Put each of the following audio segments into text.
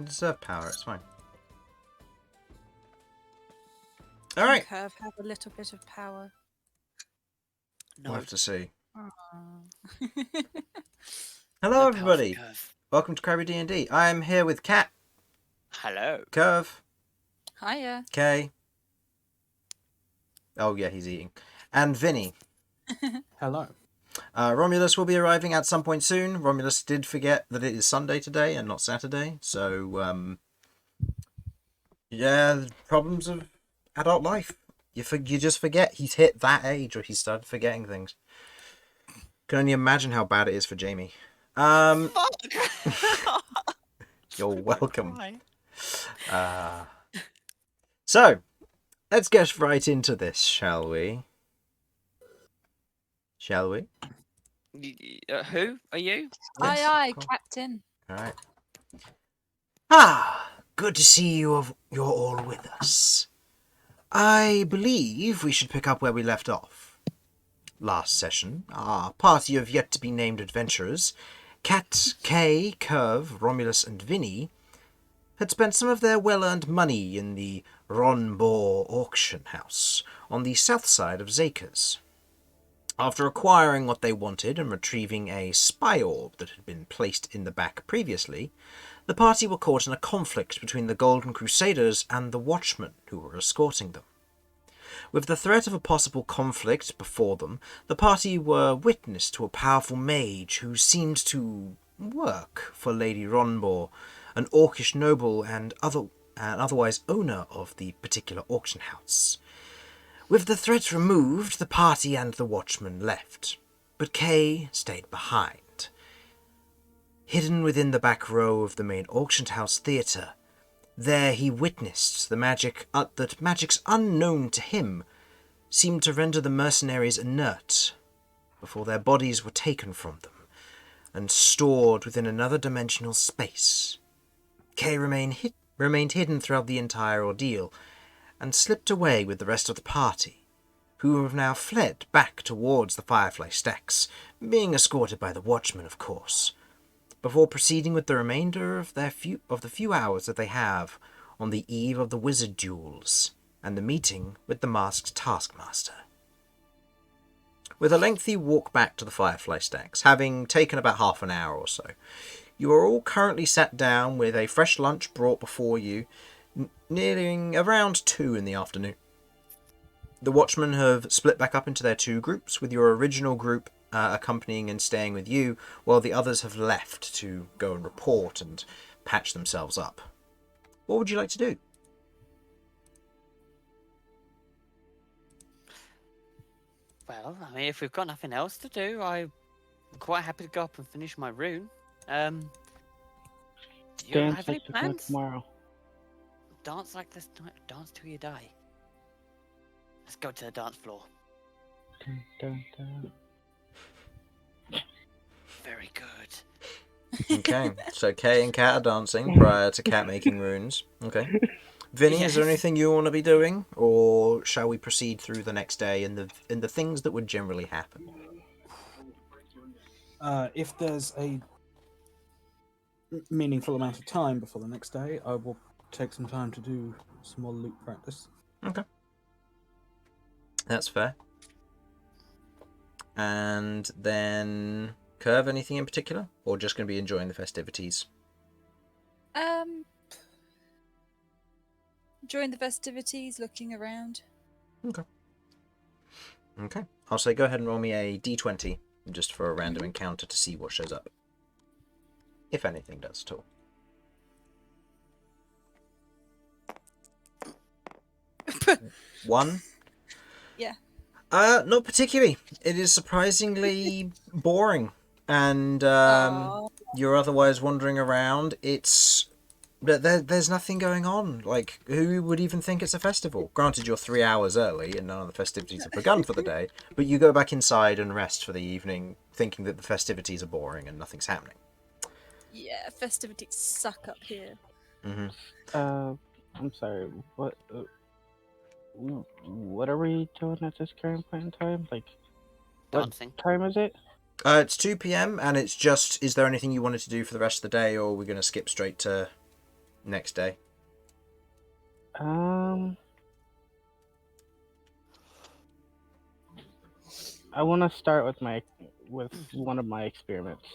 You deserve power, it's fine. Alright. Kirv have a little bit of power. We'll have to see. Aw. Hello, No everybody. power for Kirv. Welcome to Crabby D&D. I'm here with Kat, Hello. Kirv, Hiya. Kay. Oh yeah, he's eating. And Vinny. Hello. Romulus will be arriving at some point soon. Romulus did forget that it is Sunday today and not Saturday. So, yeah, the problems of adult life. You just forget he's hit that age or he started forgetting things. Can only imagine how bad it is for Jamie. Fuck! You're welcome. Why? So, let's get right into this, shall we? Shall we? Who are you? Aye, Yes, aye, cool. Captain. Alright. Ah, good to see you're all with us. I believe we should pick up where we left off. Last session, our party of yet-to-be-named adventurers, Kat, Kay, Kirv, Romulus, and Vinny, had spent some of their well-earned money in the Ronbor auction house on the south side of Zakers. After acquiring what they wanted and retrieving a spy orb that had been placed in the back previously, the party were caught in a conflict between the Golden Crusaders and the Watchmen who were escorting them. With the threat of a possible conflict before them, the party were witness to a powerful mage who seemed to work for Lady Ronbor, an orcish noble and otherwise owner of the particular auction house. With the threat removed, the party and the Watchmen left, but Kay stayed behind. Hidden within the back row of the main auction house theatre, there he witnessed the magic that magics unknown to him seemed to render the mercenaries inert before their bodies were taken from them and stored within another dimensional space. Kay remained hidden throughout the entire ordeal and slipped away with the rest of the party, who have now fled back towards the Firefly Stacks, being escorted by the Watchmen, of course, before proceeding with the remainder of the few hours that they have on the eve of the wizard duels and the meeting with the masked taskmaster. With a lengthy walk back to the Firefly Stacks, having taken about half an hour or so, you are all currently sat down with a fresh lunch brought before you, nearing around 2 in the afternoon. The Watchmen have split back up into their 2 groups, with your original group accompanying and staying with you, while the others have left to go and report and patch themselves up. What would you like to do? Well, I mean, if we've got nothing else to do, I'm quite happy to go up and finish my rune. Do you Dance have any like plans? tomorrow. Dance like this night, dance till you die. Let's go to the dance floor. Dun, dun, dun. Very good. Okay, so Kay and Kat are dancing prior to Kat making runes. Okay. Vinny, is there Yes. anything you want to be doing, or shall we proceed through the next day in the things that would generally happen? If there's a meaningful amount of time before the next day, I will take some time to do some more loot practice. Okay. That's fair. And then, Kirv, anything in particular? Or just going to be enjoying the festivities? Enjoying the festivities, looking around. Okay. Okay. I'll say go ahead and roll me a d20, just for a random encounter to see what shows up. If anything does at all. One? Yeah. Not particularly. It is surprisingly boring. And you're otherwise wandering around. There's nothing going on. Like, who would even think it's a festival? Granted, you're 3 hours early and none of the festivities have begun for the day, but you go back inside and rest for the evening, thinking that the festivities are boring and nothing's happening. Yeah, festivities suck up here. Mm-hmm. I'm sorry. What are we doing at this current point in time? Like, what Dancing. time is it? It's 2 p.m. and it's just, is there anything you wanted to do for the rest of the day, or are we going to skip straight to next day? I want to start with one of my experiments.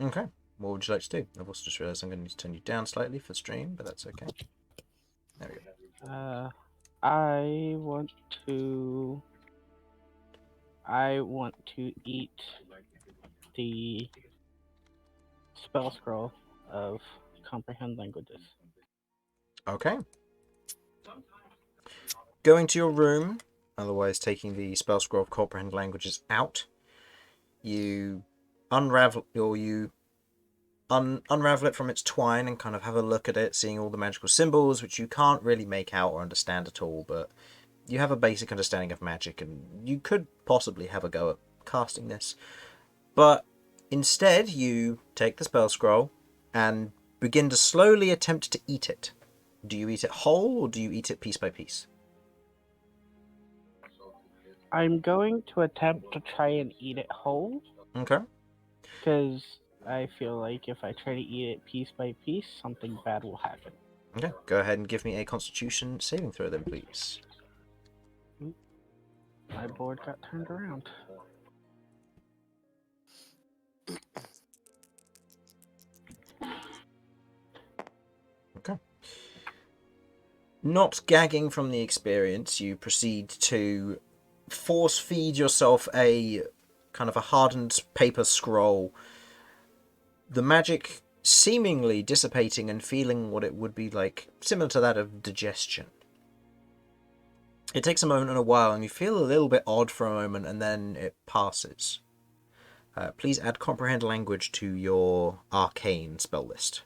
Okay. What would you like to do? I've also just realised I'm going to need to turn you down slightly for stream, but that's okay. There we go. I want to eat the spell scroll of comprehend languages. Okay. Going to your room, otherwise taking the spell scroll of comprehend languages out, you unravel unravel it from its twine and kind of have a look at it, seeing all the magical symbols, which you can't really make out or understand at all, but you have a basic understanding of magic, and you could possibly have a go at casting this. But instead, you take the spell scroll and begin to slowly attempt to eat it. Do you eat it whole, or do you eat it piece by piece? I'm going to attempt to try and eat it whole, Okay. because I feel like if I try to eat it piece by piece, something bad will happen. Okay, go ahead and give me a Constitution saving throw then, please. My board got turned around. Okay. Not gagging from the experience, you proceed to force feed yourself a kind of a hardened paper scroll. The magic seemingly dissipating and feeling what it would be like, similar to that of digestion. It takes a moment and a while, and you feel a little bit odd for a moment, and then it passes. Please add comprehend language to your arcane spell list.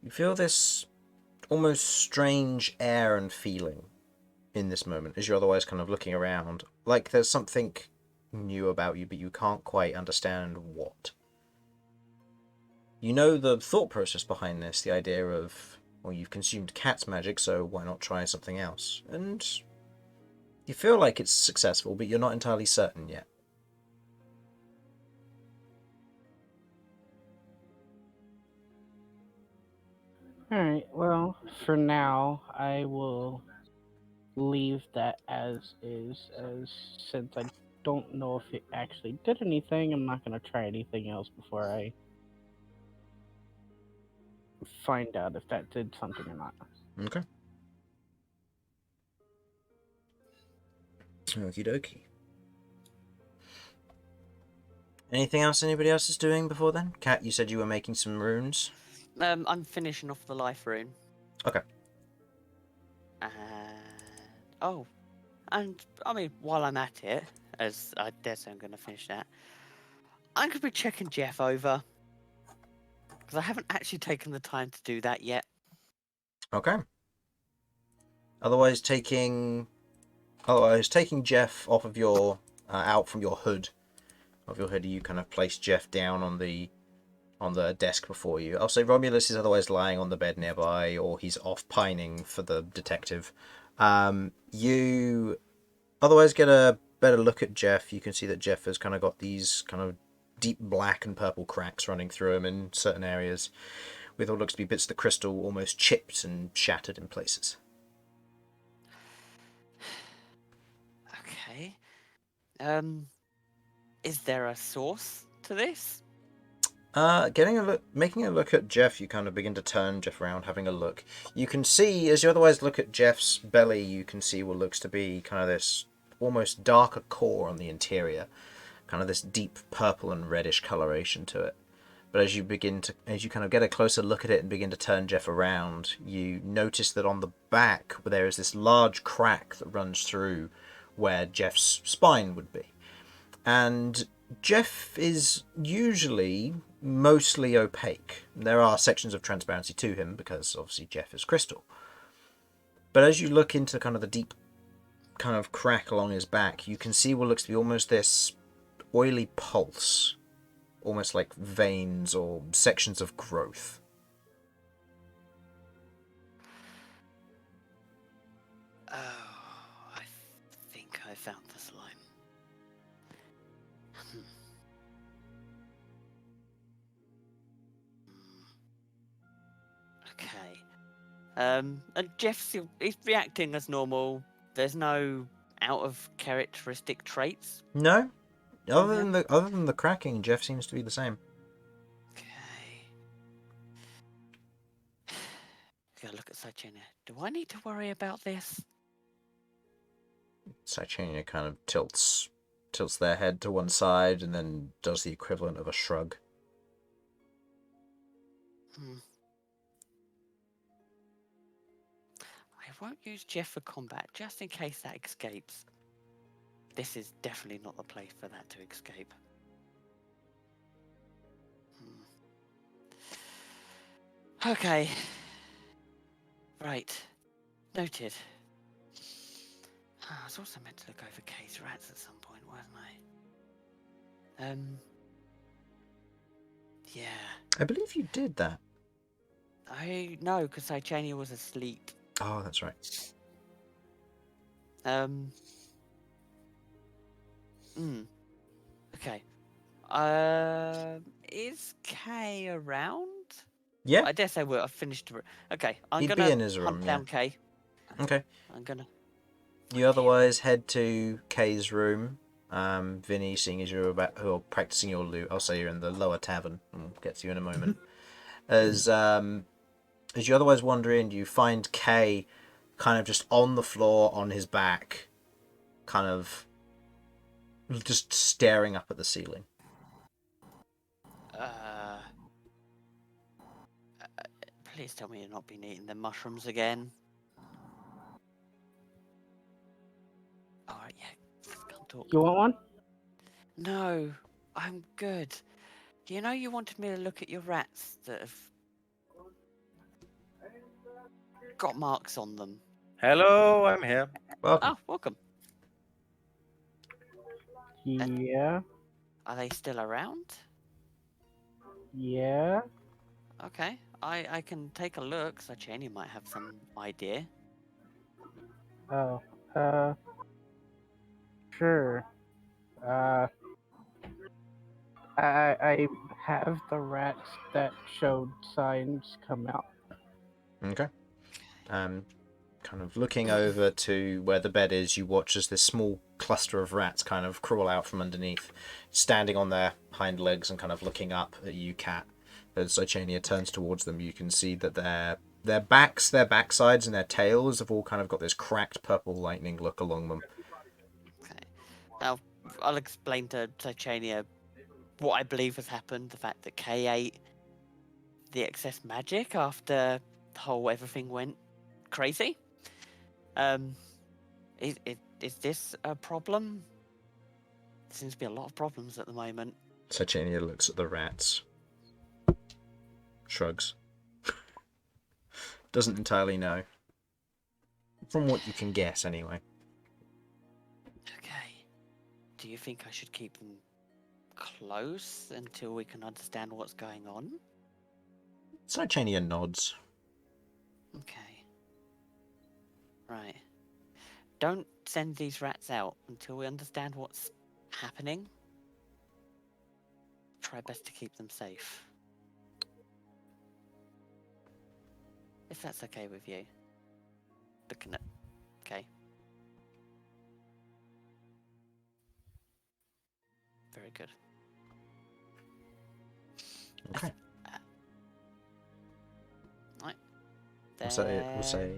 You feel this almost strange air and feeling in this moment, as you're otherwise kind of looking around, like there's something new about you, but you can't quite understand what. You know the thought process behind this, the idea of, well, you've consumed cat's magic, so why not try something else? And you feel like it's successful, but you're not entirely certain yet. Alright, well, for now, I will leave that as is, as since I don't know if it actually did anything, I'm not going to try anything else before I find out if that did something or not. Okay. Okie dokie. Anything else anybody else is doing before then? Kat, you said you were making some runes. I'm finishing off the life rune. Okay. And oh, and I mean, while I'm at it, as I dare say I'm going to finish that, I'm going to be checking Jeff over because I haven't actually taken the time to do that yet. Okay. Otherwise, taking Jeff off of your out from your hood of your hoodie, you kind of place Jeff down on the desk before you. I'll say Romulus is otherwise lying on the bed nearby, or he's off pining for the detective. You otherwise get a better look at Jeff. You can see that Jeff has kind of got these kind of deep black and purple cracks running through him in certain areas, with what looks to be bits of the crystal almost chipped and shattered in places. Okay. Is there a source to this? Making a look at Jeff, you kind of begin to turn Jeff around, having a look. You can see, as you otherwise look at Jeff's belly, you can see what looks to be kind of this almost darker core on the interior, kind of this deep purple and reddish coloration to it. But as you kind of get a closer look at it and begin to turn Jeff around, you notice that on the back there is this large crack that runs through where Jeff's spine would be. And Jeff is usually mostly opaque. There are sections of transparency to him because obviously Jeff is crystal. But as you look into kind of the deep kind of crack along his back, you can see what looks to be almost this oily pulse, almost like veins or sections of growth. Okay. And he's reacting as normal. There's no out of characteristic traits. No? Other Yeah. than the cracking, Jeff seems to be the same. Okay. Gotta look at Sachina. Do I need to worry about this? Sachenia kind of tilts their head to one side and then does the equivalent of a shrug. I won't use Jeff for combat, just in case that escapes. This is definitely not the place for that to escape. Okay. Right. Noted. I was also meant to look over Kay's rats at some point, wasn't I? Yeah. I believe you did that. No, because Chania was asleep. Oh, that's right. Okay. Is Kay around? Yeah, I dare say I've finished. Okay, I'm he'd gonna be in his hunt room. Yeah. down Kay. Okay. I'm gonna. You otherwise head to Kay's room. Vinny, seeing as you're practicing your loot, I'll say you're in the lower tavern. We'll get to you in a moment. As you otherwise wander in, you find Kay kind of just on the floor on his back, kind of just staring up at the ceiling. Please tell me you've not been eating the mushrooms again. Alright, yeah. Can't talk. You want one? No, I'm good. Do you know you wanted me to look at your rats that have got marks on them? Hello, I'm here. Welcome. Oh, welcome. Yeah. Are they still around? Yeah. Okay, I can take a look. So Cheney might have some idea. Oh. Sure. I have the rats that showed signs come out. Okay. Kind of looking over to where the bed is, you watch as this small cluster of rats kind of crawl out from underneath, standing on their hind legs and kind of looking up at you, Cat. As Ochania turns towards them, you can see that their backs, their backsides, and their tails have all kind of got this cracked purple lightning look along them. Okay. Now, I'll explain to Titania what I believe has happened. The fact that Kay ate the excess magic after the whole everything went crazy. Is this a problem? There seems to be a lot of problems at the moment. Ochania looks at the rats. Shrugs. Doesn't entirely know. From what you can guess, anyway. Okay. Do you think I should keep them close until we can understand what's going on? Ochania nods. Okay. Right. Don't send these rats out until we understand what's happening. Try best to keep them safe. If that's okay with you. Looking at... Okay. Very good. Okay. Right. We'll say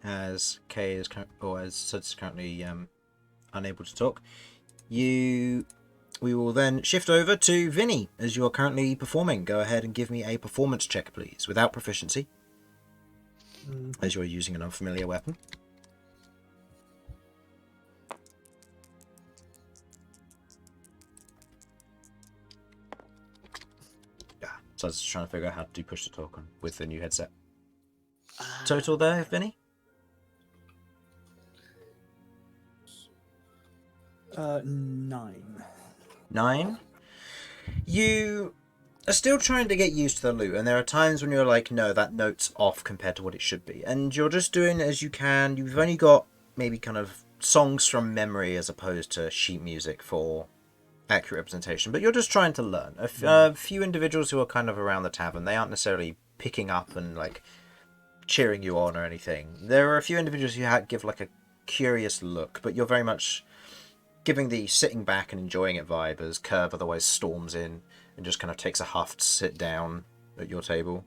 as Kay is as Sudz is currently unable to talk, we will then shift over to Vinny as you are currently performing. Go ahead and give me a performance check, please, without proficiency, as you are using an unfamiliar weapon. So I was trying to figure out how to do push to talk on with the new headset. Total there, Vinny? 9. 9. You are still trying to get used to the loot, and there are times when you're like, no, that note's off compared to what it should be. And you're just doing as you can. You've only got maybe kind of songs from memory as opposed to sheet music for accurate representation, but you're just trying to learn. A few individuals who are kind of around the tavern, they aren't necessarily picking up and like cheering you on or anything. There are a few individuals who give like a curious look, but you're very much giving the sitting back and enjoying it vibe as Kirv otherwise storms in and just kind of takes a huff to sit down at your table.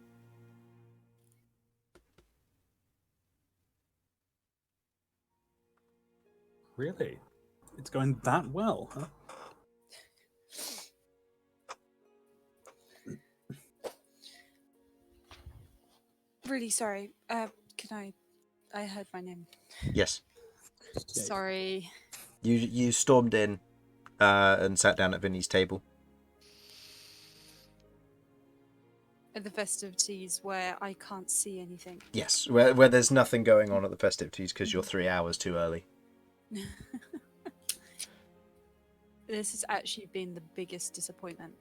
Really? It's going that well, huh? Really sorry. Can I heard my name. Yes. Yeah. Sorry. You stormed in and sat down at Vinny's table. At the festivities where I can't see anything. Yes, where there's nothing going on at the festivities because you're 3 hours too early. This has actually been the biggest disappointment.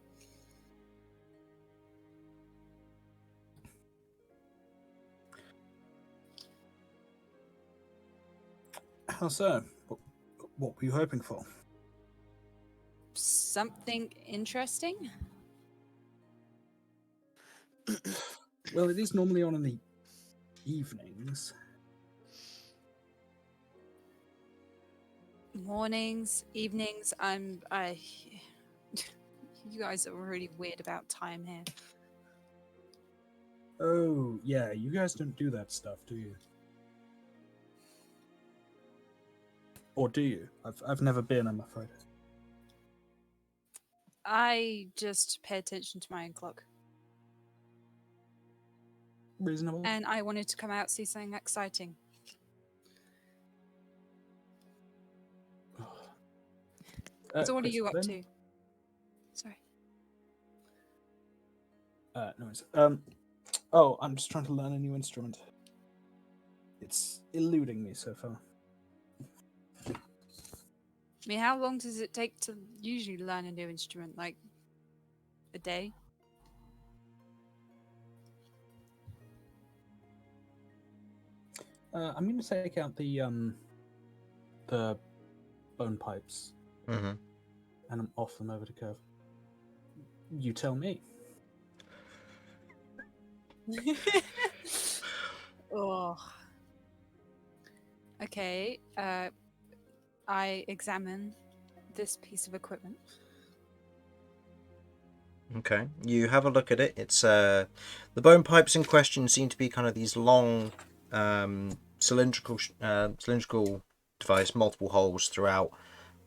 How so? What were you hoping for? Something interesting? Well, it is normally on in the evenings. Mornings, evenings, you guys are really weird about time here. Oh, yeah, you guys don't do that stuff, do you? Or do you? I've never been, I'm afraid. I just pay attention to my own clock. Reasonable. And I wanted to come out see something exciting. So what are you up to? Sorry. No worries. Oh, I'm just trying to learn a new instrument. It's eluding me so far. I mean, how long does it take to usually learn a new instrument? Like a day? I'm going to take out the bone pipes Mm-hmm. and I'm off them over to Kirv. You tell me. Oh. Okay. I examine this piece of equipment. Okay, you have a look at it. It's the bone pipes in question seem to be kind of these long cylindrical device, multiple holes throughout,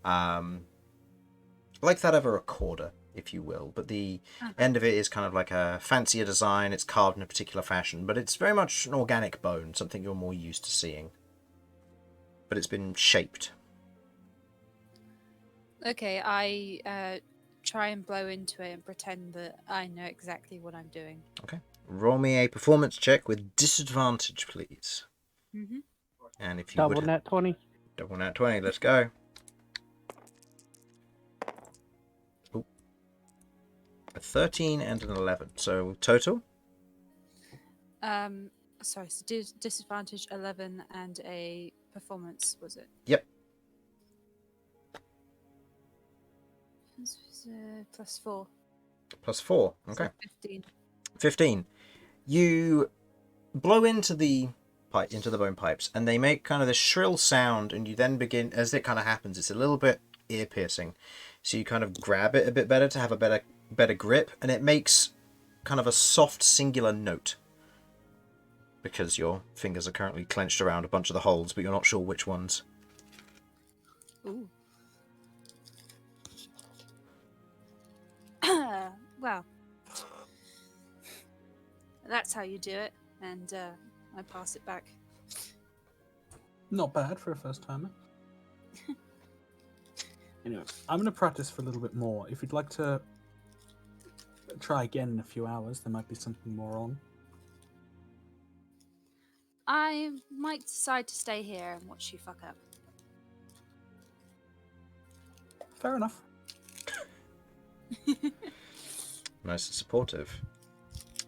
like that of a recorder, if you will. But the end of it is kind of like a fancier design. It's carved in a particular fashion, but it's very much an organic bone, something you're more used to seeing. But it's been shaped. Okay, I try and blow into it and pretend that I know exactly what I'm doing. Okay, roll me a performance check with disadvantage, please. Mm-hmm. And if you Double would, nat 20. double nat 20. Let's go. Ooh. A 13 and an 11. So total. Sorry, so disadvantage 11 and a performance, was it? Yep. Plus 4. Plus 4. So Okay. 15. 15. You blow into the bone pipes, and they make kind of this shrill sound, and you then begin, as it kind of happens, it's a little bit ear piercing. So you kind of grab it a bit better to have a better grip, and it makes kind of a soft singular note. Because your fingers are currently clenched around a bunch of the holes, but you're not sure which ones. Ooh. Well, that's how you do it, and I pass it back. Not bad for a first timer. Anyway, I'm going to practice for a little bit more. If you'd like to try again in a few hours, there might be something more on. I might decide to stay here and watch you fuck up. Fair enough. Nice and supportive.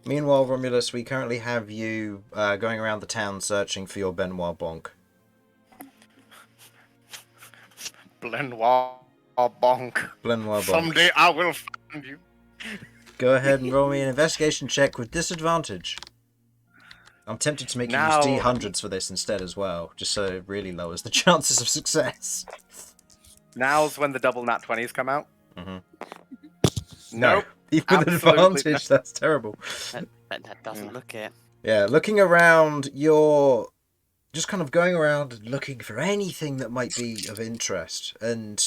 Meanwhile, Romulus, we currently have you going around the town searching for your Benoit Blanc. Blenoir bonk. Benoit Blanc. Someday I will find you. Go ahead and roll me an investigation check with disadvantage. I'm tempted to make you Now- use D100s for this instead as well, just so it really lowers the chances of success. Now's when the double nat 20s come out. Mm-hmm. Nope. Even with absolutely advantage, that's terrible. That doesn't look it. Yeah, looking around, you're just kind of going around and looking for anything that might be of interest. And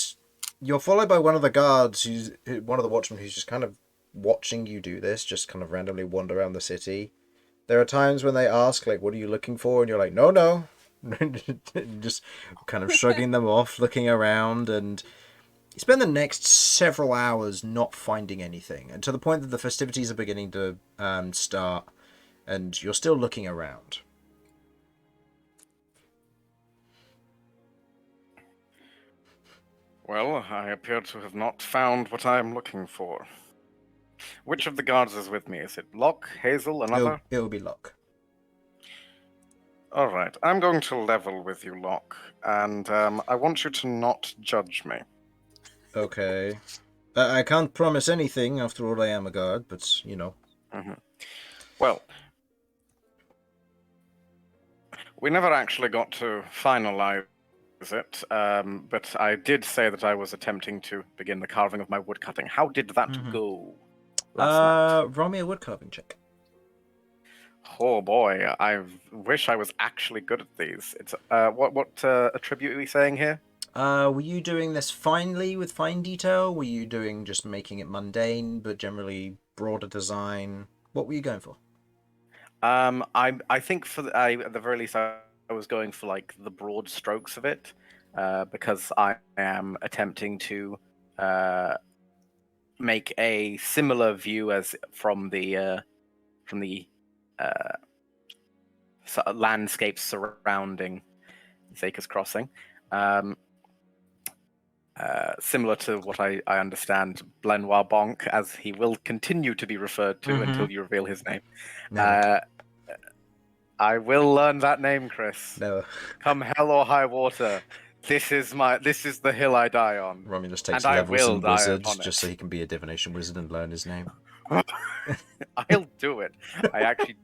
you're followed by one of the guards, one of the watchmen who's just kind of watching you do this, just kind of randomly wander around the city. There are times when they ask, like, what are you looking for? And you're like, no. Just kind of shrugging them off, looking around, and you spend the next several hours not finding anything, and to the point that the festivities are beginning to start, and you're still looking around. Well, I appear to have not found what I am looking for. Which of the guards is with me? Is it Locke, Hazel, another? It'll be Locke. All right, I'm going to level with you, Locke, and I want you to not judge me. Okay. I can't promise anything, after all I am a guard, but, you know. Mm-hmm. Well, we never actually got to finalize it, but I did say that I was attempting to begin the carving of my woodcutting. How did that go last night? Roll me a woodcarving check. Oh boy, I wish I was actually good at these. It's what attribute are we saying here? Were you doing this finely with fine detail? Were you doing just making it mundane, but generally broader design? What were you going for? I think at the very least I was going for like the broad strokes of it, because I am attempting to make a similar view as from the landscape surrounding Zaker's Crossing. Similar to what I understand Blenoir Bonk, as he will continue to be referred to until you reveal his name. I will learn that name, Chris. No. Come hell or high water, this is the hill I die on. Romulus takes And I levels will in die Wizard upon just it. so he can be a divination wizard and learn his name. I'll do it. I actually...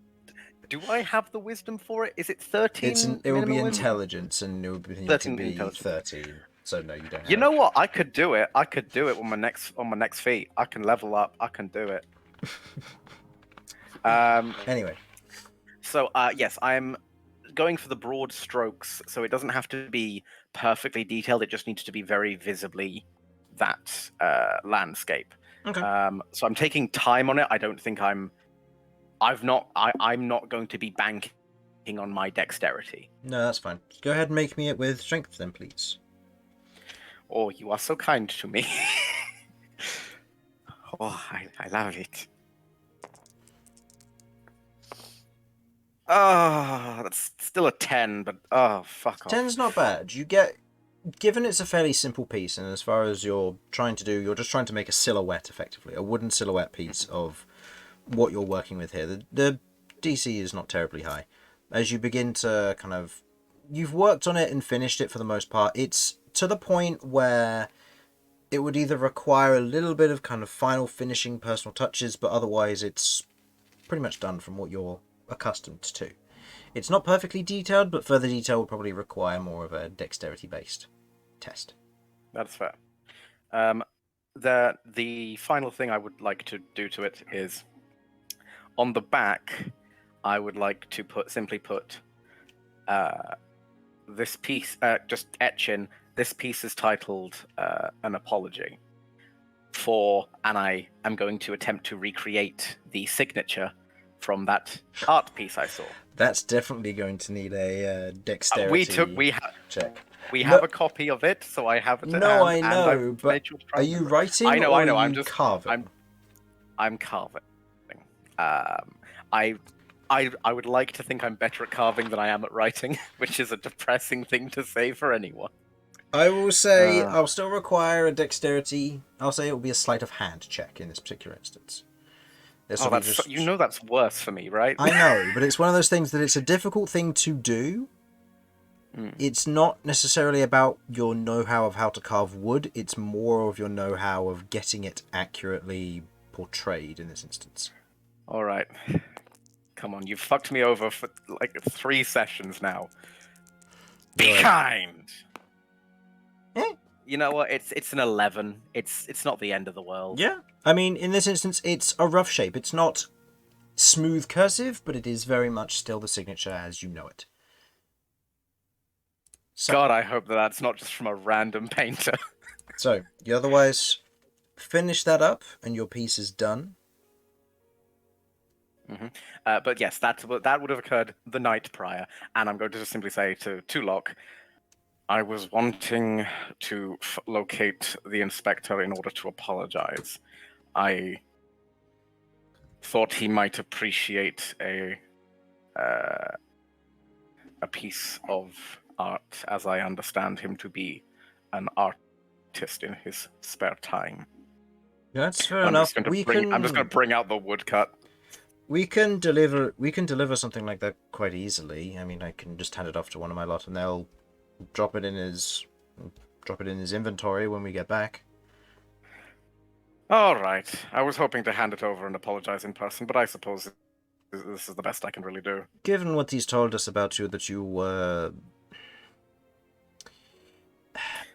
Do I have the wisdom for it? Is it 13? It will be minimum? intelligence, and it will be 13 be intelligence. 13. So no, you don't. You know what? I could do it. I could do it on my next feat. I can level up. I can do it. Anyway. So yes, I'm going for the broad strokes. So it doesn't have to be perfectly detailed. It just needs to be very visibly that landscape. Okay. So I'm taking time on it. I don't think I'm not going to be banking on my dexterity. No, that's fine. Go ahead and make me it with strength then, please. Oh, you are so kind to me. Oh, I love it. Oh, that's still a 10, but oh, fuck off. 10's not bad. You get... Given it's a fairly simple piece, and as far as you're trying to do, you're just trying to make a silhouette, effectively. A wooden silhouette piece of what you're working with here. The DC is not terribly high. As you begin to kind of... You've worked on it and finished it for the most part. It's to the point where it would either require a little bit of kind of final finishing personal touches, but otherwise it's pretty much done from what you're accustomed to. It's not perfectly detailed, but further detail would probably require more of a dexterity-based test. That's fair. The final thing I would like to do to it is, on the back, I would like to simply put this piece, just etch in, this piece is titled An Apology and I am going to attempt to recreate the signature from that art piece I saw. That's definitely going to need a dexterity check. We have a copy of it, so I have it. No, I know, but are you writing? I know. Or I are I'm you just carving. I'm carving. I would like to think I'm better at carving than I am at writing, which is a depressing thing to say for anyone. I will say I'll still require a dexterity. I'll say it will be a sleight of hand check in this particular instance. That's worse for me, right? I know, but it's one of those things that it's a difficult thing to do. It's not necessarily about your know-how of how to carve wood. It's more of your know-how of getting it accurately portrayed in this instance. All right. Come on, you've fucked me over for like 3 sessions now. Be Right. kind. Eh? You know what? It's an 11. It's not the end of the world. Yeah. I mean, in this instance, it's a rough shape. It's not smooth cursive, but it is very much still the signature as you know it. So, God, I hope that's not just from a random painter. so you otherwise finish that up, and your piece is done. But yes, that would have occurred the night prior, and I'm going to just simply say to Locke, I was wanting to locate the inspector in order to apologize. I thought he might appreciate a piece of art, as I understand him to be an artist in his spare time. That's fair I'm enough. just going to bring out the woodcut. We can deliver something like that quite easily. I mean, I can just hand it off to one of my lot, and they'll drop it in his inventory when we get back. All right. I was hoping to hand it over and apologize in person, but I suppose this is the best I can really do. Given what he's told us about you, that you were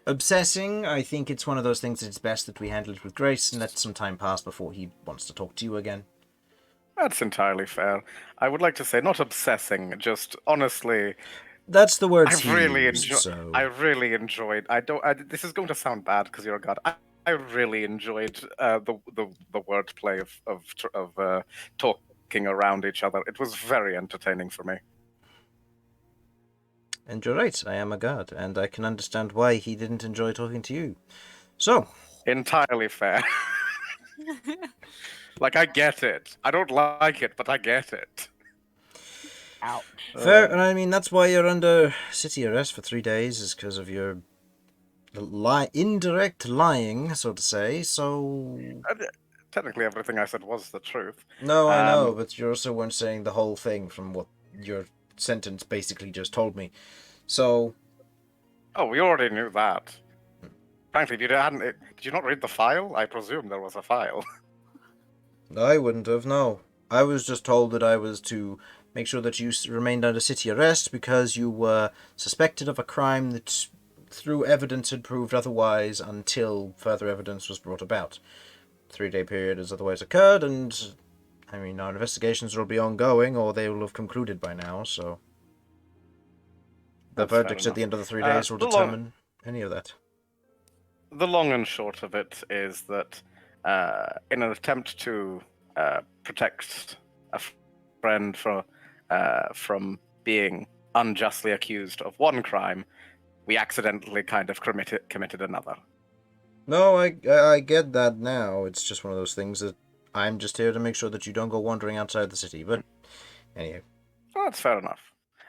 obsessing, I think it's one of those things that it's best that we handle it with grace and let some time pass before he wants to talk to you again. That's entirely fair. I would like to say, not obsessing, just honestly. That's the words I really enjoyed. This is going to sound bad because you're a god. I really enjoyed the wordplay of talking around each other. It was very entertaining for me. And you're right, I am a god, and I can understand why he didn't enjoy talking to you. So, entirely fair. Like, I get it. I don't like it, but I get it. Ouch. fair, and I mean, that's why you're under city arrest for 3 days, is because of your indirect lying, so to say, so... Technically, everything I said was the truth. No, I know, but you also weren't saying the whole thing from what your sentence basically just told me. So... Oh, we already knew that. Frankly, did you not read the file? I presume there was a file. I wouldn't have, no. I was just told that I was to make sure that you remained under city arrest because you were suspected of a crime that, through evidence, had proved otherwise until further evidence was brought about. 3-day period has otherwise occurred, and, I mean, our investigations will be ongoing, or they will have concluded by now, so... The That's fair verdicts at the end of the 3 enough. days will determine any of that. The long and short of it is that in an attempt to protect a friend from being unjustly accused of one crime, we accidentally kind of committed another. No, I get that now. It's just one of those things that I'm just here to make sure that you don't go wandering outside the city. But anyhow. Well, that's fair enough.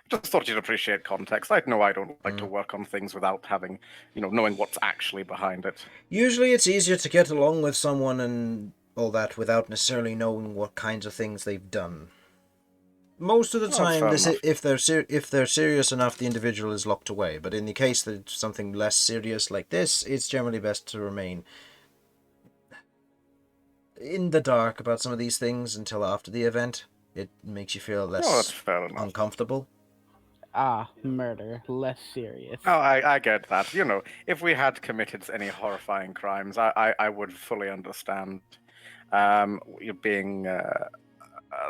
Just thought you'd appreciate context. I know I don't like to work on things without having, knowing what's actually behind it. Usually it's easier to get along with someone and all that without necessarily knowing what kinds of things they've done. Most of the time, if they're serious enough, the individual is locked away. But in the case that it's something less serious like this, it's generally best to remain in the dark about some of these things until after the event. It makes you feel less uncomfortable. Murder. Less serious. Oh, I get that. If we had committed any horrifying crimes, I would fully understand you being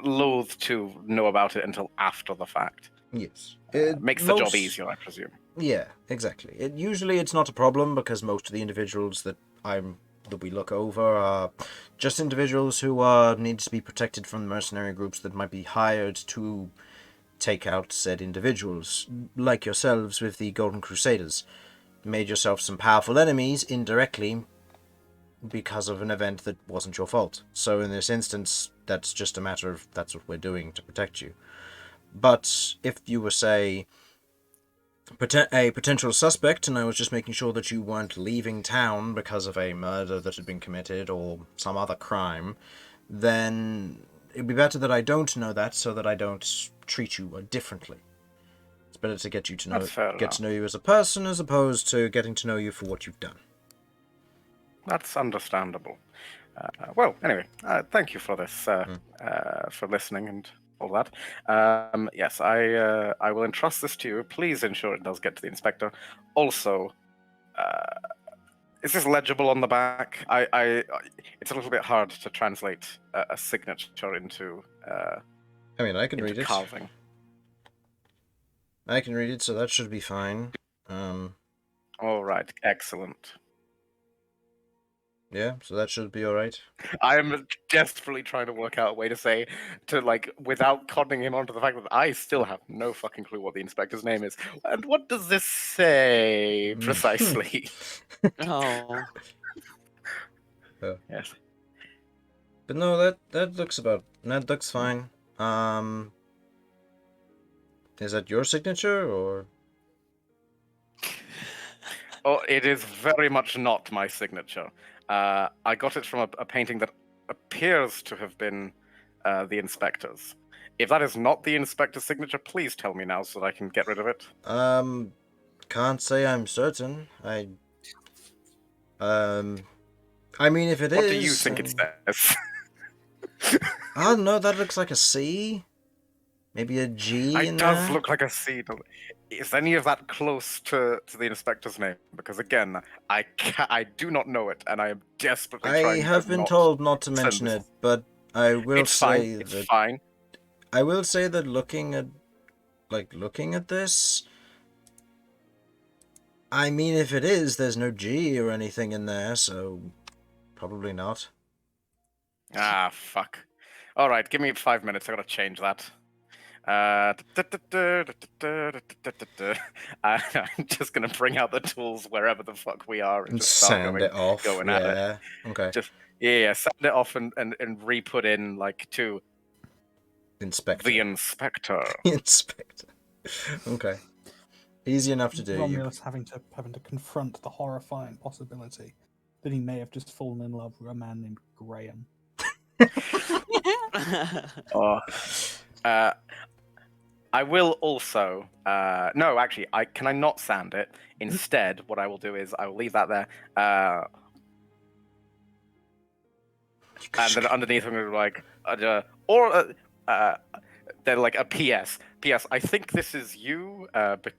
loath to know about it until after the fact. Yes. Makes the job easier, I presume. Yeah, exactly. Usually it's not a problem because most of the individuals that we look over are just individuals who need to be protected from mercenary groups that might be hired to take out said individuals, like yourselves with the Golden Crusaders. You made yourself some powerful enemies indirectly because of an event that wasn't your fault. So in this instance, that's just a matter of that's what we're doing to protect you. But if you were, say, a potential suspect, and I was just making sure that you weren't leaving town because of a murder that had been committed or some other crime, then it'd be better that I don't know that so that I don't treat you differently. It's better to get to know you as a person as opposed to getting to know you for what you've done. That's understandable. Well, anyway, thank you for this, for listening, and all that. Yes, I will entrust this to you. Please ensure it does get to the inspector. Also, is this legible on the back? It's a little bit hard to translate a signature into I mean, I can read it. carving. I can read it, so that should be fine. All right, excellent. Yeah, so that should be all right. I am desperately trying to work out a way to say, without conning him onto the fact that I still have no fucking clue what the inspector's name is. And what does this say precisely? Oh, Yes. But no, that looks fine. Is that your signature or? Oh, it is very much not my signature. I got it from a painting that appears to have been the inspector's. If that is not the inspector's signature, please tell me now so that I can get rid of it. Can't say I'm certain. I mean, if it is. What do you think it says? I don't know. That looks like a C. Maybe a G in It does there. look like a C. Is any of that close to the inspector's name? Because again, I do not know it, and I am desperately I trying have to been not told not to send mention this. it, but I will It's say fine. It's that fine. I will say that looking at this, I mean, if it is, there's no G or anything in there, so probably not. Ah, fuck. All right, give me 5 minutes. I gotta change that. I'm just gonna bring out the tools wherever the fuck we are and just start Sand it off. going at it. Yeah. Okay. Just sand it off and re-put in to Inspector. the inspector. Inspector. Okay. Easy enough to do. Romulus having to confront the horrifying possibility that he may have just fallen in love with a man named Graham. Oh. I will also. No, actually, can I not sand it? Instead, what I will do is I will leave that there. And then underneath, I'm going to then like a PS. PS. I think this is you. But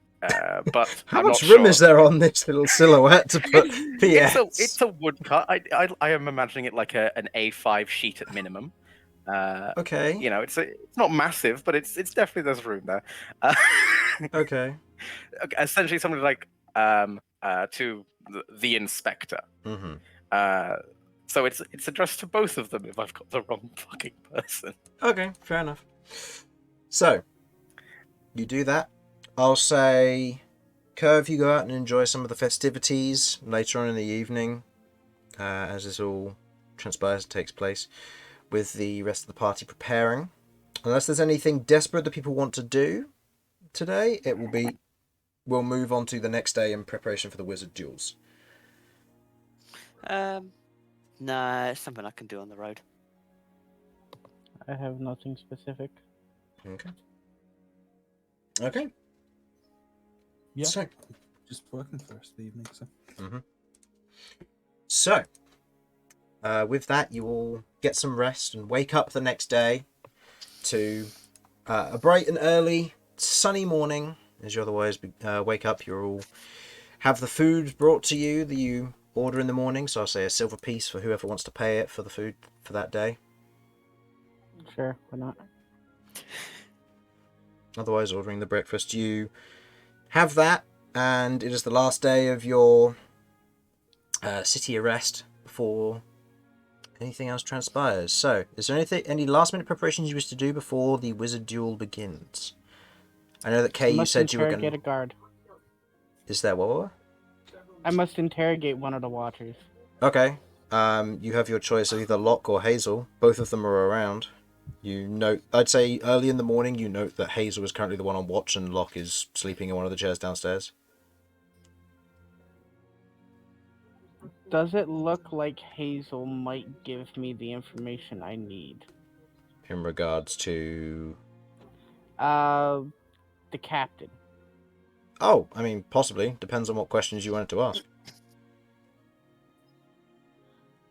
How I'm much not room sure. is there on this little silhouette to put PS? It's a woodcut. I am imagining it like an A5 sheet at minimum. Okay. You know, it's not massive, but it's definitely there's room there. Okay. Essentially, something like to the inspector. Mm-hmm. So it's addressed to both of them if I've got the wrong fucking person. Okay, fair enough. So, you do that. I'll say, Kirv, you go out and enjoy some of the festivities later on in the evening, as this all transpires and takes place, with the rest of the party preparing. Unless there's anything desperate that people want to do today, we'll move on to the next day in preparation for the Wizard Duels. No, it's something I can do on the road. I have nothing specific. Okay. Yeah. So, Just working for the rest of the evening. So, with that, you all get some rest and wake up the next day to a bright and early sunny morning. As you otherwise wake up, you all have the food brought to you that you order in the morning. So I'll say a silver piece for whoever wants to pay it for the food for that day. Sure, why not? Otherwise, ordering the breakfast. You have that, and it is the last day of your city arrest before anything else transpires. So, is there any last minute preparations you wish to do before the wizard duel begins? I know that Kay, you said you were going to... interrogate a guard. Is there what? I must interrogate one of the watchers. Okay. You have your choice of either Locke or Hazel. Both of them are around. You note, I'd say early in the morning, you note that Hazel is currently the one on watch and Locke is sleeping in one of the chairs downstairs. Does it look like Hazel might give me the information I need? In regards to... The captain. Oh, I mean, possibly. Depends on what questions you wanted to ask.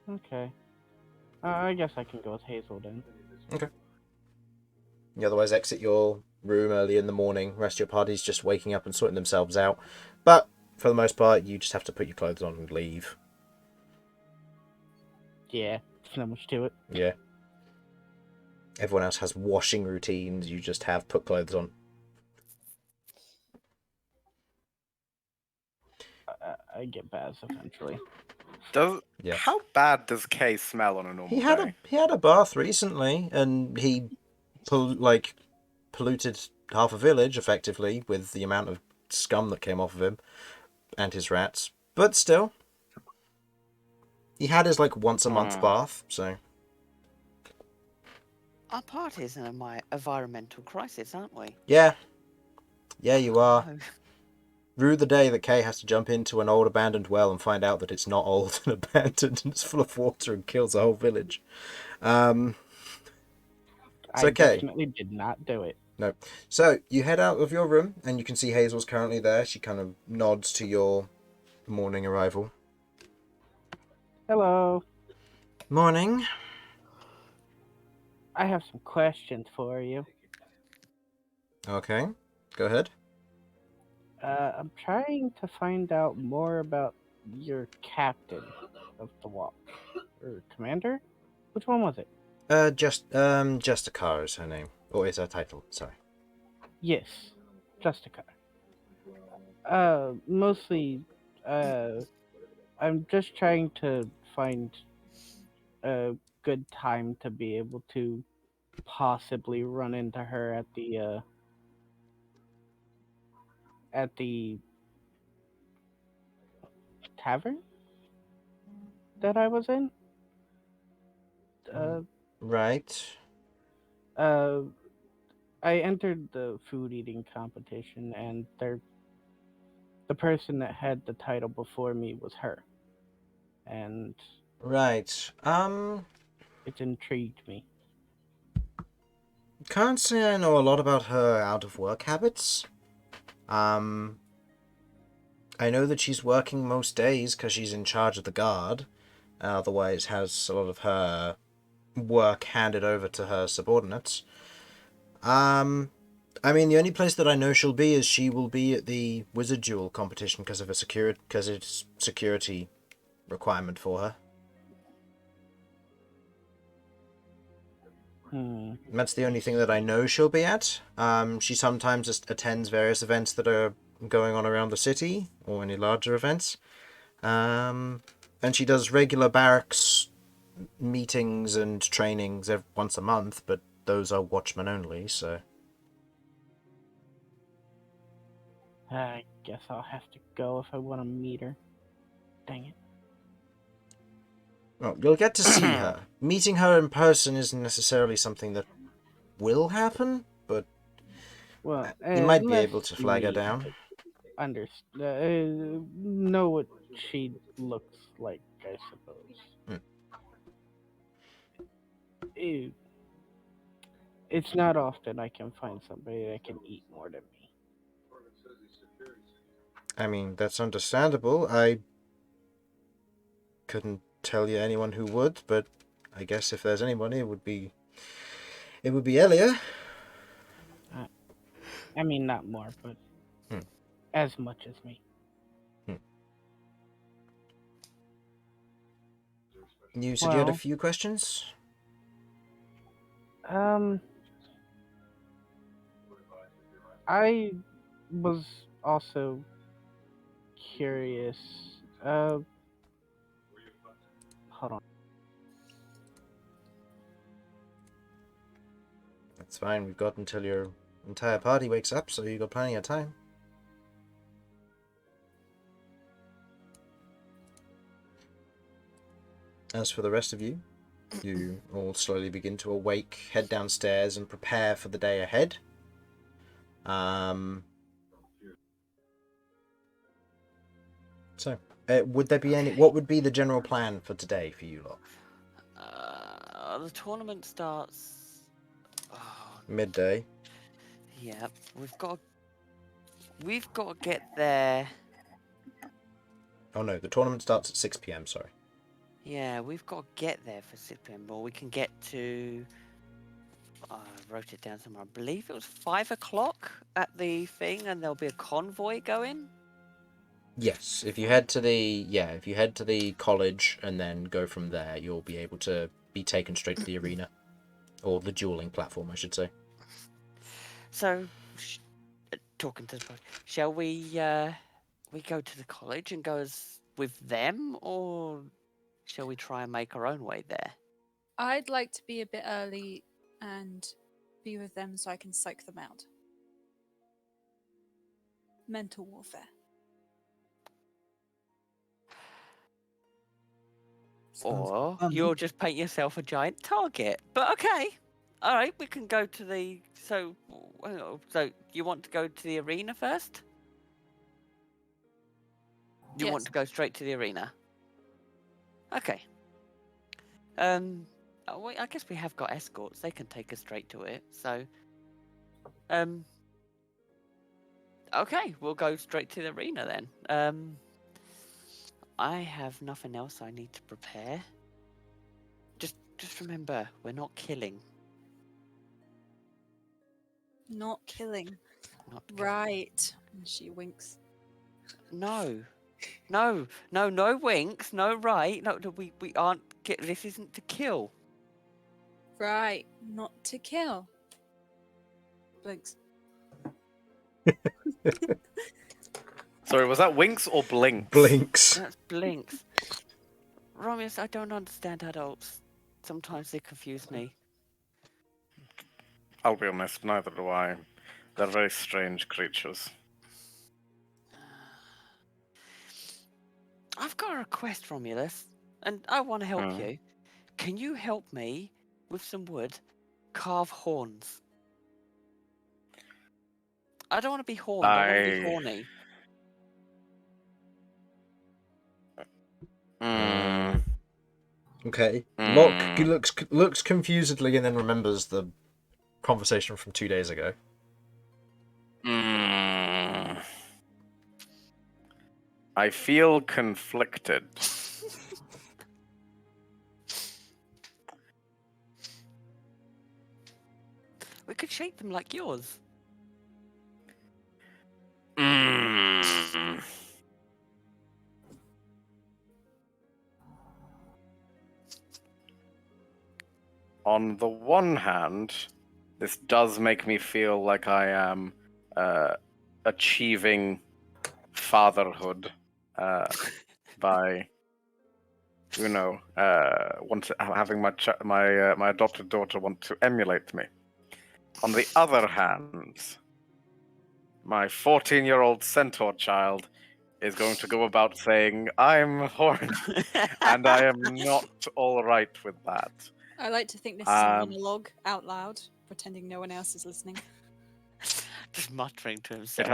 Okay. I guess I can go with Hazel then. Okay. You otherwise exit your room early in the morning. The rest of your party's just waking up and sorting themselves out. But for the most part, you just have to put your clothes on and leave. Yeah, there's not much to it. Yeah. Everyone else has washing routines. You just have put clothes on. I get baths eventually. Yeah. How bad does Kay smell on a normal day? He had a bath recently, and he polluted half a village effectively with the amount of scum that came off of him and his rats. But still, he had his once a month bath. So Our party's in a environmental crisis, aren't we? yeah, you are. Oh. Rue the day that Kay has to jump into an old abandoned well and find out that it's not old and abandoned and it's full of water and kills the whole village. I okay. definitely did not do it. No. So you head out of your room and you can see Hazel's currently there. She kind of nods to your morning arrival. Hello. Morning. I have some questions for you. Okay. Go ahead. I'm trying to find out more about your captain of the walk. Or commander? Which one was it? Justica is her name. Or is her title, sorry. Yes. Justica. Mostly, I'm just trying to find a good time to be able to possibly run into her at the tavern that I was in. Right. I entered the food eating competition, and the person that had the title before me was her, and Right. it intrigued me. Can't say I know a lot about her out of work habits. I know that she's working most days because she's in charge of the guard. Otherwise has a lot of her work handed over to her subordinates. I mean, the only place that I know she will be at the Wizard Duel competition because it's security requirement for her. That's the only thing that I know she'll be at. She sometimes just attends various events that are going on around the city or any larger events. And she does regular barracks meetings and trainings once a month, but those are watchmen only, so... I guess I'll have to go if I want to meet her. Dang it. Well, you'll get to see her. Meeting her in person isn't necessarily something that will happen, but Well, you might be able to flag her down. Know what she looks like, I suppose. It's not often I can find somebody that can eat more than me. I mean, that's understandable. I couldn't tell you anyone who would, but I guess if there's anybody, it would be Elia. I mean, not more, but as much as me. You said you had a few questions? I was also curious. Hold on. That's fine. We've got until your entire party wakes up, so you've got plenty of time. As for the rest of you, you all slowly begin to awake, head downstairs, and prepare for the day ahead. So, would there be any... What would be the general plan for today for you lot? The tournament starts... Midday. Yeah, we've got to get there. Oh no, the tournament starts at 6 PM, sorry. Yeah, we've got to get there for 6 PM, or we can get to I wrote it down somewhere. I believe it was 5 o'clock at the thing, and there'll be a convoy going. Yes, if you head to the college and then go from there, you'll be able to be taken straight to the arena, or the dueling platform, I should say. So, talking to the shall we go to the college and go with them, or shall we try and make our own way there? I'd like to be a bit early and be with them so I can psych them out. Mental warfare. Or fun. you'll just paint yourself a giant target. But okay. All right, we can go to the... So you want to go to the arena first? You want Yes. to go straight to the arena? Okay. I guess we have got escorts. They can take us straight to it. So, okay, we'll go straight to the arena then. I have nothing else I need to prepare. Just remember, we're not killing. Not killing. Not killing. Right. And she winks. No winks, no right. No, we aren't. This isn't to kill. Right. Not to kill. Blinks. Sorry, was that winks or blinks? Blinks. That's blinks. Romulus, I don't understand adults. Sometimes they confuse me. I'll be honest, neither do I. They're very strange creatures. I've got a request, Romulus, and I want to help Hmm. you. Can you help me with some wood carve horns? I don't want to be horned. I want to be horny. Mm, Okay. Mm. Locke looks confusedly and then remembers the conversation from 2 days ago. mm. I feel conflicted. We could shape them like yours. Mm. On the one hand, this does make me feel like I am achieving fatherhood by, having my adopted daughter want to emulate me. On the other hand, my 14-year-old Centaur child is going to go about saying, I'm horny, and I am not all right with that. I like to think this is a Um, monologue out loud, pretending no one else is listening. Just muttering to himself. It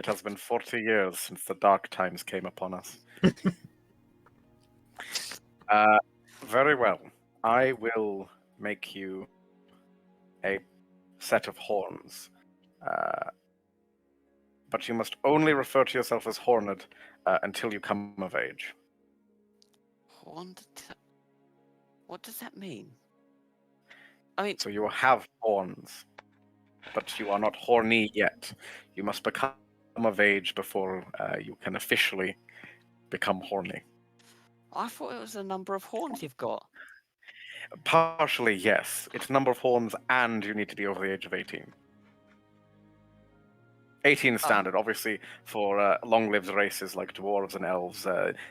has been 40 years since the dark times came upon us. Very well. I will make you a set of horns. But you must only refer to yourself as Horned until you come of age. Horned? What does that mean? I mean, So you will have horns, but you are not horny yet. You must become of age before you can officially become horny. I thought it was the number of horns you've got. Partially, yes. It's number of horns, and you need to be over the age of 18. 18 is standard, obviously, for long-lived races like dwarves and elves.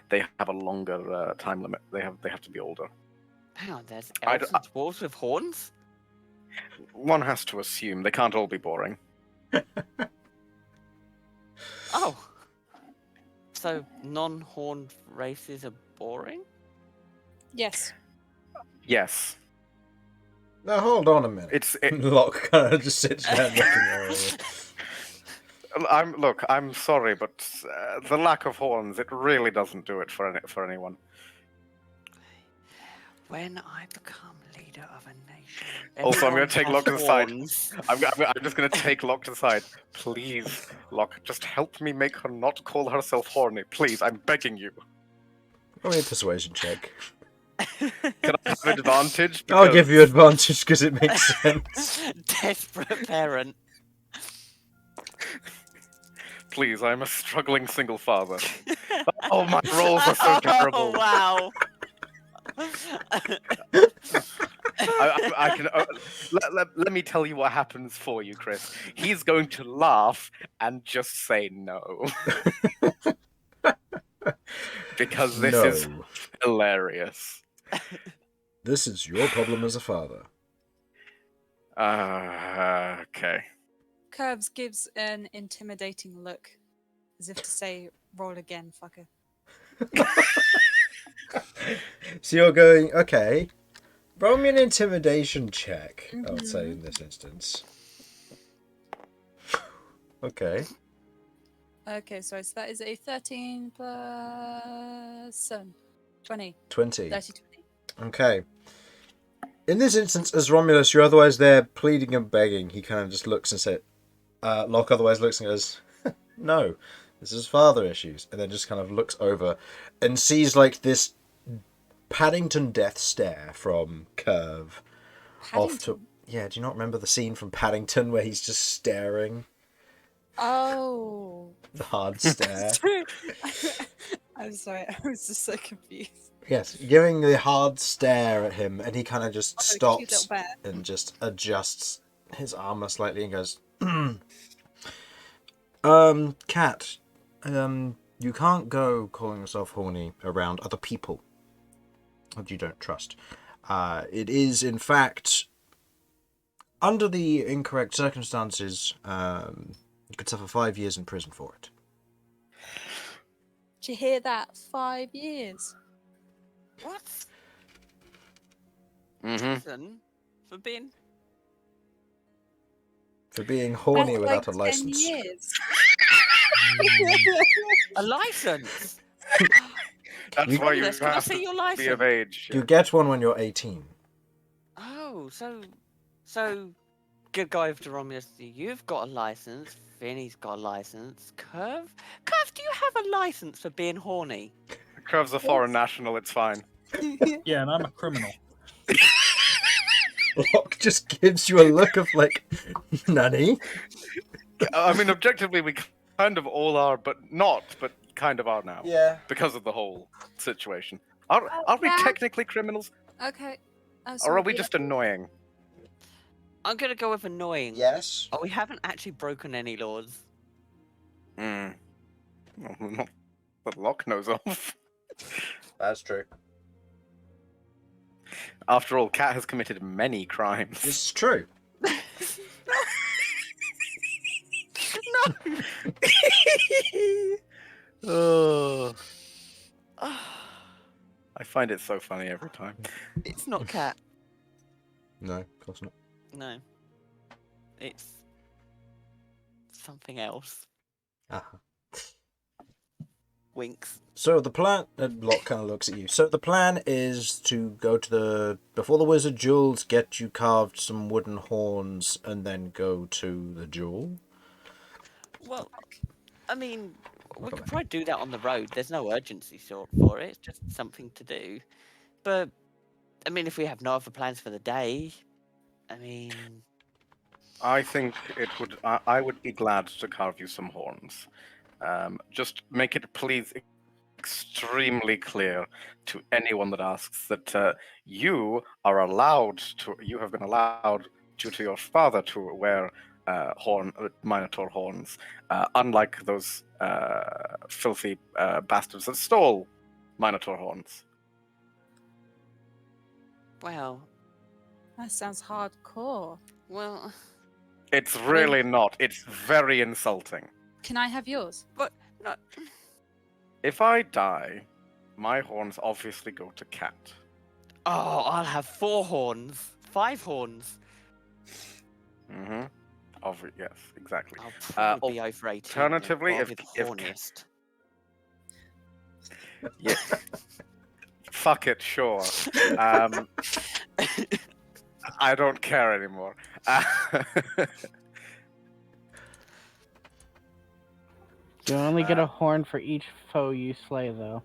They have a longer time limit. They have to be older. Hang on, there's I elves and dwarves with horns? One has to assume they can't all be boring. Oh. So non-horned races are boring? Yes. Yes, Now hold on a minute. it, Locke kind of just sits there looking at her. I'm sorry, but the lack of horns, it really doesn't do it for anyone. When I become leader of a nation... Also, I'm going everyone to take has Locke to the side. horns. I'm just going to take Locke to the side. Please, Locke, just help me make her not call herself horny. Please, I'm begging you. Roll me a persuasion check. Can I have advantage? I'll give you Because- advantage because it makes sense. Desperate parent. Please, I'm a struggling single father. Oh, my rolls are so terrible. Oh, wow. I can. Let me tell you what happens for you, Chris. He's going to laugh and just say no. Because this is No. hilarious. This is your problem as a father. Okay. Kirvs gives an intimidating look, as if to say, roll again, fucker. So you're going, okay, roll me an intimidation check, I would say, in this instance. Okay. Okay, so that is a 13 plus 7. 20. 20. 30, 20. Okay. In this instance, as Romulus, you're otherwise there pleading and begging. He kind of just looks and says, Locke otherwise looks and goes, no, this is father issues. And then just kind of looks over and sees like this Paddington death stare from Kirv. Off to, Paddington? yeah, do you not remember the scene from Paddington where he's just staring? Oh. The hard stare. I'm sorry, I was just so confused. Yes, giving the hard stare at him, and he kind of just Oh, cute stops little bear. and just adjusts his armor slightly and goes, Cat, you can't go calling yourself horny around other people that you don't trust. It is, in fact, under the incorrect circumstances, you could suffer 5 years in prison for it. Did you hear that? 5 years. What? Mm-hmm. Prison? For being... For being horny That's without like a license. 10 years. A license? That's why you Romulus, can I have see to your be of license? age. You get one when you're 18. Oh, so good guy to Romulus. You've got a license. Vinny's got a license. Kirv, do you have a license for being horny? Kirv's a foreign national, it's fine. Yeah, and I'm a criminal. Locke just gives you a look of like, Nanny? I mean, objectively, we kind of all are, but kind of are now. Yeah. Because of the whole situation. Are we yeah. technically criminals? Okay. Or are we just annoying? I'm gonna go with annoying. Yes. Oh, we haven't actually broken any laws. Hmm. Well, not that Locke knows of. That's true. After all, Cat has committed many crimes. This is true. Oh. I find it so funny every time. It's not cat. No, of course not. No. It's something else. Uh-huh. Winks. So the plan, Locke kind of looks at you. So the plan is to go to before the wizard duels, get you carved some wooden horns, and then go to the duel. Well, I mean, we Okay. could probably do that on the road. There's no urgency for it. It's just something to do. But, I mean, if we have no other plans for the day, I mean... I think it would. I would be glad to carve you some horns. Just make it, please, extremely clear to anyone that asks that you are allowed to. You have been allowed, due to your father, to wear Minotaur horns, unlike those filthy bastards that stole Minotaur horns. Well, That sounds hardcore. well... It's really not. It's very insulting. Can I have yours? But, no... If I die, my horns obviously go to Cat. Oh, I'll have 4 horns. 5 horns. Mm-hmm. Yes, exactly. I'll probably be over 18. alternatively, and if- probably if- the horniest. Yeah. Fuck it, sure. I don't care anymore. You only get a horn for each foe you slay, though.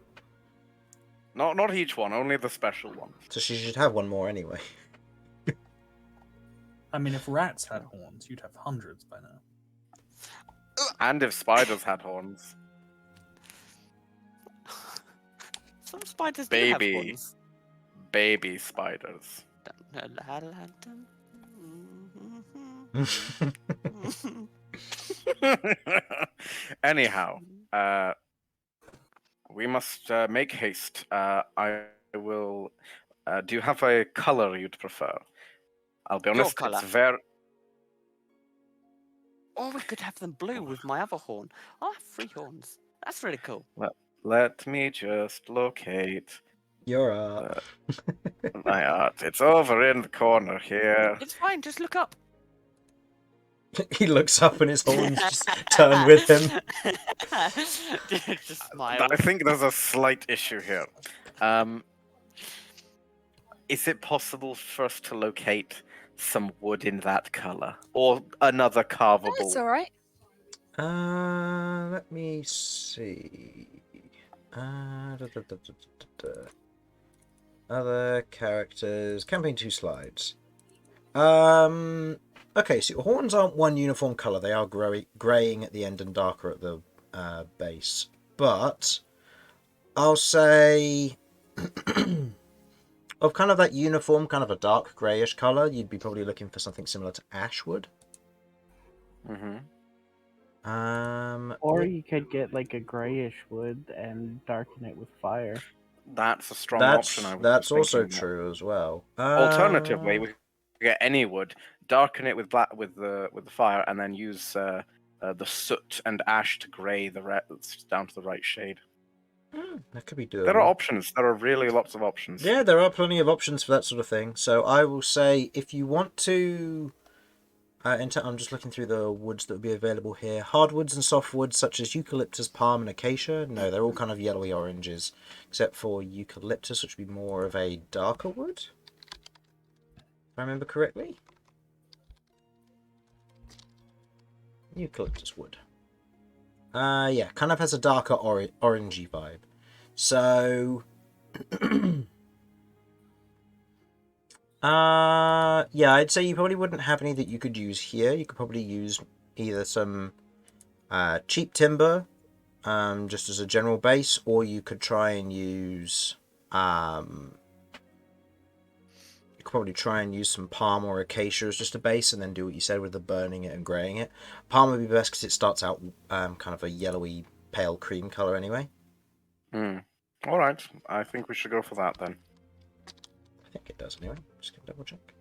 Not each one, only the special one. So she should have one more anyway. I mean, if rats had horns, you'd have hundreds by now. And if spiders had horns. Some spiders do have Baby. horns. Baby spiders. Anyhow, we must make haste. I will. Do you have a color you'd prefer? I'll be honest, colour. it's very. Or we could have them blue with my other horn. I have 3 horns. That's really cool. Let me just locate You're up. my art. It's over in the corner here. It's fine, just look up. He looks up and his horns just turn with him. Just smile. I think there's a slight issue here. Is it possible for us to locate some wood in that color or another carvable? That's all right. Let me see. Other characters. Campaign 2 slides. Okay, so your horns aren't one uniform color. They are graying at the end and darker at the base. But I'll say of kind of that uniform, kind of a dark grayish color, you'd be probably looking for something similar to ash wood. Mm-hmm. Or you could get like a grayish wood and darken it with fire. That's a strong option. That's also true as well. Alternatively, we could get any wood, darken it with the fire, and then use the soot and ash to grey the rest down to the right shade. That could be doable. There are options. There are really lots of options. Yeah, there are plenty of options for that sort of thing. So I will say, if you want to, I'm just looking through the woods that would be available here. Hardwoods and softwoods such as eucalyptus, palm, and acacia. No, they're all kind of yellowy oranges, except for eucalyptus, which would be more of a darker wood. If I remember correctly. Eucalyptus wood. Yeah, kind of has a darker orangey vibe. So, yeah, I'd say you probably wouldn't have any that you could use here. You could probably use either some cheap timber, just as a general base, or you could try and use some palm or acacia as just a base, and then do what you said with the burning it and graying it. Palm would be best because it starts out kind of a yellowy, pale cream color anyway. All right, I think we should go for that then. I think it does anyway. Just gonna double check.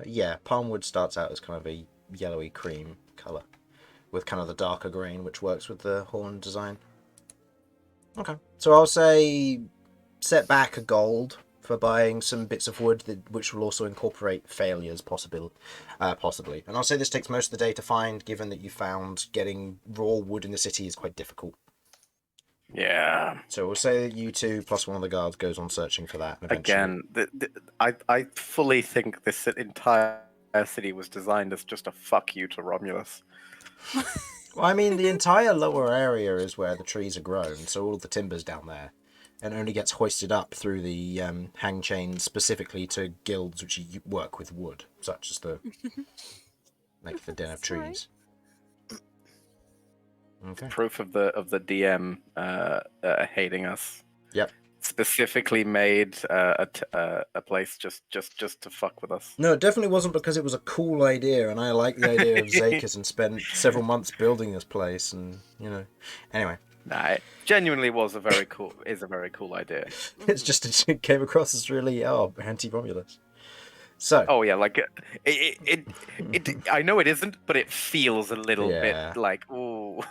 Yeah, palm wood starts out as kind of a yellowy cream color with kind of the darker grain, which works with the horn design. Okay, so I'll say set back a gold for buying some bits of wood which will also incorporate failures, possibly. And I'll say this takes most of the day to find, given that you found getting raw wood in the city is quite difficult. Yeah. So we'll say that you two plus one of the guards goes on searching for that. And Again, I fully think this entire city was designed as just a fuck you to Romulus. Well, I mean, the entire lower area is where the trees are grown, so all of the timber's down there. And only gets hoisted up through the hang chains specifically to guilds which work with wood, such as the Den of Trees. Okay. Proof of the DM hating us. Yep. Specifically made a place just to fuck with us. No, it definitely wasn't because it was a cool idea, and I like the idea of Zakers and spent several months building this place, and anyway. Nah, it genuinely was a very cool idea. It's just it came across as really anti-Romulus. So. Oh yeah, like it I know it isn't, but it feels a little bit like ooh.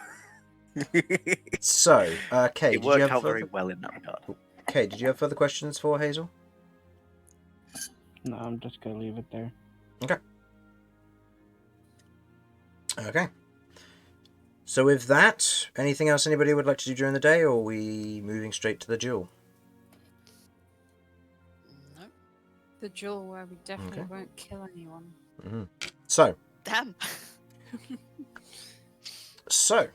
So, Kay, it worked out very well in that regard. Kay, did you have further questions for Hazel? No, I'm just gonna leave it there. Okay. So with that, anything else anybody would like to do during the day, or are we moving straight to the duel? No. The duel where we definitely won't kill anyone. Mm-hmm. So. Damn. So.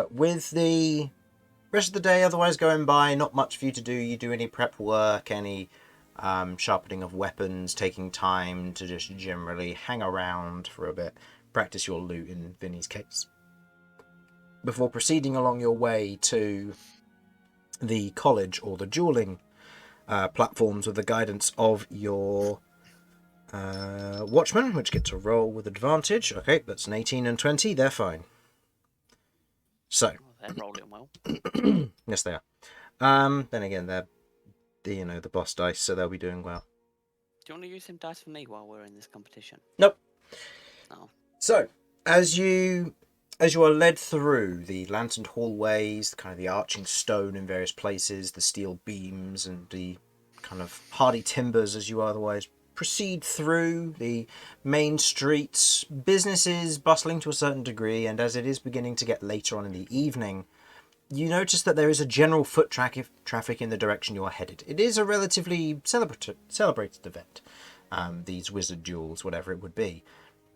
With the Rest of the day otherwise going by, not much for you to do. You do any prep work, any sharpening of weapons, taking time to just generally hang around for a bit, practice your loot in Vinny's case, before proceeding along your way to the college or the dueling platforms with the guidance of your watchman, which gets a roll with advantage. Okay, that's an 18 and 20, they're fine. So, They're rolling well. yes they are. Then again, they're the boss dice, so they'll be doing well. Do you want to use some dice for me while we're in this competition? Nope. No. So, as you are led through the lanterned hallways, kind of the arching stone in various places, the steel beams and the kind of hardy timbers as you otherwise proceed through the main streets, businesses bustling to a certain degree, and as it is beginning to get later on in the evening, you notice that there is a general foot traffic in the direction you are headed. It is a relatively celebrated event, these wizard duels, whatever it would be.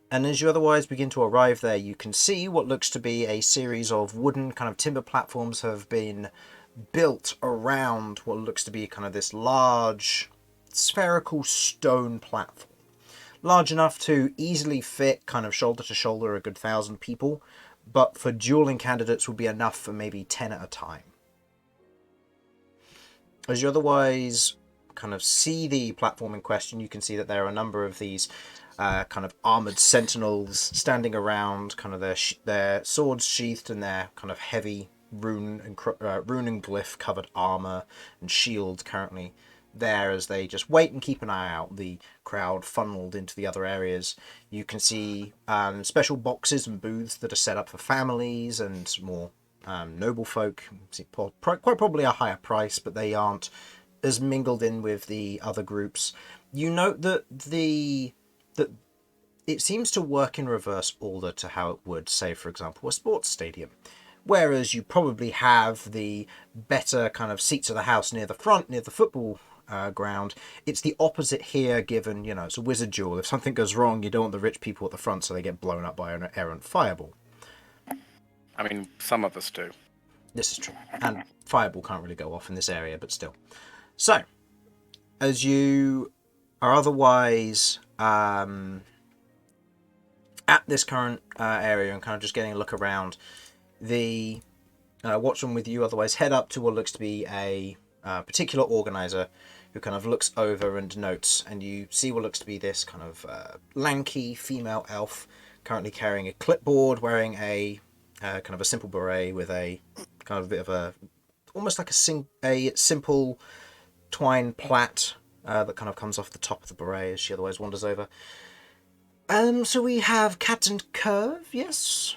And as you otherwise begin to arrive there, you can see what looks to be a series of wooden kind of timber platforms have been built around what looks to be kind of this large spherical stone platform. Large enough to easily fit kind of shoulder to shoulder a good 1,000 people, but for dueling candidates would be enough for maybe 10 at a time. As you otherwise kind of see the platform in question, you can see that there are a number of these kind of armoured sentinels standing around, kind of their swords sheathed in their kind of heavy rune and glyph covered armour and shields currently there as they just wait and keep an eye out. The crowd funneled into the other areas. You can see special boxes and booths that are set up for families and more noble folk. Quite probably a higher price, but they aren't as mingled in with the other groups. You note that that it seems to work in reverse order to how it would, say, for example, a sports stadium. Whereas you probably have the better kind of seats of the house near the front, near the football ground. It's the opposite here, given, it's a wizard duel. If something goes wrong, you don't want the rich people at the front so they get blown up by an errant fireball. I mean, some of us do. This is true. And fireball can't really go off in this area, but still. So, as you are otherwise at this current area and kind of just getting a look around, the watchman with you otherwise head up to what looks to be a particular organizer who kind of looks over and notes, and you see what looks to be this kind of lanky female elf currently carrying a clipboard, wearing a kind of a simple beret with a kind of a bit of a almost like a simple twine plait that kind of comes off the top of the beret as she otherwise wanders over. So we have Captain Kirv, yes?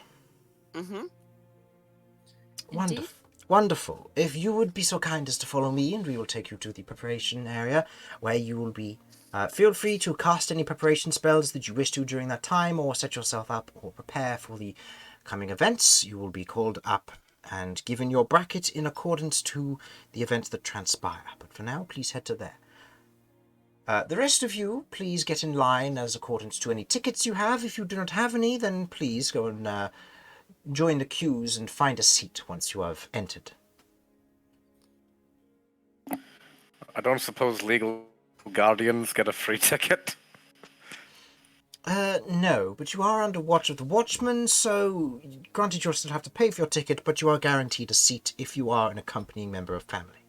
Mm-hmm. Wonderful. Wonderful. If you would be so kind as to follow me, and we will take you to the preparation area, where you will be... feel free to cast any preparation spells that you wish to during that time, or set yourself up, or prepare for the coming events. You will be called up and given your bracket in accordance to the events that transpire. But for now, please head to there. The rest of you, please get in line as accordance to any tickets you have. If you do not have any, then please go and join the queues and find a seat once you have entered. I don't suppose legal guardians get a free ticket? No, but you are under watch of the watchman, so granted you'll still have to pay for your ticket, but you are guaranteed a seat if you are an accompanying member of family.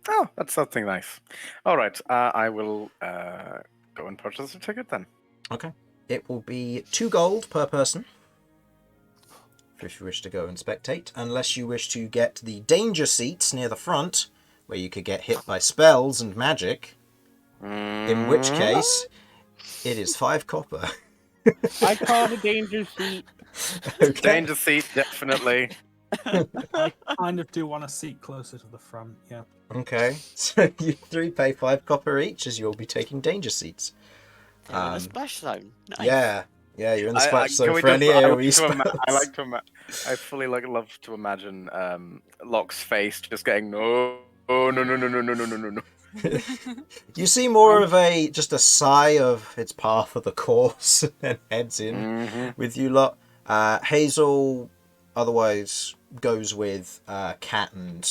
Oh, that's something nice. All right, I will go and purchase a ticket then. Okay. It will be 2 gold per person, if you wish to go and spectate, unless you wish to get the danger seats near the front, where you could get hit by spells and magic, in which case it is 5 copper. I call the danger seat. Okay. Danger seat, definitely. I kind of do want a seat closer to the front, yeah. Okay, so you 3 pay 5 copper each as you'll be taking danger seats. They're in a splash zone. Nice. Yeah, you're in the splash can zone we for just- any I like AoE to spells. I fully love to imagine Locke's face just getting no. You see more of just a sigh of its path of the course and heads in Mm-hmm. with you lot. Hazel otherwise goes with Cat and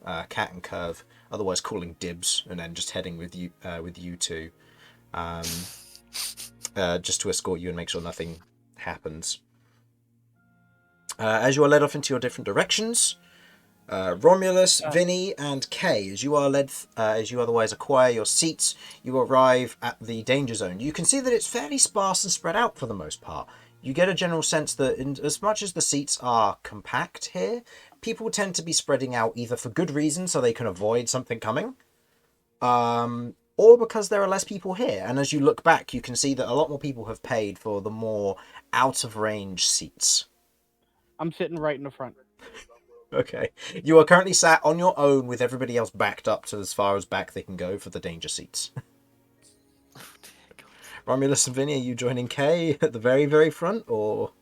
Kirv, otherwise calling dibs, and then just heading with you two, just to escort you and make sure nothing happens. As you are led off into your different directions, Romulus, Vinny, and Kay, as you otherwise acquire your seats, you arrive at the danger zone. You can see that it's fairly sparse and spread out for the most part. You get a general sense that as much as the seats are compact here, people tend to be spreading out either for good reason, so they can avoid something coming, or because there are less people here. And as you look back, you can see that a lot more people have paid for the more out-of-range seats. I'm sitting right in the front. Okay. You are currently sat on your own with everybody else backed up to as far as back they can go for the danger seats. Romulus and Vinny, are you joining Kay at the very, very front, or...?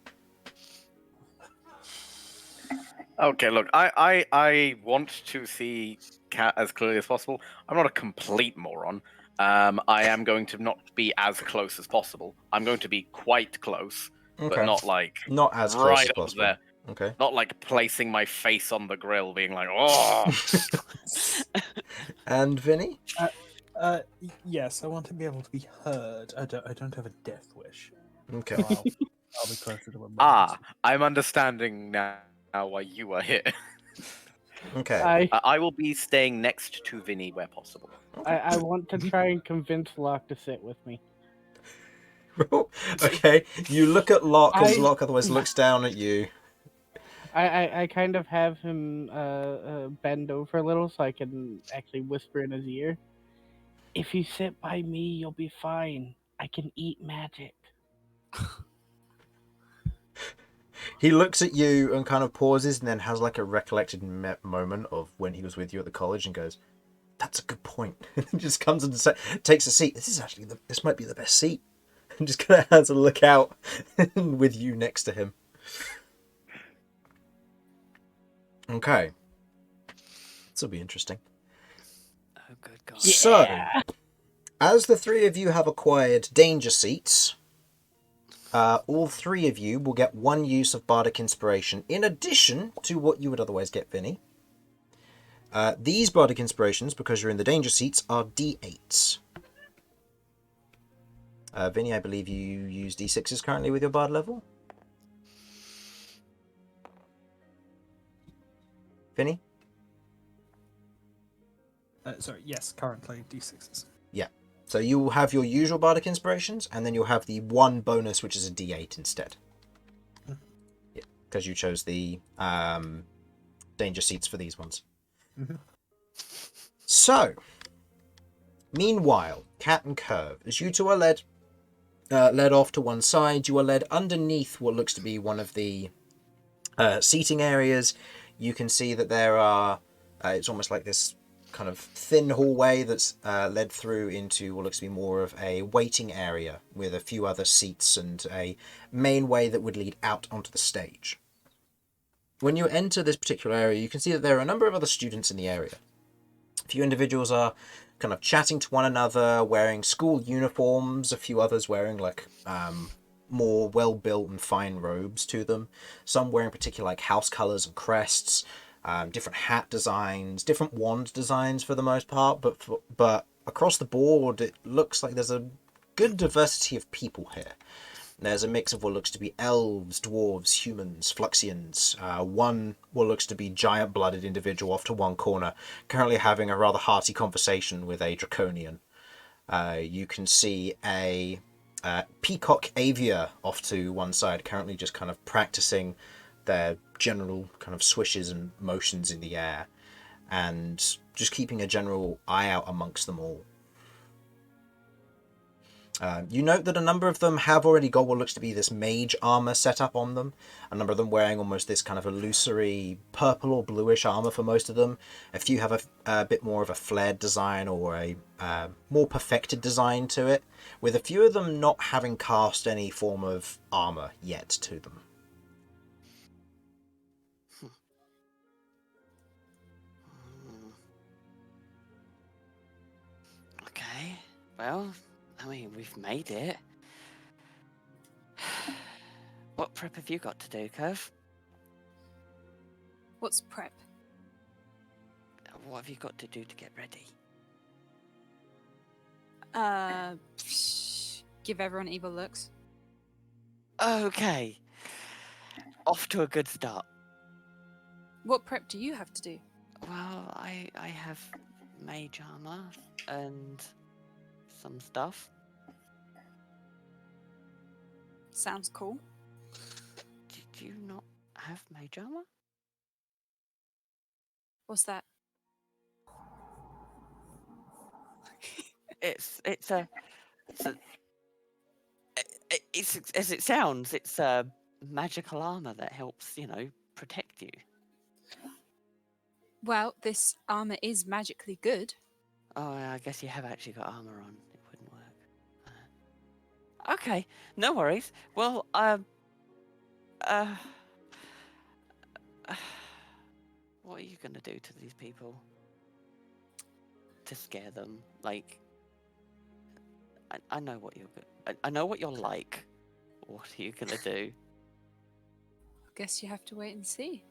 Okay, look, I want to see Cat as clearly as possible. I'm not a complete moron. I am going to not be as close as possible. I'm going to be quite close, Okay. but not like Not as close right as up possible. there. Okay. Not like placing my face on the grill, being like, oh. And Vinny? Yes, I want to be able to be heard. I don't have a death wish. Okay. So I'll be closer to him. I'm understanding now why you are here. Okay. I will be staying next to Vinny where possible. I want to try and convince Locke to sit with me. Okay. You look at Locke as I- Locke otherwise looks down at you. I kind of have him bend over a little so I can actually whisper in his ear. If you sit by me, you'll be fine. I can eat magic. He looks at you and kind of pauses and then has like a recollected moment of when he was with you at the college and goes, "That's a good point." And just comes and takes a seat. This might be the best seat. And just kind of has a look out with you next to him. Okay. This will be interesting. Oh, good God. So, as the three of you have acquired danger seats, all three of you will get one use of Bardic Inspiration in addition to what you would otherwise get, Vinny. These Bardic Inspirations, because you're in the danger seats, are D8s. Vinny, I believe you use D6s currently with your Bard level? Vinny? Sorry, yes, currently D6s. Yeah. So you will have your usual Bardic Inspirations, and then you'll have the one bonus, which is a D8 instead. Yeah, because you chose the danger seats for these ones. Mhm. So, meanwhile, Cat and Kirv, as you two are led off to one side, you are led underneath what looks to be one of the seating areas. You can see that there are, it's almost like this kind of thin hallway that's led through into what looks to be more of a waiting area with a few other seats and a main way that would lead out onto the stage. When you enter this particular area, you can see that there are a number of other students in the area. A few individuals are kind of chatting to one another, wearing school uniforms, a few others wearing like more well-built and fine robes to them. Some wearing particular like house colours and crests, different hat designs, different wand designs for the most part, but across the board it looks like there's a good diversity of people here. There's a mix of what looks to be elves, dwarves, humans, Fluxians, one what looks to be giant-blooded individual off to one corner, currently having a rather hearty conversation with a draconian. You can see a peacock aviar off to one side, currently just kind of practicing their general kind of swishes and motions in the air, and just keeping a general eye out amongst them all. You note that a number of them have already got what looks to be this mage armor set up on them. A number of them wearing almost this kind of illusory purple or bluish armor for most of them. A few have a bit more of a flared design or a more perfected design to it, with a few of them not having cast any form of armor yet to them. Okay, well, I mean, we've made it. What prep have you got to do, Kirv? What's prep? What have you got to do to get ready? Give everyone evil looks. Okay. Off to a good start. What prep do you have to do? Well, I have mage armor and some stuff. Sounds cool. Did you not have mage armor? What's that? It's as it sounds. It's a magical armor that helps, protect you. Well, this armor is magically good. Oh, I guess you have actually got armor on. It wouldn't work. Okay, no worries. Well, what are you gonna do to these people to scare them? Like, I know what you're good. I know what you're like. What are you gonna do? Guess you have to wait and see.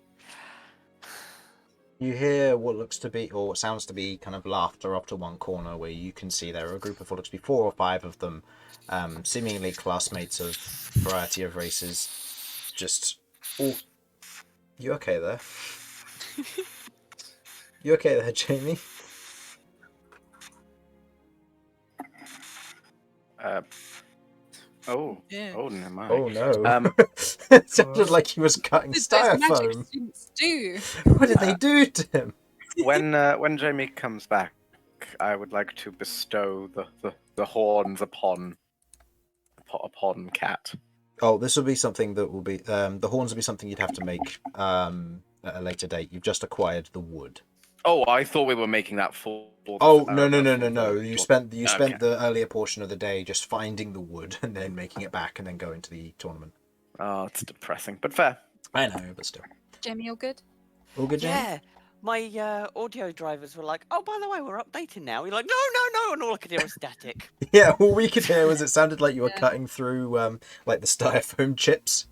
You hear what looks to be, or what sounds to be, kind of laughter off to one corner, where you can see there are a group of what looks to be 4 or 5 of them, seemingly classmates of variety of races. Just, oh, you okay there? You okay there, Jamie? Yeah. Oh, never mind. Oh no! Um, It sounded like he was cutting Those magic styrofoam. students do. What did they do to him? when Jamie comes back, I would like to bestow the horns upon Cat. Oh, this will be something that will be the horns will be something you'd have to make at a later date. You've just acquired the wood. Oh, I thought we were making that for. Oh no! You spent Okay. the earlier portion of the day just finding the wood and then making it back and then going to the tournament. Oh, it's depressing, but fair. I know, but still. Jamie, all good? All good, Jamie? Yeah, my audio drivers were like, "Oh, by the way, we're updating now." You're like, "No," and all I could hear was static. Yeah, all we could hear was it sounded like you were Yeah. cutting through like the styrofoam chips.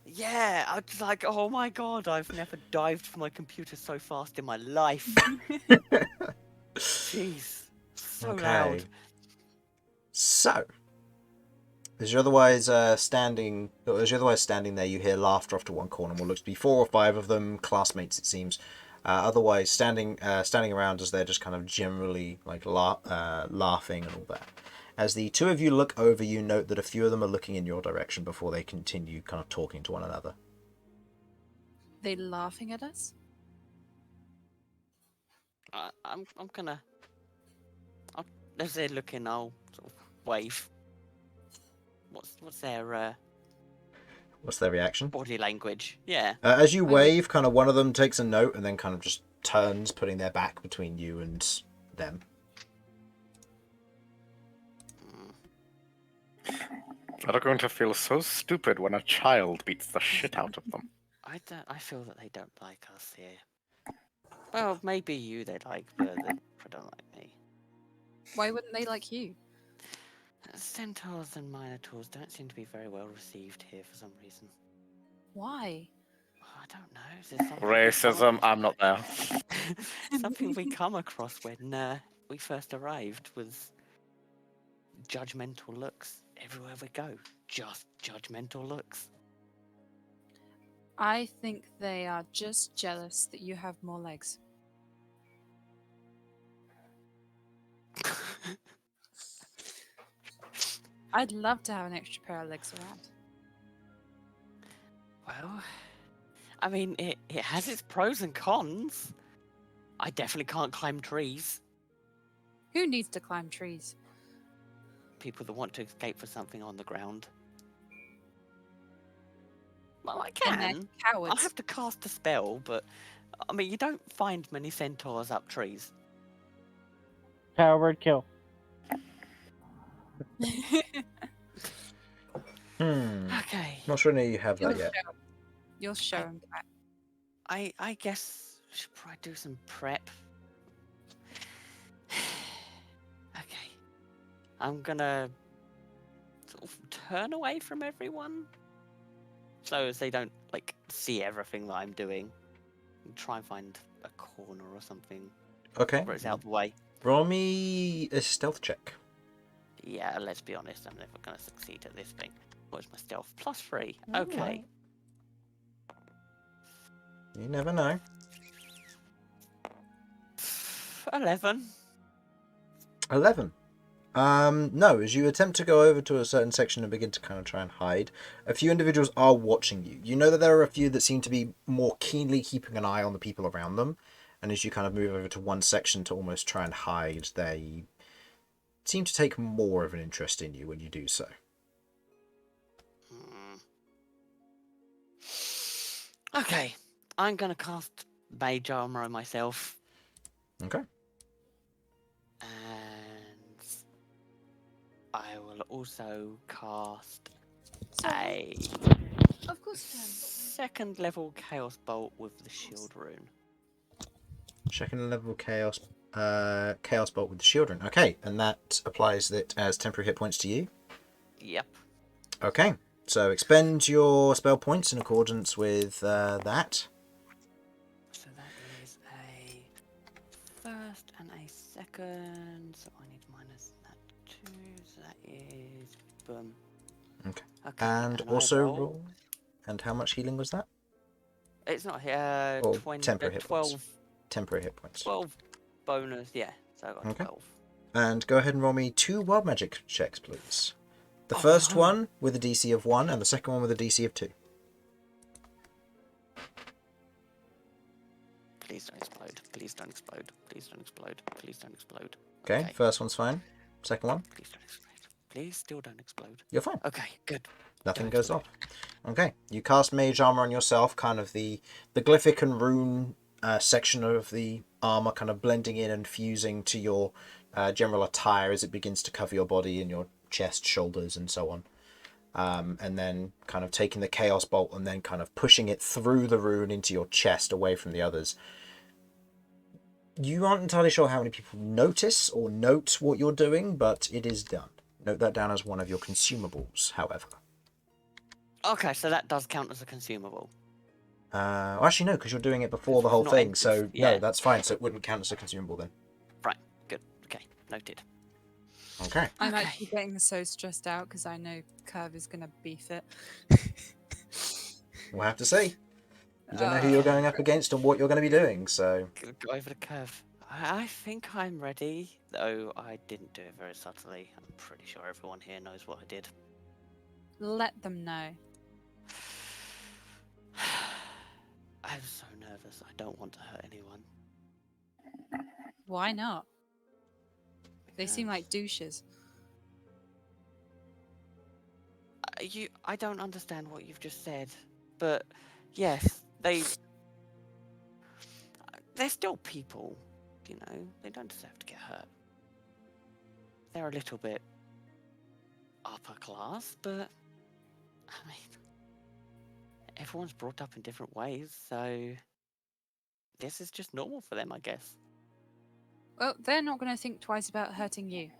Yeah, I was like, "Oh my god, I've never dived for my computer so fast in my life." Jeez, so loud. So, as you're otherwise standing there, you hear laughter off to one corner. What looks to be 4 or 5 of them, classmates it seems. Otherwise, standing around as they're just kind of generally like laughing and all that. As the 2 of you look over, you note that a few of them are looking in your direction before they continue kind of talking to one another. They laughing at us? I'm gonna. As they're looking, I'll sort of wave. What's their What's their reaction? body language? Yeah. As you wave, kind of one of them takes a note and then kind of just turns, putting their back between you and them. They're going to feel so stupid when a child beats the shit out of them. I feel that they don't like us here. Well, maybe you they like, but they don't like me. Why wouldn't they like you? Centaurs and Minotaurs don't seem to be very well received here for some reason. Why? I don't know. Is there something Racism, I'm not there. something we come across when we first arrived was judgmental looks. Everywhere we go, just judgmental looks. I think they are just jealous that you have more legs. I'd love to have an extra pair of legs around. Well, I mean, it has its pros and cons. I definitely can't climb trees. Who needs to climb trees? People that want to escape for something on the ground. Well, I And they're can. cowards. I'll have to cast a spell, but I mean, you don't find many centaurs up trees. Power word kill. Okay. Not sure you have that yet. You'll show them that. I guess I should probably do some prep. Okay. I'm gonna sort of turn away from everyone. So as they don't, like, see everything that I'm doing. Try and find a corner or something Okay. where it's out the way. Roll me a stealth check. Yeah, let's be honest, I'm never going to succeed at this thing. What's my stealth? +3. Ooh. Okay. You never know. 11. 11. No, as you attempt to go over to a certain section and begin to kind of try and hide, a few individuals are watching you. You know that there are a few that seem to be more keenly keeping an eye on the people around them, and as you kind of move over to one section to almost try and hide, they seem to take more of an interest in you when you do so. Okay, I'm going to cast Mage Armor on myself. Okay. And I will also cast Sorry. a Of course you can. second level Chaos Bolt with the Shield Rune. Second level chaos bolt with the shield rune. Okay, and that applies it as temporary hit points to you. Yep. Okay, so expend your spell points in accordance with that. So that is a first and a second. So I need to minus that 2. So that is boom. Okay. Okay. And I also roll- roll. And how much healing was that? It's not Or 20, temporary hit points. 12, Temporary hit points. 12 bonus. Yeah. So I got Okay. 12. And go ahead and roll me 2 wild magic checks, please. The Oh, first no. one with a DC of 1, and the second one with a DC of 2. Please don't explode. Please don't explode. Please don't explode. Please don't explode. Okay, first one's fine. Second one, Please don't explode. Please still don't explode. you're fine. Okay, good. Nothing Don't goes explode. off. Okay, you cast Mage Armor on yourself, kind of the glyphic and rune section of the armor kind of blending in and fusing to your general attire as it begins to cover your body and your chest, shoulders, and so on. And then kind of taking the Chaos Bolt and then kind of pushing it through the rune into your chest away from the others. You aren't entirely sure how many people notice or note what you're doing, but it is done. Note that down as one of your consumables, however. Okay, so that does count as a consumable. Well, actually, no, because you're doing it before the whole Not thing, active, so yeah. no, that's fine. So it wouldn't count as a consumable then. Right, good. Okay, noted. Okay. I'm Okay. actually getting so stressed out because I know Kirv is going to beef it. We'll have to see. You don't know who you're going up against and what you're going to be doing, so... Go over the curve. I think I'm ready, though I didn't do it very subtly. I'm pretty sure everyone here knows what I did. Let them know. I'm so nervous. I don't want to hurt anyone. Why not? They seem because- like douches. I don't understand what you've just said, but yes, they're still people, you know. They don't deserve to get hurt. They're a little bit upper class, but I mean, everyone's brought up in different ways, so this is just normal for them, I guess. Well, they're not going to think twice about hurting you.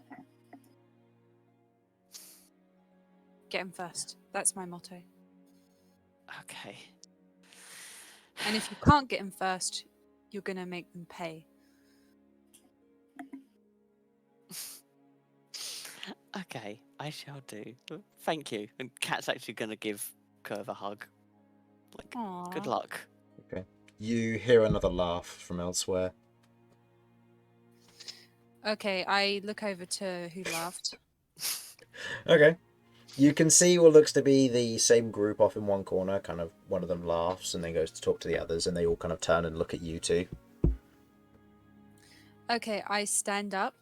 Get him first. That's my motto. Okay. And if you can't get him first, you're going to make them pay. Okay, I shall do. Thank you. And Kat's actually going to give Kirv a hug. Like, good Aww. luck. Okay. You hear another laugh from elsewhere. Okay, I look over to who laughed. Okay. You can see what looks to be the same group off in one corner. Kind of one of them laughs and then goes to talk to the others, and they all kind of turn and look at you two. Okay, I stand up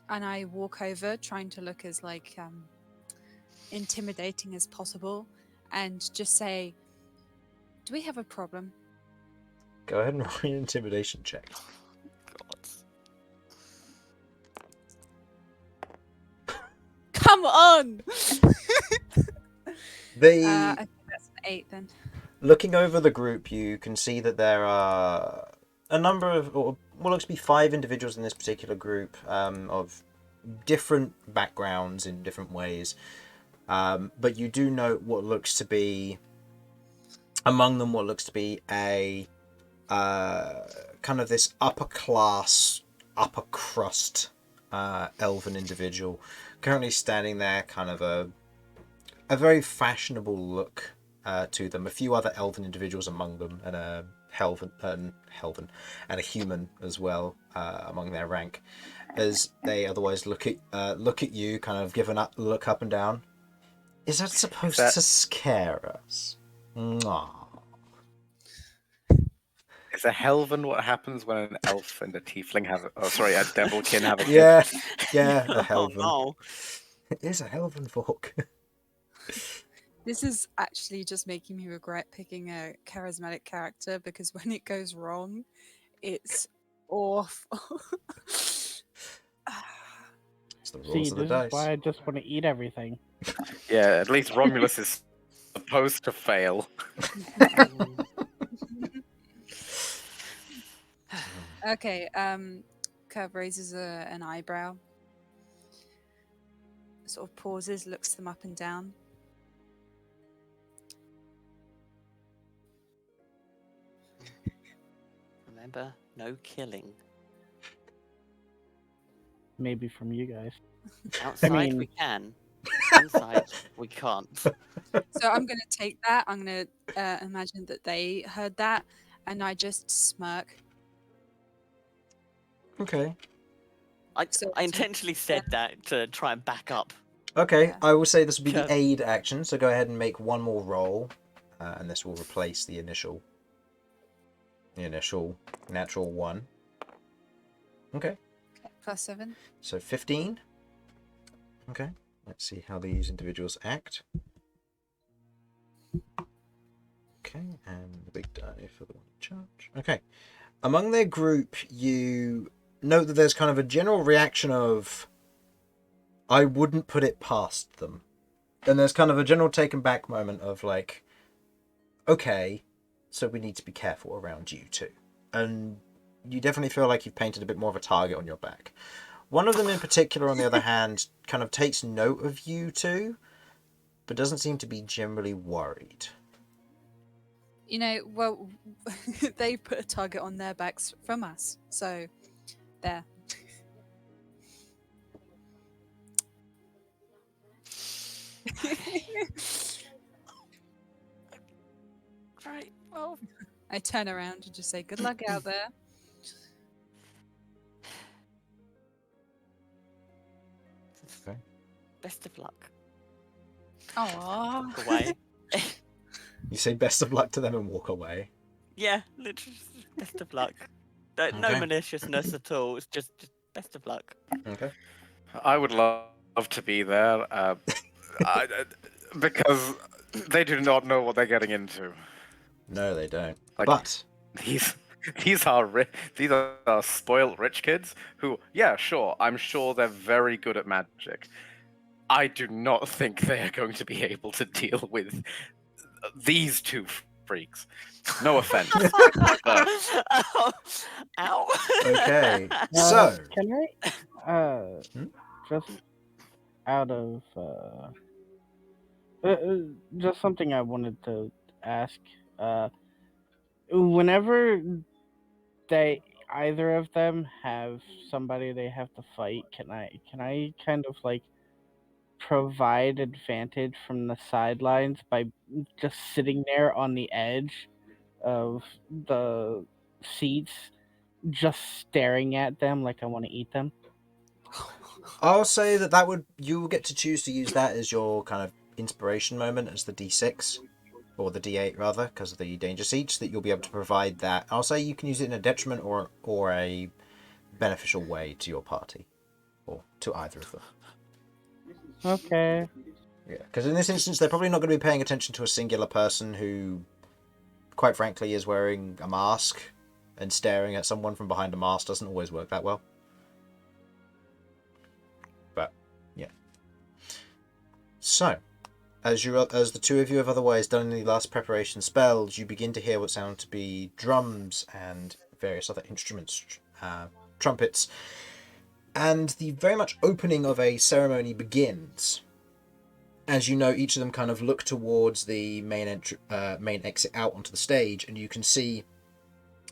and I walk over, trying to look as intimidating as possible, and just say, "Do we have a problem?" Go ahead and roll an intimidation check. God. Come on! They I think that's an 8 then. Looking over the group, you can see that there are a number of, or what looks to be 5 individuals in this particular group, of different backgrounds in different ways. But you do note what looks to be, among them, what looks to be a kind of this upper class, upper crust elven individual currently standing there, kind of a very fashionable look to them. A few other elven individuals among them, and a and a human as well among their rank, as they otherwise look at you, kind of give a look up and down. Is that supposed to scare us? Mwah. Is a Helven what happens when an elf and a tiefling have? A devilkin have a kid? Yeah, a Helven. Oh, no. It is a Helven fork. This is actually just making me regret picking a charismatic character, because when it goes wrong, it's awful. It's the See, rules of the this is dice. why I just want to eat everything. Yeah, at least Romulus is supposed to fail. Okay, Kirv raises an eyebrow, sort of pauses, looks them up and down. Remember, no killing. Maybe from you guys. Outside we can. Inside we can't. So I'm going to take that. I'm going to imagine that they heard that, and I just smirk. Okay. I intentionally said that to try and back up. Okay, Yeah. I will say this will be the Kirv. aid action, so go ahead and make one more roll, and this will replace the initial natural one. Okay, +7. so 15. Okay, let's see how these individuals act. Okay, and the big die for the one in charge. Okay, among their group, you note that there's kind of a general reaction of, I wouldn't put it past them. And there's kind of a general taken back moment of like, okay, so we need to be careful around you too. And you definitely feel like you've painted a bit more of a target on your back. One of them in particular, on the other hand, kind of takes note of you two, but doesn't seem to be generally worried. You know, well, they put a target on their backs from us, so there. Right, well, I turn around and just say, "Good luck out there." Okay. best of luck. Aww. Walk away. You say best of luck to them and walk away. Yeah, literally, just best of luck. No Okay. maliciousness at all. It's just best of luck. Okay. I would love to be there, because they do not know what they're getting into. No, they don't. Like, But these are spoiled rich kids who, yeah, sure, I'm sure they're very good at magic. I do not think they are going to be able to deal with these two freaks. No offense. But Ow. Ow. okay. So Can I, Hmm? just out of, just something I wanted to ask, whenever either of them have somebody they have to fight, can I kind of like provide advantage from the sidelines by just sitting there on the edge of the seats, just staring at them like I want to eat them? I'll say that you will get to choose to use that as your kind of inspiration moment, as the D6 or the D8 rather, because of the danger seats, that you'll be able to provide that. I'll say you can use it in a detriment or a beneficial way to your party, or to either of them. Okay. Yeah, because in this instance, they're probably not going to be paying attention to a singular person who, quite frankly, is wearing a mask, and staring at someone from behind a mask doesn't always work that well. But yeah. So, as the two of you have otherwise done any last preparation spells, you begin to hear what sound to be drums and various other instruments, trumpets, and the very much opening of a ceremony begins. As you know, each of them kind of look towards the main exit out onto the stage, and you can see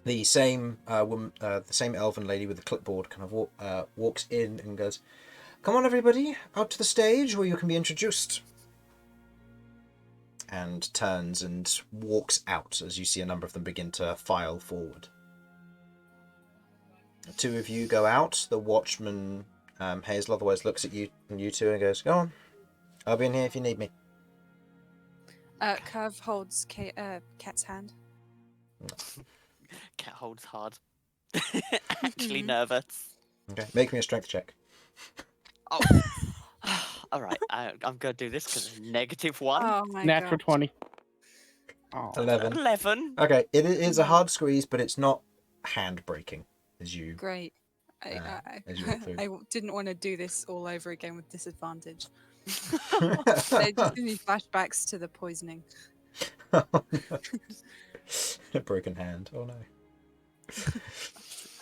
The same woman, the same elven lady with the clipboard, kind of walks in and goes, "Come on, everybody, out to the stage where you can be introduced." And turns and walks out as you see a number of them begin to file forward. The two of you go out. The watchman, Hazel, otherwise looks at you and you two and goes, "Go on. I'll be in here if you need me." Kirv holds Cat's hand. Cat holds hard. Actually Mhm. nervous. Okay, make me a strength check. Oh. All right, I'm gonna do this because it's -1. Oh my Natural god. 20. Oh. 11. 11. Okay, it is a No. hard squeeze, but it's not hand breaking as you. Great. As you walk through. Didn't want to do this all over again with disadvantage. They just give me flashbacks to the poisoning. Oh, no. A broken hand. Oh no.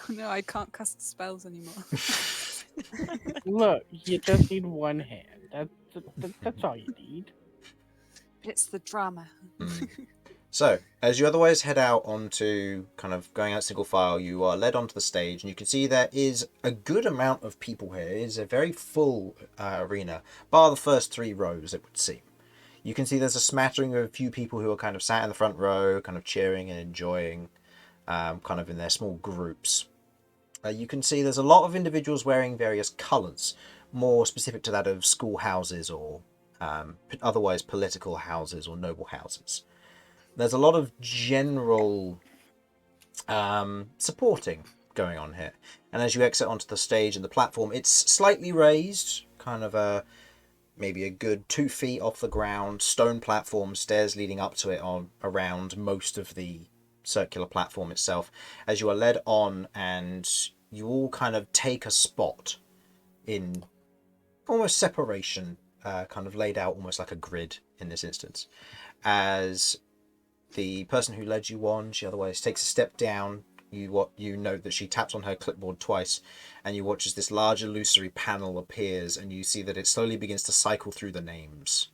No, I can't cast spells anymore. Look, you just need one hand. That's all you need. It's the drama. So, as you otherwise head out onto kind of going out single file, you are led onto the stage, and you can see there is a good amount of people here. It is a very full arena, bar the first 3 rows, it would seem. You can see there's a smattering of a few people who are kind of sat in the front row, kind of cheering and enjoying, kind of in their small groups. You can see there's a lot of individuals wearing various colours, more specific to that of schoolhouses or otherwise political houses or noble houses. There's a lot of general supporting going on here. And as you exit onto the stage and the platform, it's slightly raised, kind of maybe a good 2 feet off the ground, stone platform, stairs leading up to it on around most of the circular platform itself. As you are led on, and you all kind of take a spot in almost separation, kind of laid out almost like a grid in this instance. As the person who led you on, she otherwise takes a step down. You note that she taps on her clipboard twice, and you watch as this large illusory panel appears, and you see that it slowly begins to cycle through the names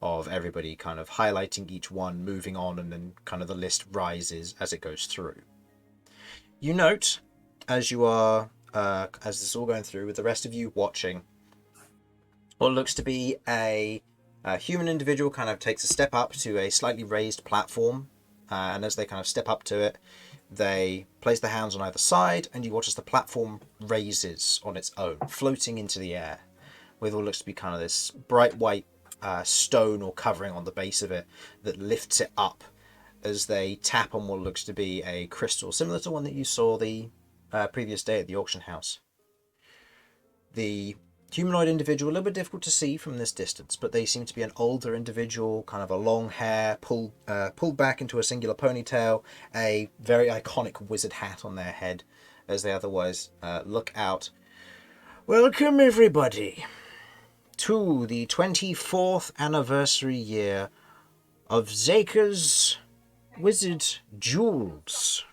of everybody, kind of highlighting each one, moving on, and then kind of the list rises as it goes through. You note, as you are, as this is all going through, with the rest of you watching, what looks to be a human individual kind of takes a step up to a slightly raised platform, and as they kind of step up to it, they place their hands on either side, and you watch as the platform raises on its own, floating into the air, with what looks to be kind of this bright white stone or covering on the base of it that lifts it up as they tap on what looks to be a crystal, similar to one that you saw the previous day at the auction house. The humanoid individual, a little bit difficult to see from this distance, but they seem to be an older individual, kind of a long hair pulled back into a singular ponytail, a very iconic wizard hat on their head as they otherwise look out. "Welcome everybody to the 24th anniversary year of Zaka's Wizard Duels."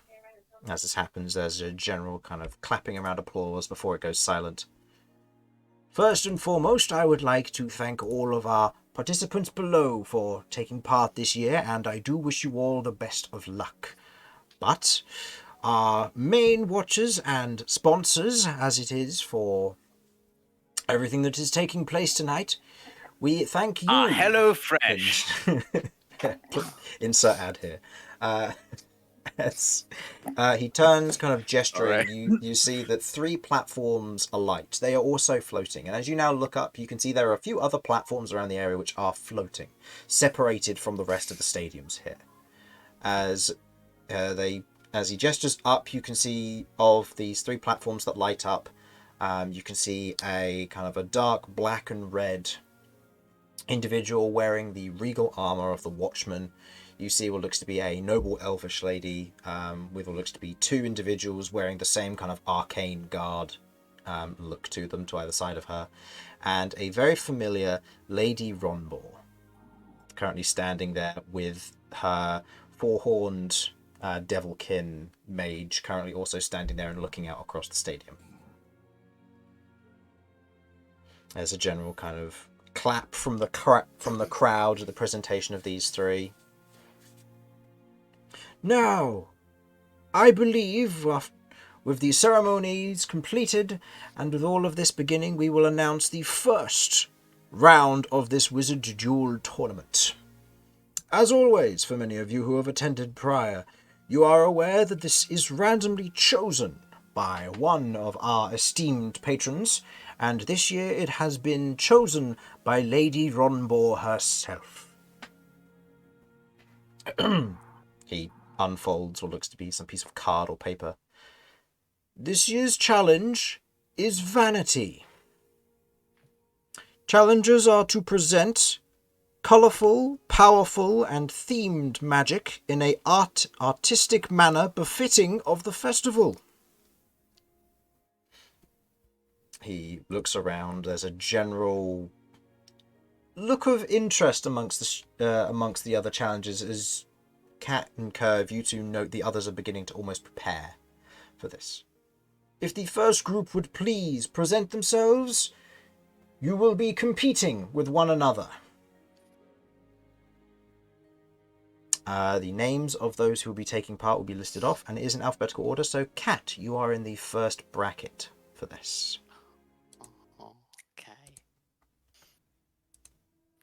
As this happens, there's a general kind of clapping around applause before it goes silent. "First and foremost, I would like to thank all of our participants below for taking part this year, and I do wish you all the best of luck. But our main watchers and sponsors, as it is for everything that is taking place tonight, we thank you." Hello Fresh. Insert ad here. Yes. He turns, kind of gesturing. Alright. You see that 3 platforms alight. They are also floating. And as you now look up, you can see there are a few other platforms around the area which are floating, separated from the rest of the stadiums here. As he gestures up, you can see of these 3 platforms that light up, you can see a kind of a dark black and red individual wearing the regal armor of the Watchman. You see what looks to be a noble elvish lady with what looks to be 2 individuals wearing the same kind of arcane guard look to them to either side of her, and a very familiar Lady Ronbor currently standing there with her 4-horned devilkin mage currently also standing there and looking out across the stadium. There's a general kind of clap from the crowd at the presentation of these 3. "Now, I believe with the ceremonies completed and with all of this beginning, we will announce the first round of this Wizard Duel tournament. As always, for many of you who have attended prior, you are aware that this is randomly chosen by one of our esteemed patrons, and this year it has been chosen by Lady Ronbor herself. He unfolds what looks to be some piece of card or paper. This year's challenge is Vanity. Challengers are to present colourful, powerful, and themed magic in a artistic manner befitting of the festival. He looks around. There's a general look of interest amongst the other challengers as Cat and Kirv, you two note the others are beginning to almost prepare for this. If the first group would please present themselves, you will be competing with one another. The names of those who will be taking part will be listed off, and it is in alphabetical order, so Cat, you are in the first bracket for this. Okay.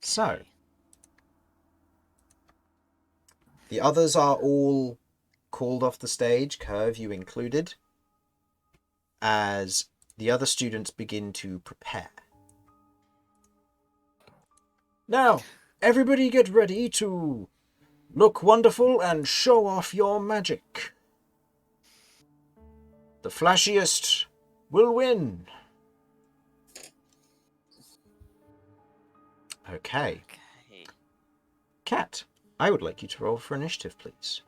So, the others are all called off the stage, Kirv, you included, as the other students begin to prepare. Now, everybody get ready to look wonderful and show off your magic. The flashiest will win. Okay. Okay. Cat, I would like you to roll for initiative, please.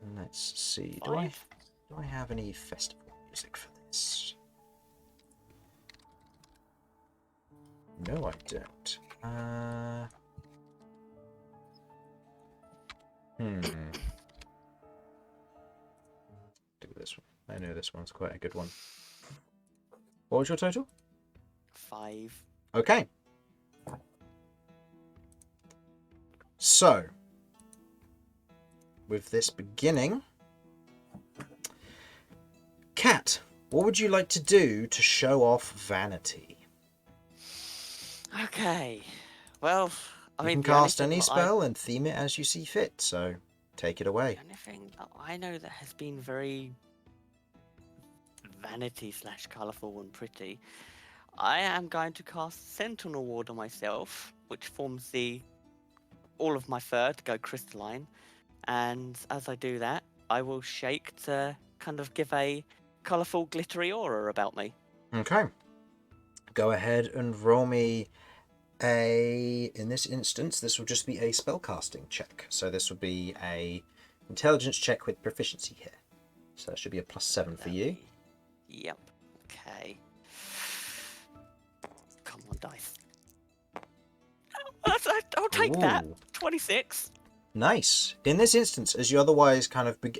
And let's see. Do I have any festival music for this? No, I don't. Do this one. I know this one's quite a good one. What was your total? 5. Okay. So, with this beginning, Cat, what would you like to do to show off Vanity? Okay. Well, You can cast any spell and theme it as you see fit, so take it away. The only thing that I know that has been very vanity / colourful and pretty, I am going to cast Sentinel Ward on myself, which forms all of my fur to go crystalline. And as I do that, I will shake to kind of give a colourful, glittery aura about me. Okay. Go ahead and roll me in this instance, this will just be a spellcasting check. So this will be a intelligence check with proficiency here. So that should be a +7 for you. Yep. Okay. Come on, dice. I'll take that. 26. Nice. In this instance, as you otherwise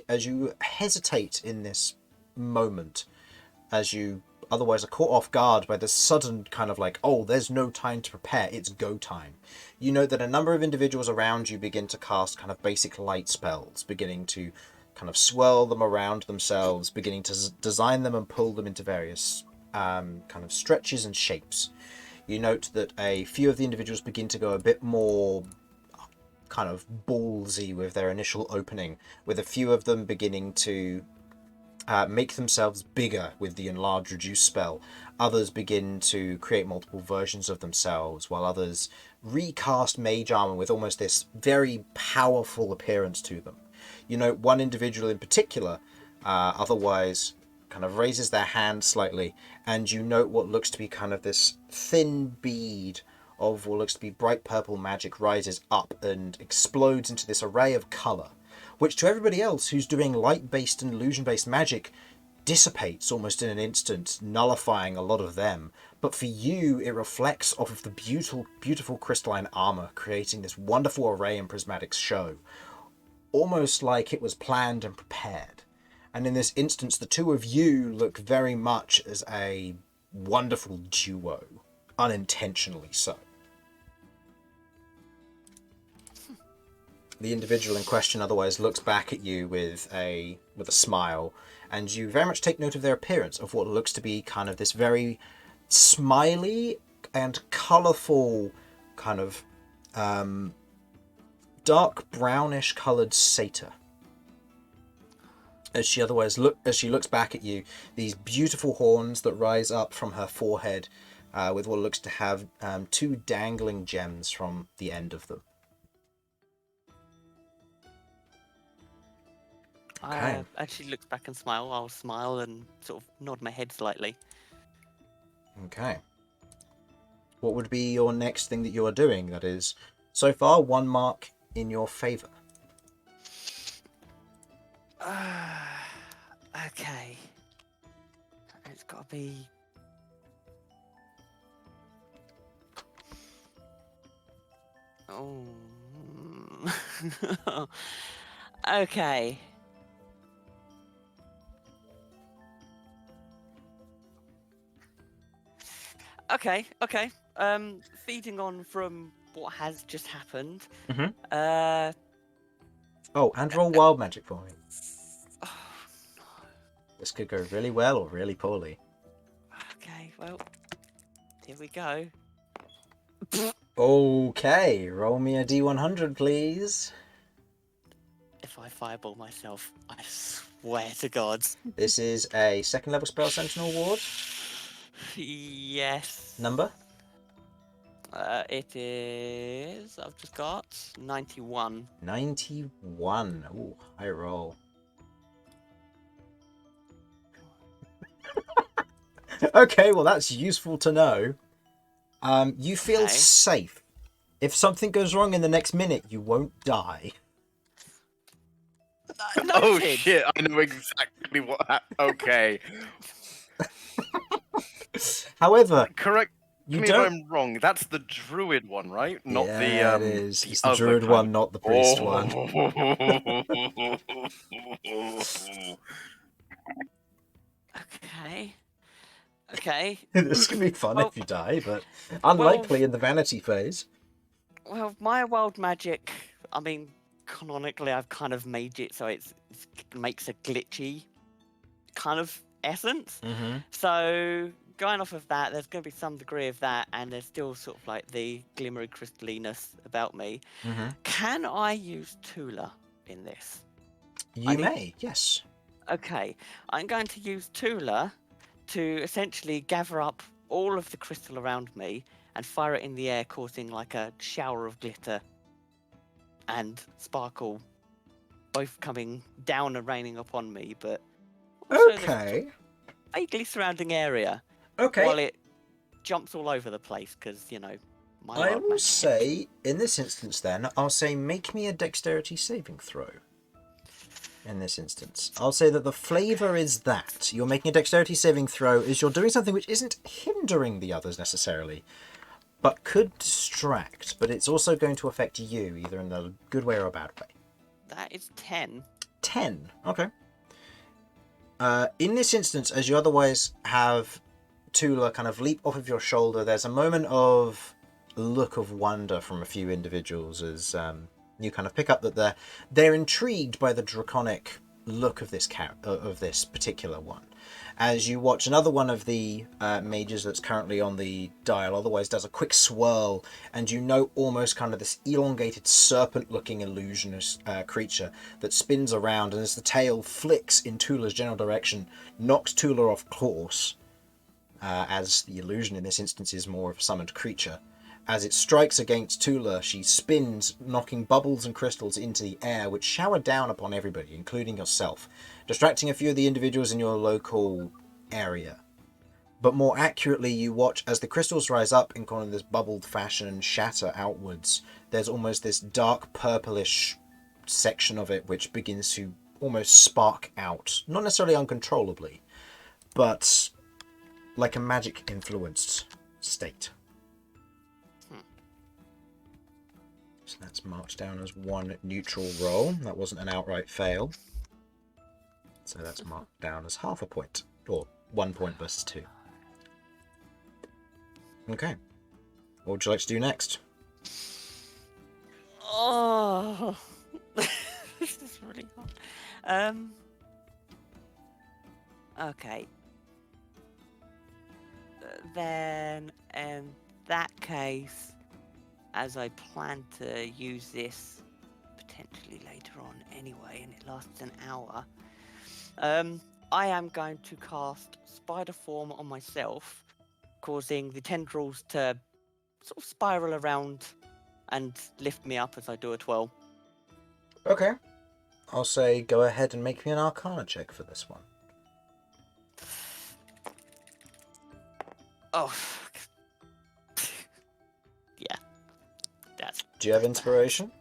as you hesitate in this moment, as you otherwise are caught off guard by the sudden kind of like, oh, there's no time to prepare, it's go time. You know that a number of individuals around you begin to cast kind of basic light spells, beginning to kind of swirl them around themselves, beginning to design them and pull them into various kind of stretches and shapes. You note that a few of the individuals begin to go a bit more kind of ballsy with their initial opening, with a few of them beginning to make themselves bigger with the enlarge reduce spell. Others begin to create multiple versions of themselves, while others recast mage armor with almost this very powerful appearance to them. You know, one individual in particular otherwise kind of raises their hand slightly, and you note what looks to be kind of this thin bead of what looks to be bright purple magic rises up and explodes into this array of colour, which to everybody else who's doing light-based and illusion-based magic dissipates almost in an instant, nullifying a lot of them. But for you, it reflects off of the beautiful crystalline armour, creating this wonderful array and prismatic show, almost like it was planned and prepared. And in this instance, the two of you look very much as a wonderful duo, unintentionally so. the individual in question otherwise looks back at you with a smile, and you very much take note of their appearance, of what looks to be kind of this very smiley and colourful kind of dark brownish coloured satyr. As she looks back at you, these beautiful horns that rise up from her forehead, with what looks to have 2 dangling gems from the end of them. Okay. As she looks back and smile, I'll smile and sort of nod my head slightly. Okay. What would be your next thing that you are doing? That is, so far, 1 mark in your favour. Okay. It's got to be... Oh. Okay. Okay. Feeding on from what has just happened. Mhm. Oh, and roll wild magic for me. Oh, no. This could go really well or really poorly. Okay, well, here we go. Okay, roll me a D100, please. If I fireball myself, I swear to God. This is a 2nd level spell sentinel ward. Yes. Number? It is... I've just got 91. 91. Ooh, high roll. Okay, well that's useful to know. You feel Okay. safe. If something goes wrong in the next minute, you won't die. Oh Noted. shit! I know exactly what. Okay. However, Correct you me don't... if I'm wrong. That's the druid one, right? Not Yeah, the it is. The It's the other druid kind one, of- not the priest one. Okay. This can be fun Well- if you die, but unlikely in the vanity phase. Well, my wild magic, I mean, canonically, I've kind of made it so it makes a glitchy kind of essence. Mm-hmm. So, going off of that, there's going to be some degree of that, and there's still sort of like the glimmery crystalliness about me. Mm-hmm. Can I use Tula in this? You need- may, yes. Okay, I'm going to use Tula to essentially gather up all of the crystal around me and fire it in the air, causing like a shower of glitter and sparkle, both coming down and raining upon me, but also the Okay. vaguely surrounding area Okay. while it jumps all over the place, because, you know, my I wild will magic. say, in this instance then, I'll say make me a dexterity saving throw. In this instance, I'll say that the flavour is that you're making a dexterity saving throw is you're doing something which isn't hindering the others necessarily, but could distract, but it's also going to affect you, either in a good way or a bad way. That is 10. 10. Okay. In this instance, as you otherwise have Tula kind of leap off of your shoulder, there's a moment of look of wonder from a few individuals as you kind of pick up that they're intrigued by the draconic look of this particular one. As you watch another one of the mages that's currently on the dial otherwise does a quick swirl, and you know almost kind of this elongated serpent-looking illusionist creature that spins around, and as the tail flicks in Tula's general direction, knocks Tula off course, as the illusion in this instance is more of a summoned creature. As it strikes against Tula, she spins, knocking bubbles and crystals into the air, which shower down upon everybody, including yourself, distracting a few of the individuals in your local area. But more accurately, you watch as the crystals rise up in kind of this bubbled fashion and shatter outwards. There's almost this dark purplish section of it which begins to almost spark out, not necessarily uncontrollably, but like a magic-influenced state. So that's marked down as one neutral roll. That wasn't an outright fail. So that's marked down as half a point, or 1 point versus 2. Okay. What would you like to do next? Oh, Okay. Then, in that case, as I plan to use this potentially later on anyway, and it lasts an hour, I am going to cast Spider Form on myself, causing the tendrils to sort of spiral around and lift me up as I do a twirl. Okay. I'll say go ahead and make me an Arcana check for this one. Oh. Yeah. Do you have that's bad. inspiration?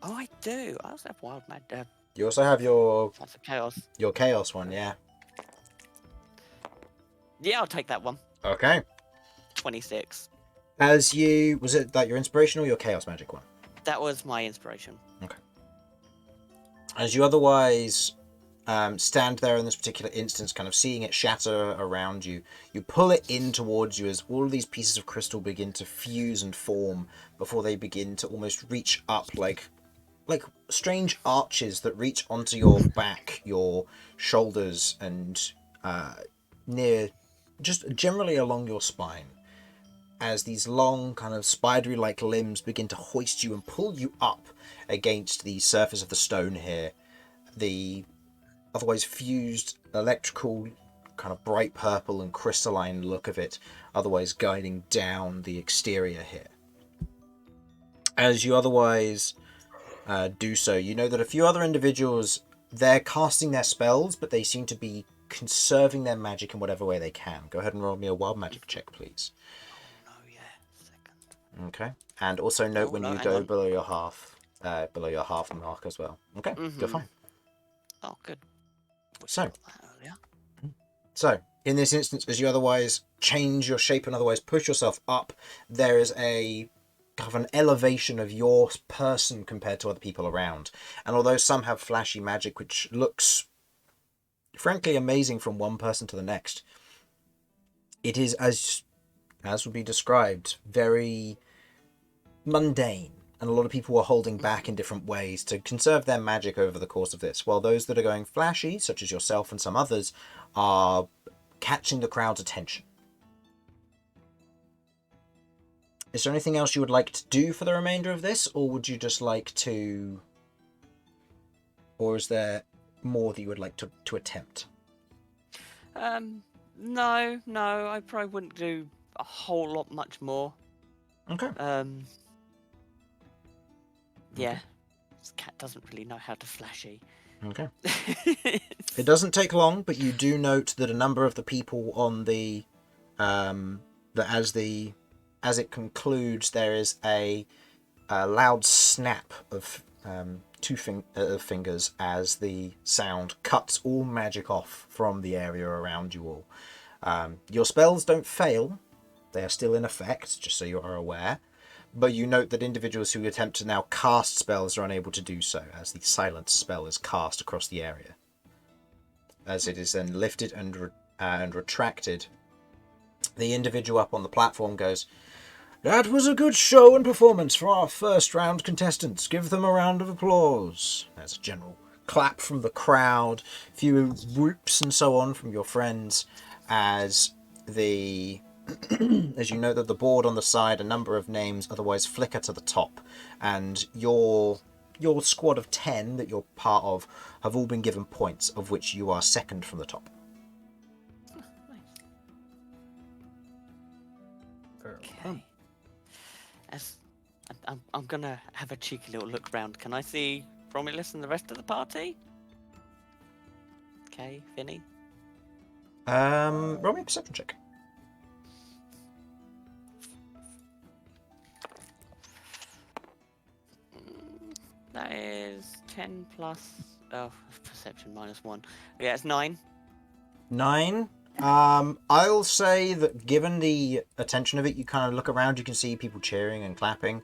Oh, I do. I also have Wild Mad. You also have your That's a Chaos. Chaos one, yeah. Yeah, I'll take that one. Okay. 26. Was it that your inspiration or your Chaos magic one? That was my inspiration. As you otherwise stand there in this particular instance, kind of seeing it shatter around you, you pull it in towards you as all of these pieces of crystal begin to fuse and form before they begin to almost reach up like strange arches that reach onto your back, your shoulders, and near, just generally along your spine, as these long kind of spidery-like limbs begin to hoist you and pull you up against the surface of the stone here. The otherwise fused electrical kind of bright purple and crystalline look of it otherwise guiding down the exterior here. As you otherwise do so, you know that a few other individuals, they're casting their spells, but they seem to be conserving their magic in whatever way they can. Go ahead and roll me a wild magic check, please. Oh, no, yeah. Second. Okay. And also note when you go hang on. below your half mark as well. Okay, go fine. Oh, good. Wish So. I got that earlier. So, in this instance, as you otherwise change your shape and otherwise push yourself up, there is a kind of an elevation of your person compared to other people around. And although some have flashy magic, which looks frankly amazing from one person to the next, it is, as would be described, very mundane. And a lot of people are holding back in different ways to conserve their magic over the course of this, while those that are going flashy, such as yourself and some others, are catching the crowd's attention. Is there anything else you would like to do for the remainder of this, or would you just like to... Or is there more that you would like to attempt? No, I probably wouldn't do a whole lot much more. Okay. Yeah. This cat doesn't really know how to flashy. Okay. It doesn't take long, but you do note that a number of the people on the... that as it concludes, there is a loud snap of two fingers as the sound cuts all magic off from the area around you all. Your spells don't fail. They are still in effect, just so you are aware. But you note that individuals who attempt to now cast spells are unable to do so, as the silence spell is cast across the area. As it is then lifted and retracted, the individual up on the platform goes, "That was a good show and performance for our first round contestants. Give them a round of applause." There's a general clap from the crowd, a few whoops and so on from your friends, as as you know that the board on the side, a number of names otherwise flicker to the top, and your squad of 10 that you're part of have all been given points, of which you are second from the top. Okay. I'm gonna have a cheeky little look round. Can I see Romulus and the rest of the party? Okay, Vinny. Roll me a perception check. That is 10 plus... Oh, perception -1. Yeah, it's 9. 9. I'll say that given the attention of it, you kind of look around, you can see people cheering and clapping.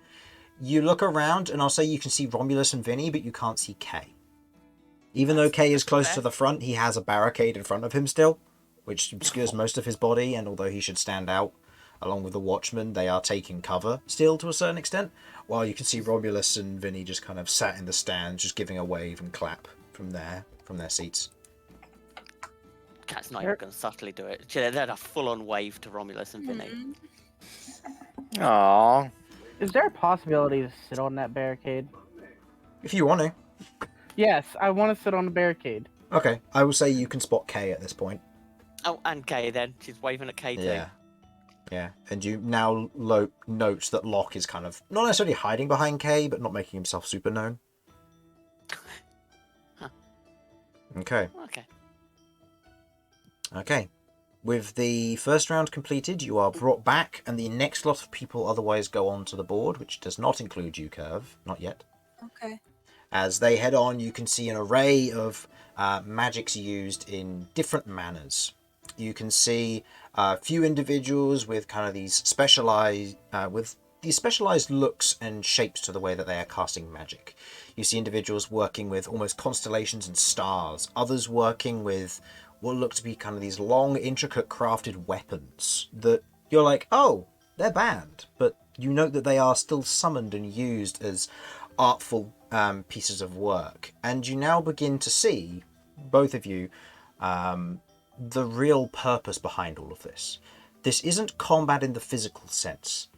You look around, and I'll say you can see Romulus and Vinny, but you can't see Kay. Even though Kay is close to the front, he has a barricade in front of him still, which obscures most of his body, and although he should stand out, along with the Watchmen, they are taking cover still to a certain extent, while you can see Romulus and Vinny just kind of sat in the stands, just giving a wave and clap from their seats. Cat's not even going to subtly do it. They're a full-on wave to Romulus and Vinny. Aww. Is there a possibility to sit on that barricade? If you want to. Yes, I want to sit on the barricade. Okay, I will say you can spot Kay at this point. Oh, and Kay then. She's waving at Kay too. Yeah. And you now note that Locke is kind of not necessarily hiding behind Kay, but not making himself super known. Huh. Okay. With the first round completed, you are brought back, and the next lot of people otherwise go on to the board, which does not include you, Kirv. Not yet. Okay. As they head on, you can see an array of magics used in different manners. You can see a few individuals with kind of these specialized looks and shapes to the way that they are casting magic. You see individuals working with almost constellations and stars, others working with what look to be kind of these long, intricate, crafted weapons that you're like, oh, they're banned, but you note that they are still summoned and used as artful pieces of work. And you now begin to see, both of you, the real purpose behind all of this. This isn't combat in the physical sense.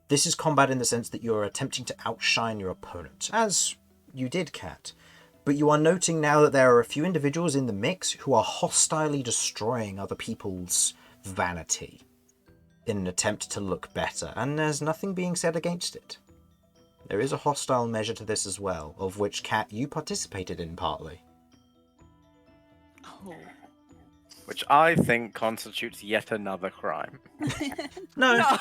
This is combat in the sense that you're attempting to outshine your opponent, as you did, Cat. But you are noting now that there are a few individuals in the mix who are hostilely destroying other people's vanity in an attempt to look better, and there's nothing being said against it. There is a hostile measure to this as well, of which, Cat, you participated in partly. Oh. Which I think constitutes yet another crime. No.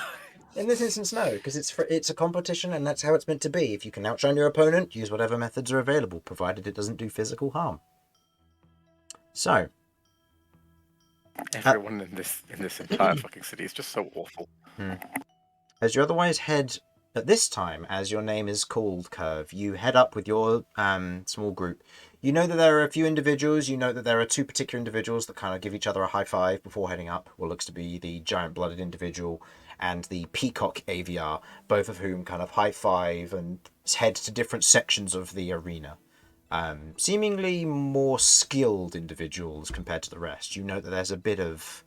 In this instance, no, because it's a competition and that's how it's meant to be. If you can outshine your opponent, use whatever methods are available, provided it doesn't do physical harm. So, everyone in this entire fucking city is just so awful. As you otherwise head at this time, as your name is called, Kirv, you head up with your small group. You know that there are a few individuals. You know that there are two particular individuals that kind of give each other a high five before heading up. What looks to be the giant-blooded individual and the peacock AVR, both of whom kind of high five and head to different sections of the arena. Seemingly more skilled individuals compared to the rest. You know that there's a bit of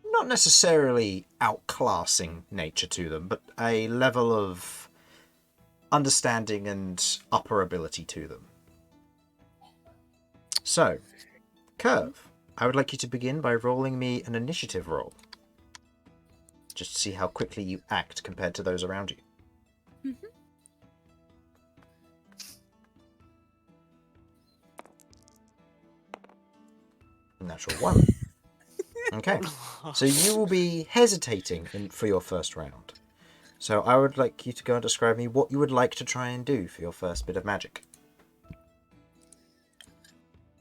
not necessarily outclassing nature to them, but a level of understanding and upper ability to them. So, Kirv, I would like you to begin by rolling me an initiative roll. Just to see how quickly you act compared to those around you. Natural 1. Okay, so you will be hesitating for your first round. So I would like you to go and describe me what you would like to try and do for your first bit of magic.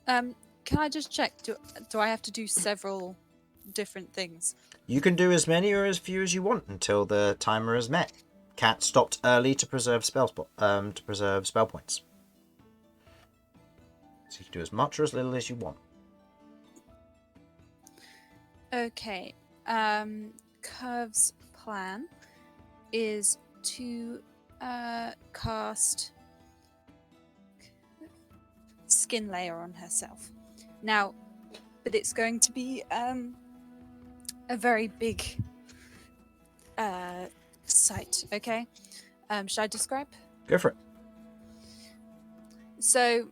Can I just check? Do I have to do several different things? You can do as many or as few as you want until the timer is met. Cat stopped early to preserve spell points. So you can do as much or as little as you want. Okay. Kirv's plan is to cast skin layer on herself. Now, but it's going to be a very big site, okay? Should I describe? Go for it. So,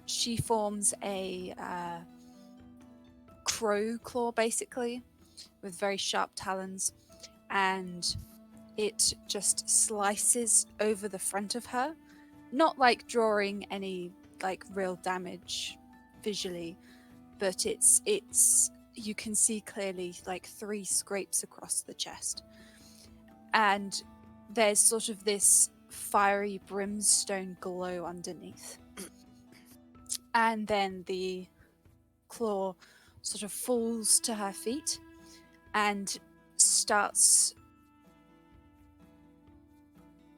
she forms a crow claw, basically, with very sharp talons, and it just slices over the front of her, not like drawing any like real damage visually, but it's you can see clearly like 3 scrapes across the chest, and there's sort of this fiery brimstone glow underneath, and then the claw sort of falls to her feet and starts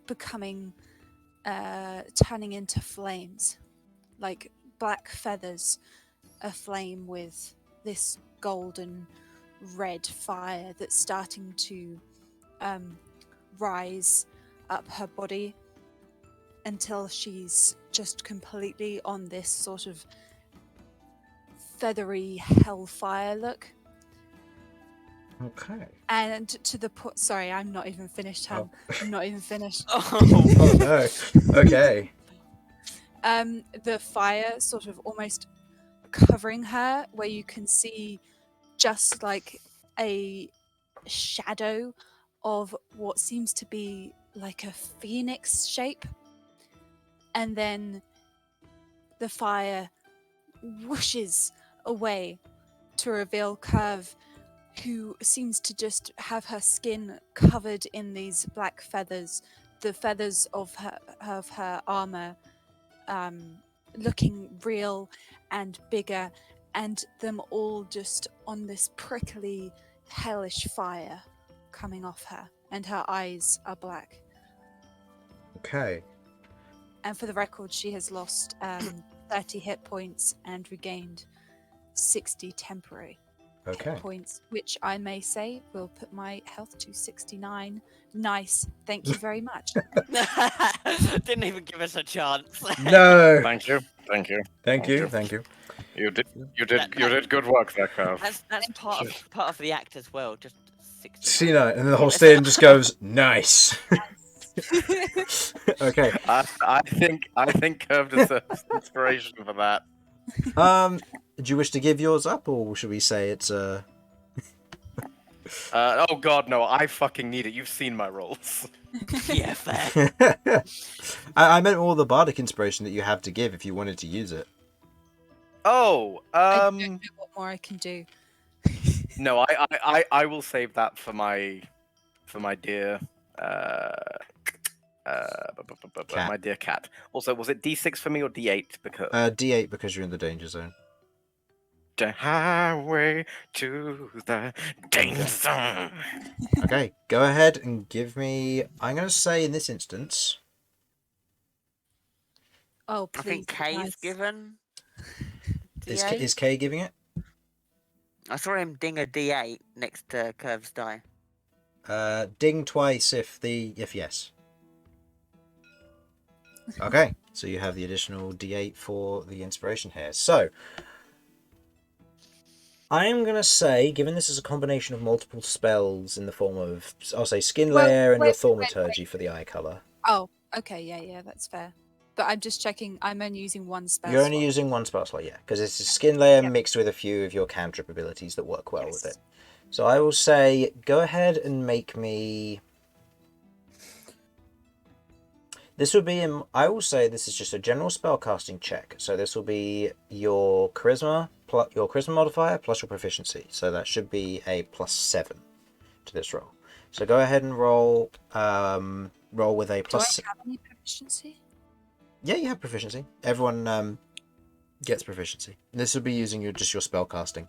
becoming turning into flames, like black feathers aflame with this golden red fire that's starting to rise up her body until she's just completely on this sort of feathery hellfire look. Okay. And to the point, sorry, I'm not even finished, Han. I'm not even finished. Oh no. Okay. The fire sort of almost covering her, where you can see just like a shadow of what seems to be like a phoenix shape. And then the fire whooshes away to reveal Kirv, who seems to just have her skin covered in these black feathers, the feathers of her armor, looking real and bigger, and them all just on this prickly, hellish fire coming off her, and her eyes are black. Okay. And for the record, she has lost 30 hit points and regained 60 temporary Okay. points, which I may say will put my health to 69. Nice. Thank you very much. Didn't even give us a chance. No. Thank you. Thank you. Thank you. you. Thank you. You did That- you did good work there, Kirv. That's part of the act as well. Just 60. See that, and the whole stadium just goes nice. Okay. I think Kirv deserves inspiration for that. Do you wish to give yours up, or should we say it's Oh god, no! I fucking need it. You've seen my rolls. Yeah, fair. I meant all the bardic inspiration that you have to give if you wanted to use it. Oh, I don't know what more I can do. no, I will save that for my dear Cat. my dear cat. Also, was it D6 for me or D8? Because D8 because you're in the danger zone. the highway to the danger zone. Okay, go ahead and give me. I'm going to say in this instance. Oh, I please. think Kay's nice. given. Is D8. Kay giving it? I saw him ding a D8 next to Kirv's die. Ding twice if yes. Okay, so you have the additional D8 for the inspiration here. So, I am going to say, given this is a combination of multiple spells in the form of, I'll say, Skin Well, Layer and your wait, Thaumaturgy for the eye colour. Oh, okay, yeah, that's fair. But I'm just checking. I'm only using one spell. You're only slot. using one spell slot, yeah, because it's a Skin Layer Yep. mixed with a few of your cantrip abilities that work well with Yes. it. So I will say, go ahead and make me... This would be, I will say this is just a general spellcasting check. So this will be your charisma modifier plus your proficiency. So that should be a +7 to this roll. So go ahead and roll with a Do plus. I have any proficiency? Yeah, you have proficiency. Everyone gets proficiency. This will be using your spellcasting.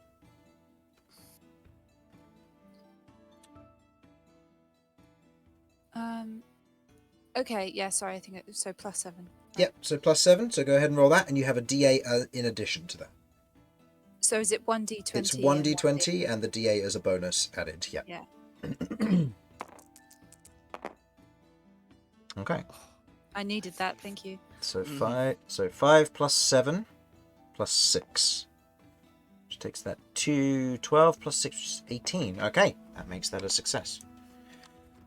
Okay, yeah, sorry, I think it was so +7. Yep, so +7. So go ahead and roll that, and you have a D8 in addition to that. So is it 1d20? It's 1d20 and the D8 as a bonus added. Yeah. Yeah. Okay. I needed that, thank you. So 5 plus 7 plus 6. Which takes that to 12 plus 6, which is 18. Okay, that makes that a success.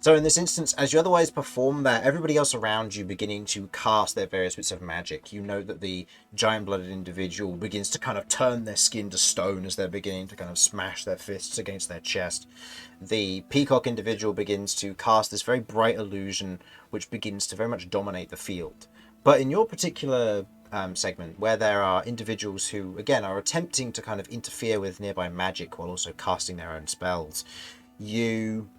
So in this instance, as you otherwise perform that, everybody else around you beginning to cast their various bits of magic, you know that the giant-blooded individual begins to kind of turn their skin to stone as they're beginning to kind of smash their fists against their chest. The peacock individual begins to cast this very bright illusion, which begins to very much dominate the field. But in your particular segment, where there are individuals who, again, are attempting to kind of interfere with nearby magic while also casting their own spells, you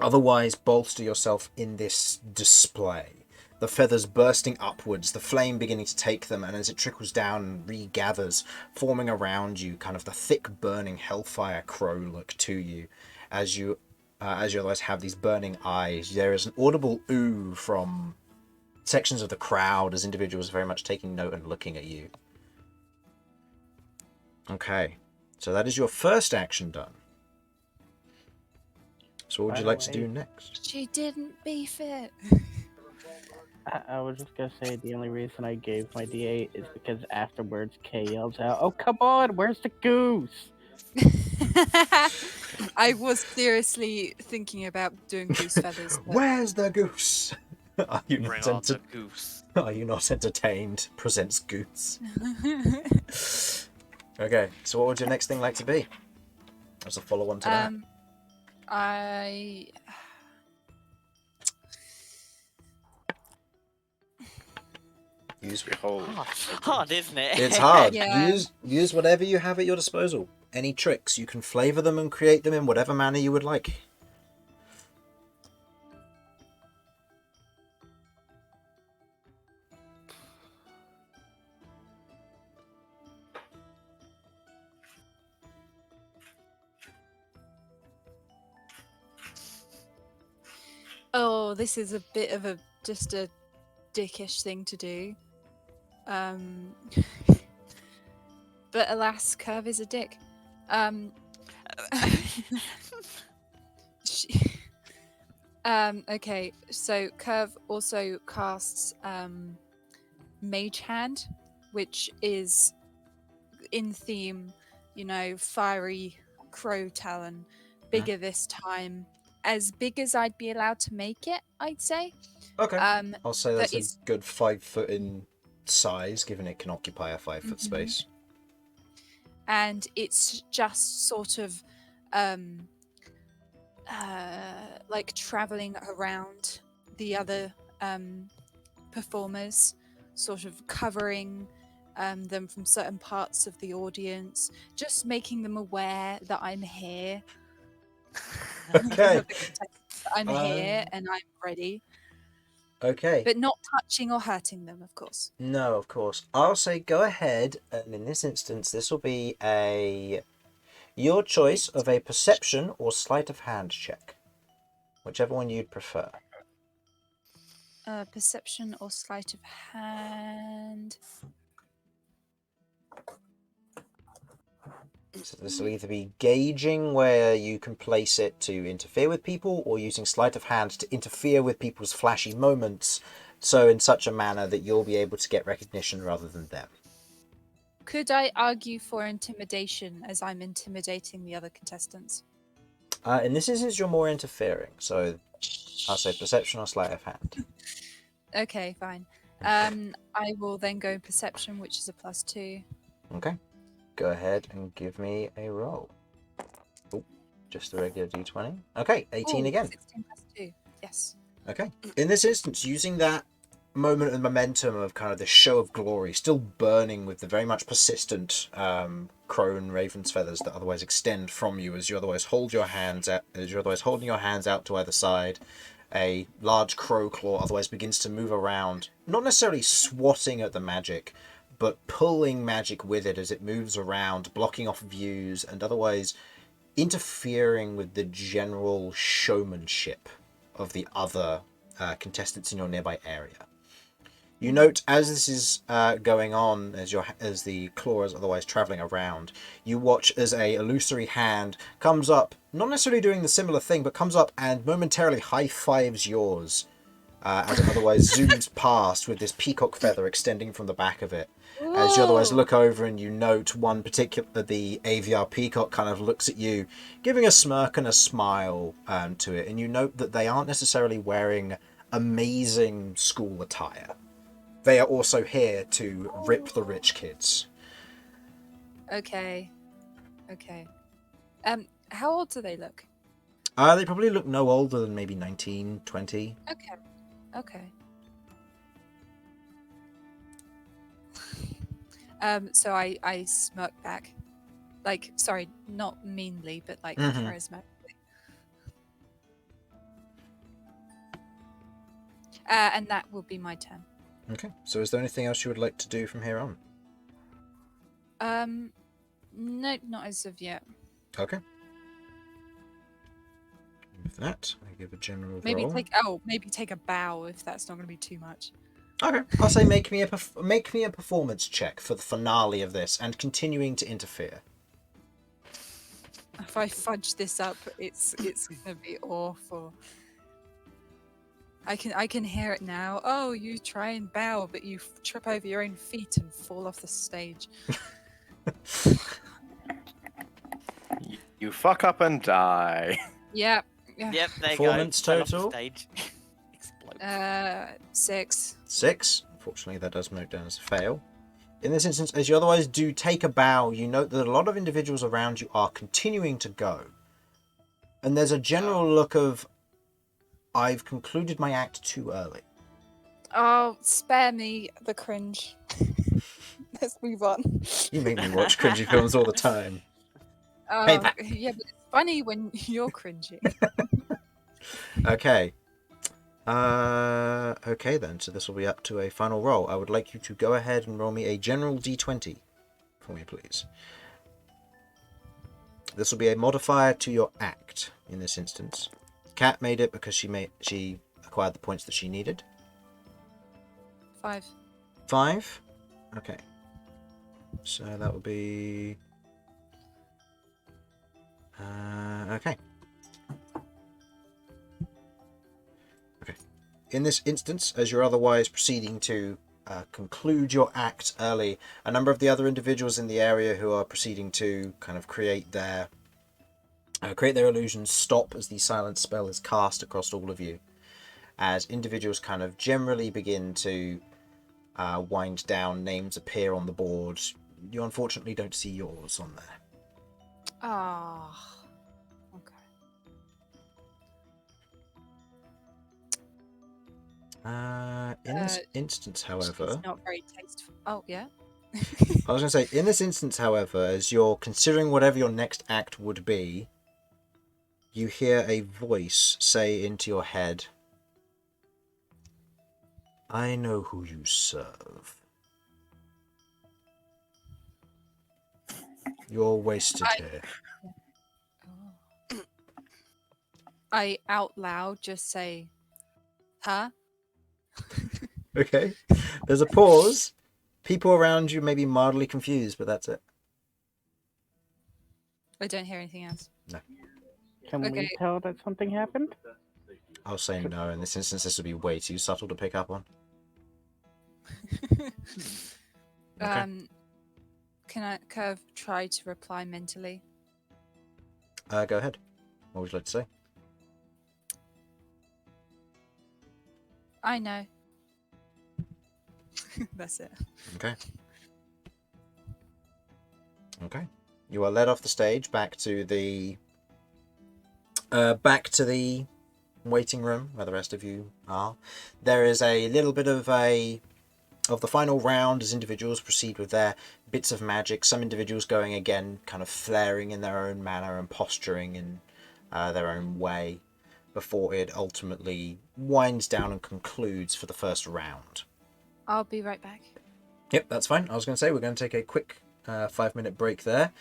otherwise bolster yourself in this display. The feathers bursting upwards, the flame beginning to take them, and as it trickles down and regathers, forming around you kind of the thick burning hellfire crow look to you. As you otherwise have these burning eyes, there is an audible ooh from sections of the crowd as individuals are very much taking note and looking at you. Okay, so that is your first action done. So what would you like to do next? She didn't beef it. I was just gonna say the only reason I gave my D8 is because afterwards Kay yells out, "Oh come on, where's the goose?" I was seriously thinking about doing goose feathers. But... Where's the goose? Are you Bring not on the goose. Are you not entertained? Presents goose. Okay, so what would your next thing like to be? As a follow-on to that. I Behold. Hard, isn't it? It's hard. Yeah. Use whatever you have at your disposal. Any tricks. You can flavour them and create them in whatever manner you would like. Oh, this is a bit of just a dickish thing to do. But alas, Kirv is a dick. Okay, so Kirv also casts Mage Hand, which is in theme, fiery crow talon, bigger this time. As big as I'd be allowed to make it, I'd say. Okay. I'll say that's that a is- good 5 foot in size, given it can occupy a 5 foot space. And it's just sort of like traveling around the other performers, sort of covering them from certain parts of the audience, just making them aware that I'm here. Okay. I'm here and I'm ready, Okay. but not touching or hurting them, of course. No, of course. I'll say go ahead, and in this instance, this will be your choice of a perception or sleight of hand check, whichever one you'd prefer. Perception or sleight of hand. So this will either be gauging where you can place it to interfere with people, or using sleight of hand to interfere with people's flashy moments, so in such a manner that you'll be able to get recognition rather than them. Could I argue for intimidation as I'm intimidating the other contestants? In this instance, you're more interfering, so I'll say perception or sleight of hand. Okay, fine. I will then go perception, which is a +2. Okay. Go ahead and give me a roll. Oh, just the regular d20. Okay, 18 Ooh, again. 16 +2. Yes. Okay. In this instance, using that moment of momentum of kind of the show of glory, still burning with the very much persistent crow and raven's feathers that otherwise extend from you as you otherwise hold your hands out, as you're otherwise holding your hands out to either side. A large crow claw otherwise begins to move around, not necessarily swatting at the magic, but pulling magic with it as it moves around, blocking off views and otherwise interfering with the general showmanship of the other contestants in your nearby area. You note as this is going on, as the claw is otherwise travelling around, you watch as a illusory hand comes up, not necessarily doing the similar thing, but comes up and momentarily high-fives yours as it otherwise zooms past with this peacock feather extending from the back of it. As you otherwise look over and you note the AVR peacock kind of looks at you, giving a smirk and a smile to it, and you note that they aren't necessarily wearing amazing school attire. They are also here to rip the rich kids. Okay. How old do they look? They probably look no older than maybe 19, 20. Okay. So I smirk back. Like, sorry, not meanly, but like charismatically. And that will be my turn. Okay, so is there anything else you would like to do from here on? No, not as of yet. Okay. With that, I give a general Maybe roll. take a bow if that's not going to be too much. Okay, I'll say make me a performance check for the finale of this and continuing to interfere. If I fudge this up, it's going to be awful. I can hear it now. Oh, you try and bow, but you trip over your own feet and fall off the stage. You fuck up and die. Yep. Yeah. Yep, there you go. Performance Fell off the total? stage. Explode. 6. 6. Unfortunately, that does note down as a fail. In this instance, as you otherwise do take a bow, you note that a lot of individuals around you are continuing to go. And there's a general look of, I've concluded my act too early. Oh, spare me the cringe. Let's move on. You make me watch cringy films all the time. Oh, Hey, that- yeah, but it's funny when you're cringing. Okay. Okay then, so this will be up to a final roll. I would like you to go ahead and roll me a general d20 for me, please. This will be a modifier to your act in this instance. Kat made it because she acquired the points that she needed. 5. 5? Okay. So that would be... okay. Okay. In this instance, as you're otherwise proceeding to conclude your act early, a number of the other individuals in the area who are proceeding to kind of create their illusions stop as the silence spell is cast across all of you. As individuals kind of generally begin to wind down, names appear on the board. You unfortunately don't see yours on there. Oh. Okay. In this instance, however... It's not very tasteful. Oh, yeah? I was going to say, in this instance, however, as you're considering whatever your next act would be, you hear a voice say into your head, I know who you serve. You're wasted here. Oh. I out loud just say, huh? Okay. There's a pause. People around you may be mildly confused, but that's it. I don't hear anything else. Can we Okay. tell that something happened? I'll say no. In this instance, this would be way too subtle to pick up on. Okay. Can I Kirv try to reply mentally? Go ahead. What would you like to say? I know. That's it. Okay. Okay. You are led off the stage back to the waiting room where the rest of you are. There is a little bit of the final round as individuals proceed with their bits of magic. Some individuals going again, kind of flaring in their own manner and posturing in their own way before it ultimately winds down and concludes for the first round. I'll be right back. Yep, that's fine. I was going to say we're going to take a quick 5-minute break there.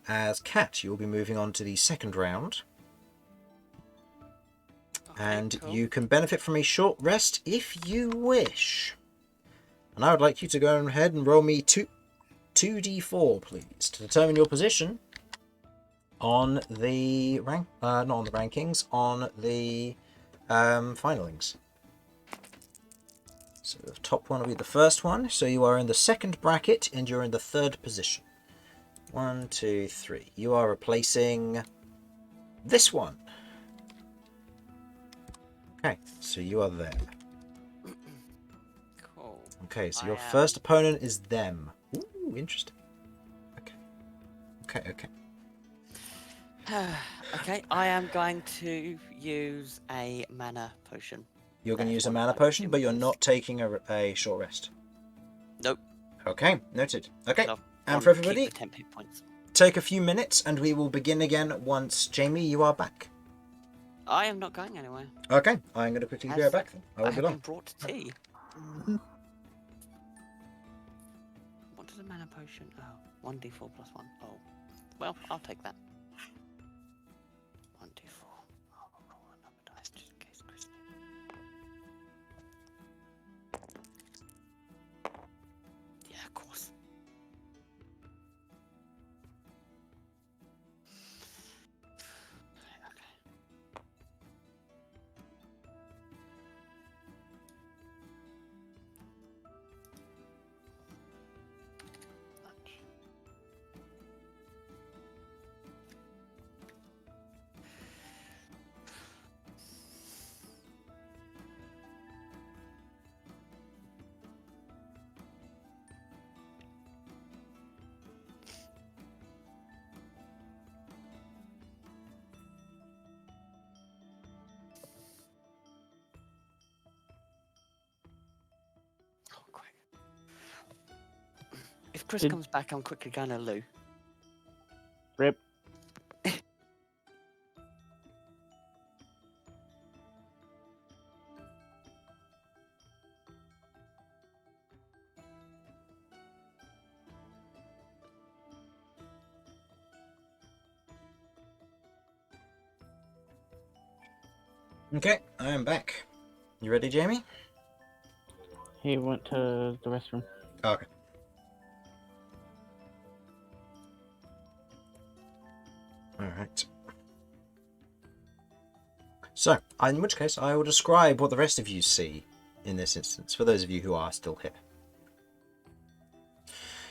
As Kat, you'll be moving on to the second round. And cool. you can benefit from a short rest if you wish. And I would like you to go ahead and roll me 2d4, please, to determine your position on the not on the rankings, on the finalings. So the top one will be the first one. So you are in the second bracket and you're in the third position. 1, 2, 3. You are replacing this one. Okay, so you are there. Cool. Okay, so I your am. first opponent is them. Ooh, interesting. Okay. Okay, I am going to use a mana potion. You're going to use a One mana time, potion, but you're please. not taking a short rest. Nope. Okay, noted. Okay, No, and want for to keep everybody, the 10 hit points. take a few minutes and we will begin again once, Jamie, you are back. I am not going anywhere. Okay, I'm going to quickly be right back then. I I won't be have long. been brought tea. What does a mana potion? Oh, 1d4 plus 1. Oh, well, I'll take that. 1d4. I'll roll another dice just in case, Christy. Yeah, of course. Okay. If Chris Did- comes back, I'm quickly going to loo. Rip. Okay, I am back. You ready, Jamie? He went to the restroom. Okay. Alright. So, in which case, I will describe what the rest of you see in this instance, for those of you who are still here.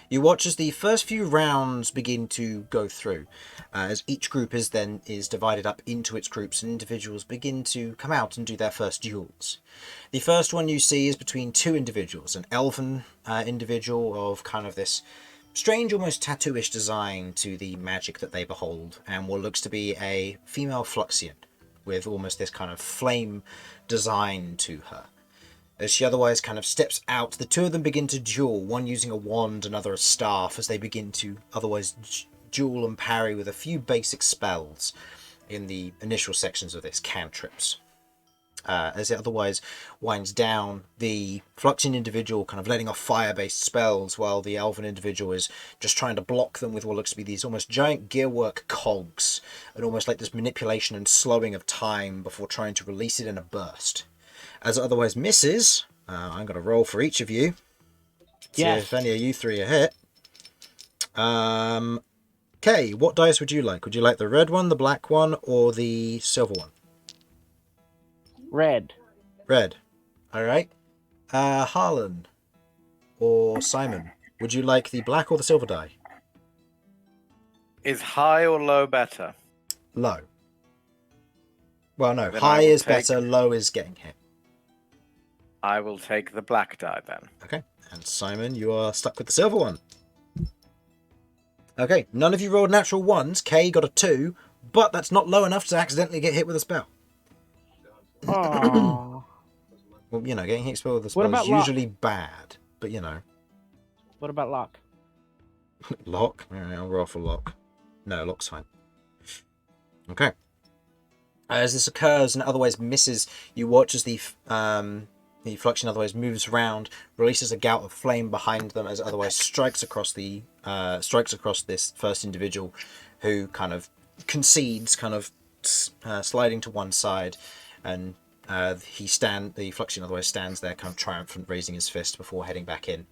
You watch as the first few rounds begin to go through, as each group is divided up into its groups, and individuals begin to come out and do their first duels. The first one you see is between two individuals, an elven individual of kind of this strange, almost tattooish design to the magic that they behold, and what looks to be a female Fluxian with almost this kind of flame design to her. As she otherwise kind of steps out, the two of them begin to duel, one using a wand, another a staff, as they begin to otherwise duel and parry with a few basic spells in the initial sections of this, cantrips. As it otherwise winds down, the Fluxian individual kind of letting off fire-based spells, while the elven individual is just trying to block them with what looks to be these almost giant gearwork cogs, and almost like this manipulation and slowing of time before trying to release it in a burst. As it otherwise misses, I'm going to roll for each of you. See Yes. if any of you three are hit. Okay, what dice would you like? Would you like the red one, the black one, or the silver one? Red. Red. Alright. Harlan or Simon, would you like the black or the silver die? Is high or low better? Low. Well, no. Then High I will is take- better, low is getting hit. I will take the black die then. Okay. And Simon, you are stuck with the silver one. Okay. None of you rolled natural ones. Kay got a 2, but that's not low enough to accidentally get hit with a spell. Oh. Well, getting hit with a What spell is about luck? usually bad, but What about lock? Lock? Alright, I'll roll for lock. No, lock's fine. Okay. As this occurs and otherwise misses, you watch as the Fluxian otherwise moves around, releases a gout of flame behind them, as it otherwise strikes across this first individual, who kind of concedes, kind of sliding to one side, and the Fluxian otherwise stands there, kind of triumphant, raising his fist before heading back in.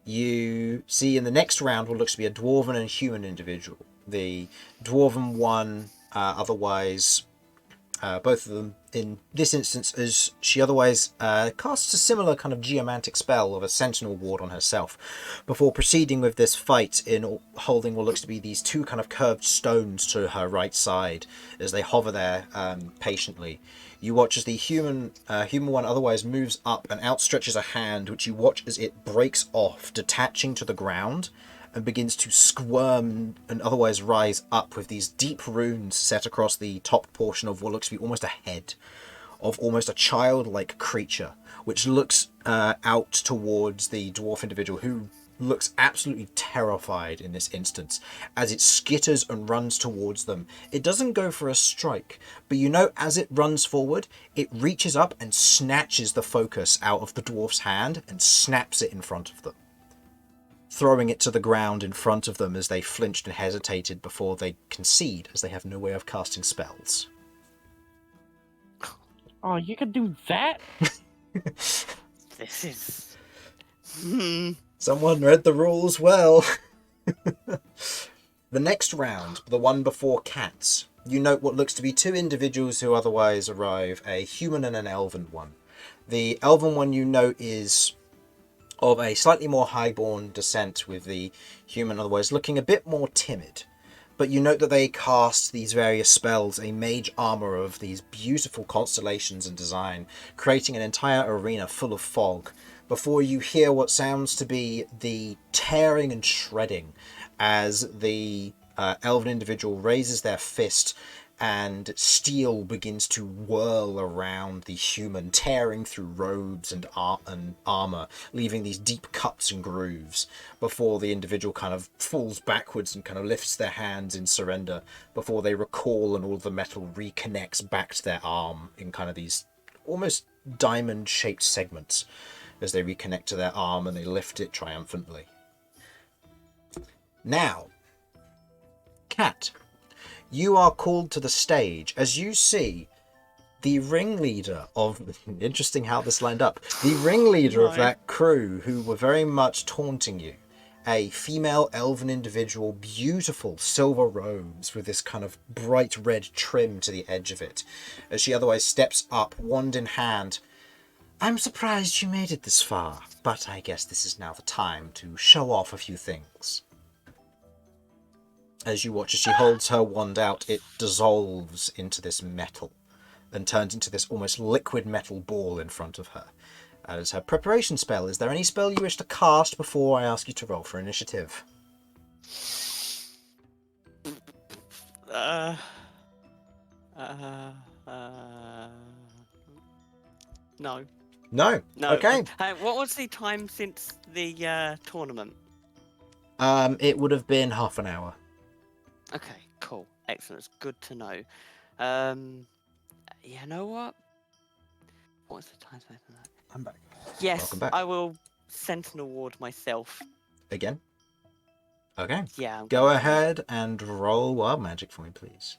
You see in the next round what looks to be a dwarven and human individual. The dwarven one, otherwise, both of them in this instance, as she otherwise casts a similar kind of geomantic spell of a sentinel ward on herself, before proceeding with this fight in holding what looks to be these two kind of curved stones to her right side as they hover there patiently. You watch as the human one otherwise moves up and outstretches a hand, which you watch as it breaks off, detaching to the ground, and begins to squirm and otherwise rise up with these deep runes set across the top portion of what looks to be almost a head of almost a childlike creature, which looks out towards the dwarf individual, who looks absolutely terrified in this instance as it skitters and runs towards them. It doesn't go for a strike, but as it runs forward, it reaches up and snatches the focus out of the dwarf's hand and snaps it in front of them, throwing it to the ground in front of them as they flinched and hesitated before they concede, as they have no way of casting spells. Oh, you could do that? This is. Someone read the rules well. The next round, the one before cats, you note what looks to be two individuals who otherwise arrive, a human and an elven one. The elven one you note is of a slightly more highborn descent, with the human otherwise looking a bit more timid. But you note that they cast these various spells, a mage armor of these beautiful constellations and design, creating an entire arena full of fog, before you hear what sounds to be the tearing and shredding as the elven individual raises their fist and steel begins to whirl around the human, tearing through robes and armor, leaving these deep cuts and grooves before the individual kind of falls backwards and kind of lifts their hands in surrender before they recall and all the metal reconnects back to their arm in kind of these almost diamond-shaped segments as they reconnect to their arm and they lift it triumphantly. Now, Cat, you are called to the stage as you see the ringleader of... Interesting how this lined up. The ringleader of that crew who were very much taunting you. A female elven individual, beautiful silver robes with this kind of bright red trim to the edge of it. As she otherwise steps up, wand in hand. I'm surprised you made it this far, but I guess this is now the time to show off a few things. As you watch as she holds her wand out, it dissolves into this metal and turns into this almost liquid metal ball in front of her. As her preparation spell, is there any spell you wish to cast before I ask you to roll for initiative? No. No. Okay. What was the time since the tournament? It would have been half an hour. Okay, cool. Excellent. It's good to know. You know what? What's the time space on that? I'm back. Yes, Welcome back. I will Sentinel Ward myself. Again? Okay. Yeah. Go ahead and roll wild magic for me, please.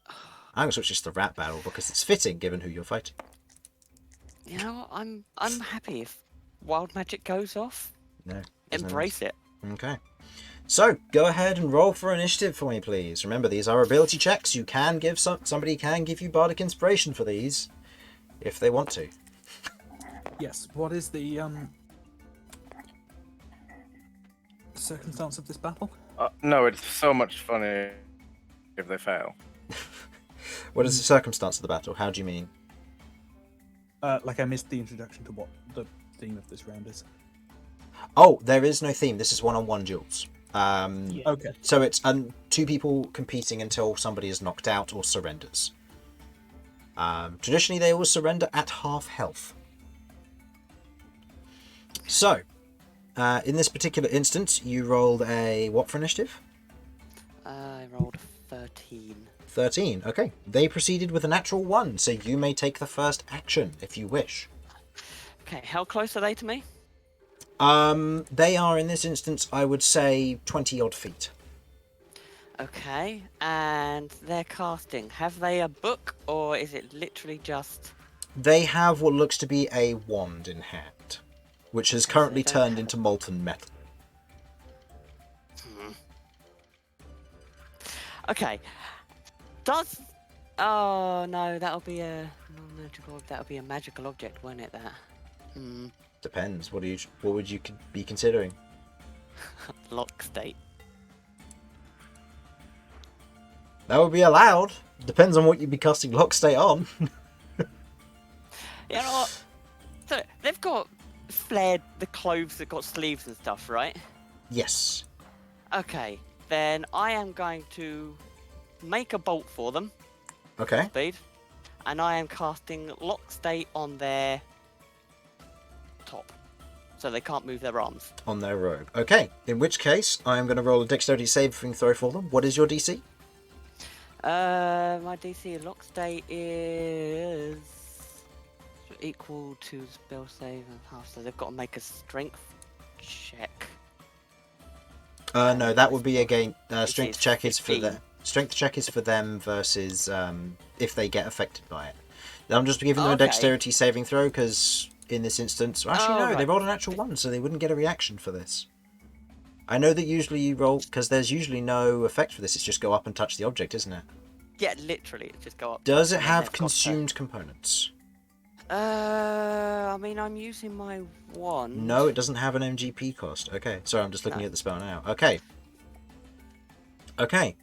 I'm going to switch this to rat battle because it's fitting given who you're fighting. You know what? I'm happy if wild magic goes off. No. Embrace it. Okay. So, go ahead and roll for initiative for me, please. Remember, these are ability checks. You can give somebody can give you bardic inspiration for these, if they want to. Yes. What is the circumstance of this battle? No, it's so much funnier if they fail. What is the circumstance of the battle? How do you mean? Like I missed the introduction to what the theme of this round is. Oh, there is no theme. This is one-on-one duels. Okay. So it's two people competing until somebody is knocked out or surrenders. Traditionally, they always surrender at half health. So, in this particular instance, you rolled a what for initiative? I rolled 13. 13. Okay. They proceeded with a natural 1, so you may take the first action if you wish. Okay, how close are they to me? They are, in this instance, I would say 20 odd feet. Okay, and they're casting. Have they a book, or is it literally just... They have what looks to be a wand in hand, which has currently they don't turned have into molten metal. Okay. Does... Oh, no, that'll be a non-magical... That'll be a magical object, won't it, that? Depends. What would you be considering? Lock state. That would be allowed. Depends on what you'd be casting lock state on. You know what? So, they've got flared the clothes that got sleeves and stuff, right? Yes. Okay, then I am going to make a bolt for them. Okay. Speed. And I am casting lock state on their top. So they can't move their arms. On their robe. Okay. In which case, I am going to roll a dexterity saving throw for them. What is your DC? My DC lock state is equal to spell save and half, so they've got to make a strength check. No, that would be again. Strength is check is for 15. them. Strength check is for them versus if they get affected by it. I'm just giving them a Okay. dexterity saving throw because in this instance, actually no, right. they rolled a natural 1, so they wouldn't get a reaction for this. I know that usually you roll because there's usually no effect for this. It's just go up and touch the object, isn't it? Yeah, literally, it just go up. Does it and then have they've got to- consumed components? I mean, I'm using my wand. No, it doesn't have an MGP cost. Okay, sorry, I'm just looking No. at the spell now. Okay. Okay,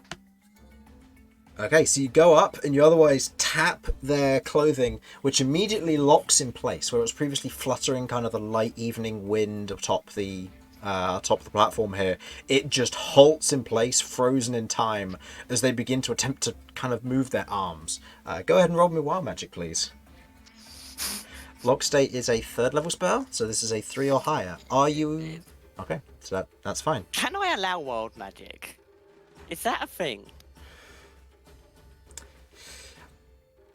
so you go up and you otherwise tap their clothing, which immediately locks in place, where it was previously fluttering kind of the light evening wind atop the atop the platform here, it just halts in place, frozen in time, as they begin to attempt to kind of move their arms. Go ahead and roll me wild magic, please. Lock State is a 3rd level spell, so this is a 3 or higher. Are you... Okay, so that's fine. Can I allow wild magic? Is that a thing?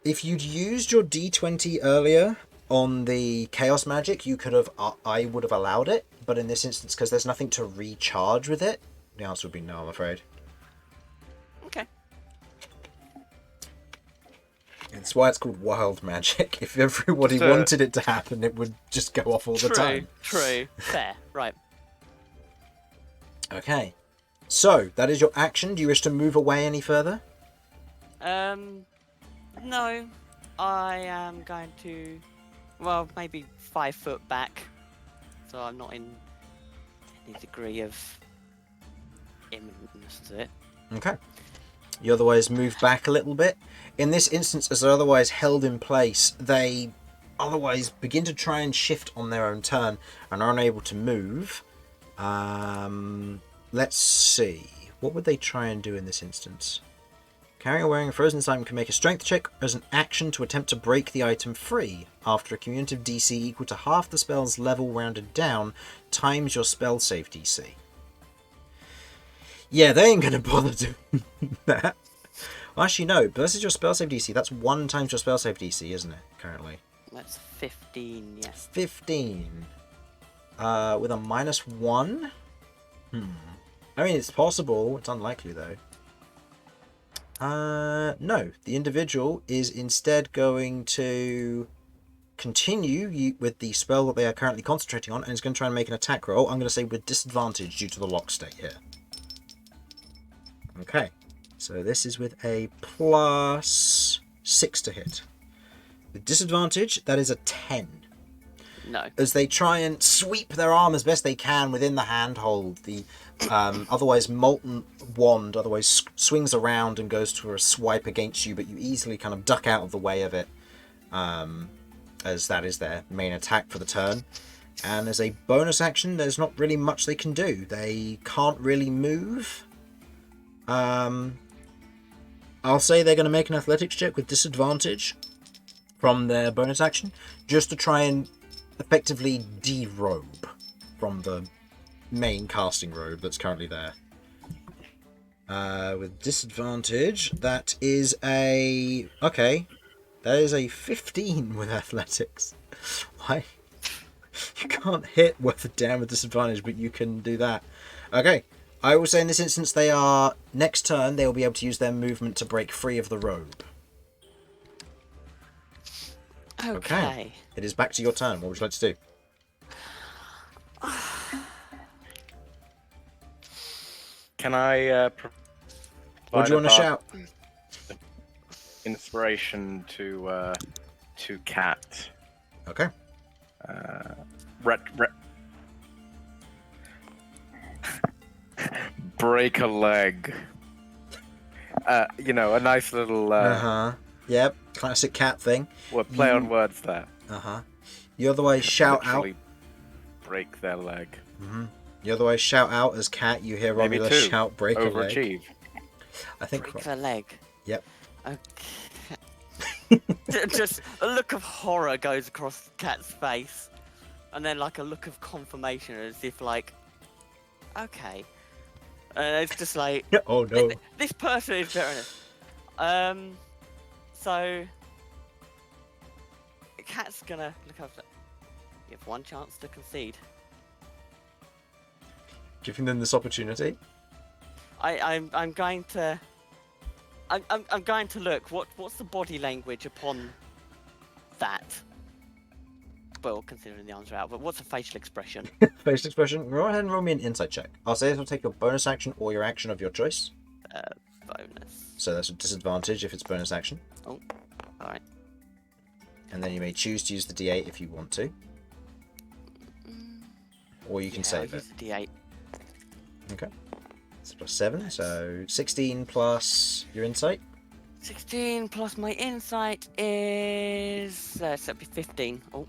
If you'd used your D20 earlier on the chaos magic, you could have. I would have allowed it, but in this instance, because there's nothing to recharge with it, the answer would be no, I'm afraid. Okay. It's why it's called wild magic. If everybody wanted it to happen, it would just go off all the time. True. Fair. Right. Okay. So, that is your action. Do you wish to move away any further? No. I am going to, well, maybe 5 foot back, so I'm not in any degree of imminence to it. Okay. You otherwise move back a little bit. In this instance, as they're otherwise held in place, they otherwise begin to try and shift on their own turn and are unable to move. Let's see. What would they try and do in this instance? Carrying or wearing a frozen item can make a strength check as an action to attempt to break the item free. After a cumulative DC equal to half the spell's level rounded down times your spell save DC. Yeah, they ain't gonna bother doing that. Actually, no. Versus your spell save DC, that's 1 times your spell save DC, isn't it, currently? That's 15, yes. 15. With a -1? I mean, it's possible. It's unlikely, though. No. The individual is instead going to continue with the spell that they are currently concentrating on and is going to try and make an attack roll. I'm going to say with disadvantage due to the lock state here. Okay. So this is with a +6 to hit. With disadvantage, that is a 10. No. As they try and sweep their arm as best they can within the handhold, the otherwise molten wand otherwise swings around and goes to a swipe against you, but you easily kind of duck out of the way of it, as that is their main attack for the turn. And as a bonus action, there's not really much they can do. They can't really move. I'll say they're going to make an athletics check with disadvantage from their bonus action, just to try and effectively derobe from the main casting robe that's currently there. With disadvantage, that is a... Okay. That is a 15 with athletics. Why? You can't hit worth a damn with disadvantage, but you can do that. Okay. I will say in this instance, they are... Next turn, they will be able to use their movement to break free of the robe. Okay. It is back to your turn. What would you like to do? Can I What do you want to shout? Inspiration to Cat. Okay. Break a leg. A nice little. Yep. Classic cat thing. Well, play on words there. You otherwise shout out. Literally break their leg. You otherwise shout out as cat. You hear Maybe Romulus 2. shout, "Break a leg." Overachieve. I think. Break the leg. Yep. Okay. Just a look of horror goes across Cat's face, and then like a look of confirmation, as if like, okay, and it's just like, Oh no. this person is better. So Cat's gonna look up. You have 1 chance to concede. Giving them this opportunity. I'm going to. I'm going to look. What's the body language upon that? Well, considering the answer out, but what's the facial expression? Facial expression. Go ahead and roll me an insight check. I'll say this will take your bonus action or your action of your choice. Bonus. So that's a disadvantage if it's bonus action. Oh, all right. And then you may choose to use the D8 if you want to, or you can save I'll it. use the D8. Okay. It's +7, so 16 plus your insight. 16 plus my insight is so it'd be 15. Oh.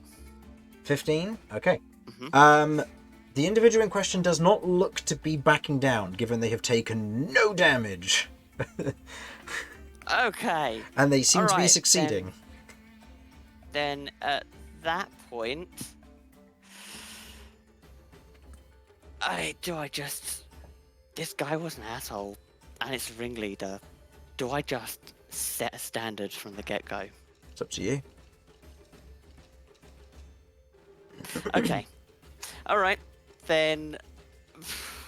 15. Okay. Mm-hmm. The individual in question does not look to be backing down, given they have taken no damage. Okay. And they seem to be Alright, succeeding. Then at that point, this guy was an asshole, and it's a ringleader. Do I just set a standard from the get-go? It's up to you. Okay. Alright, then...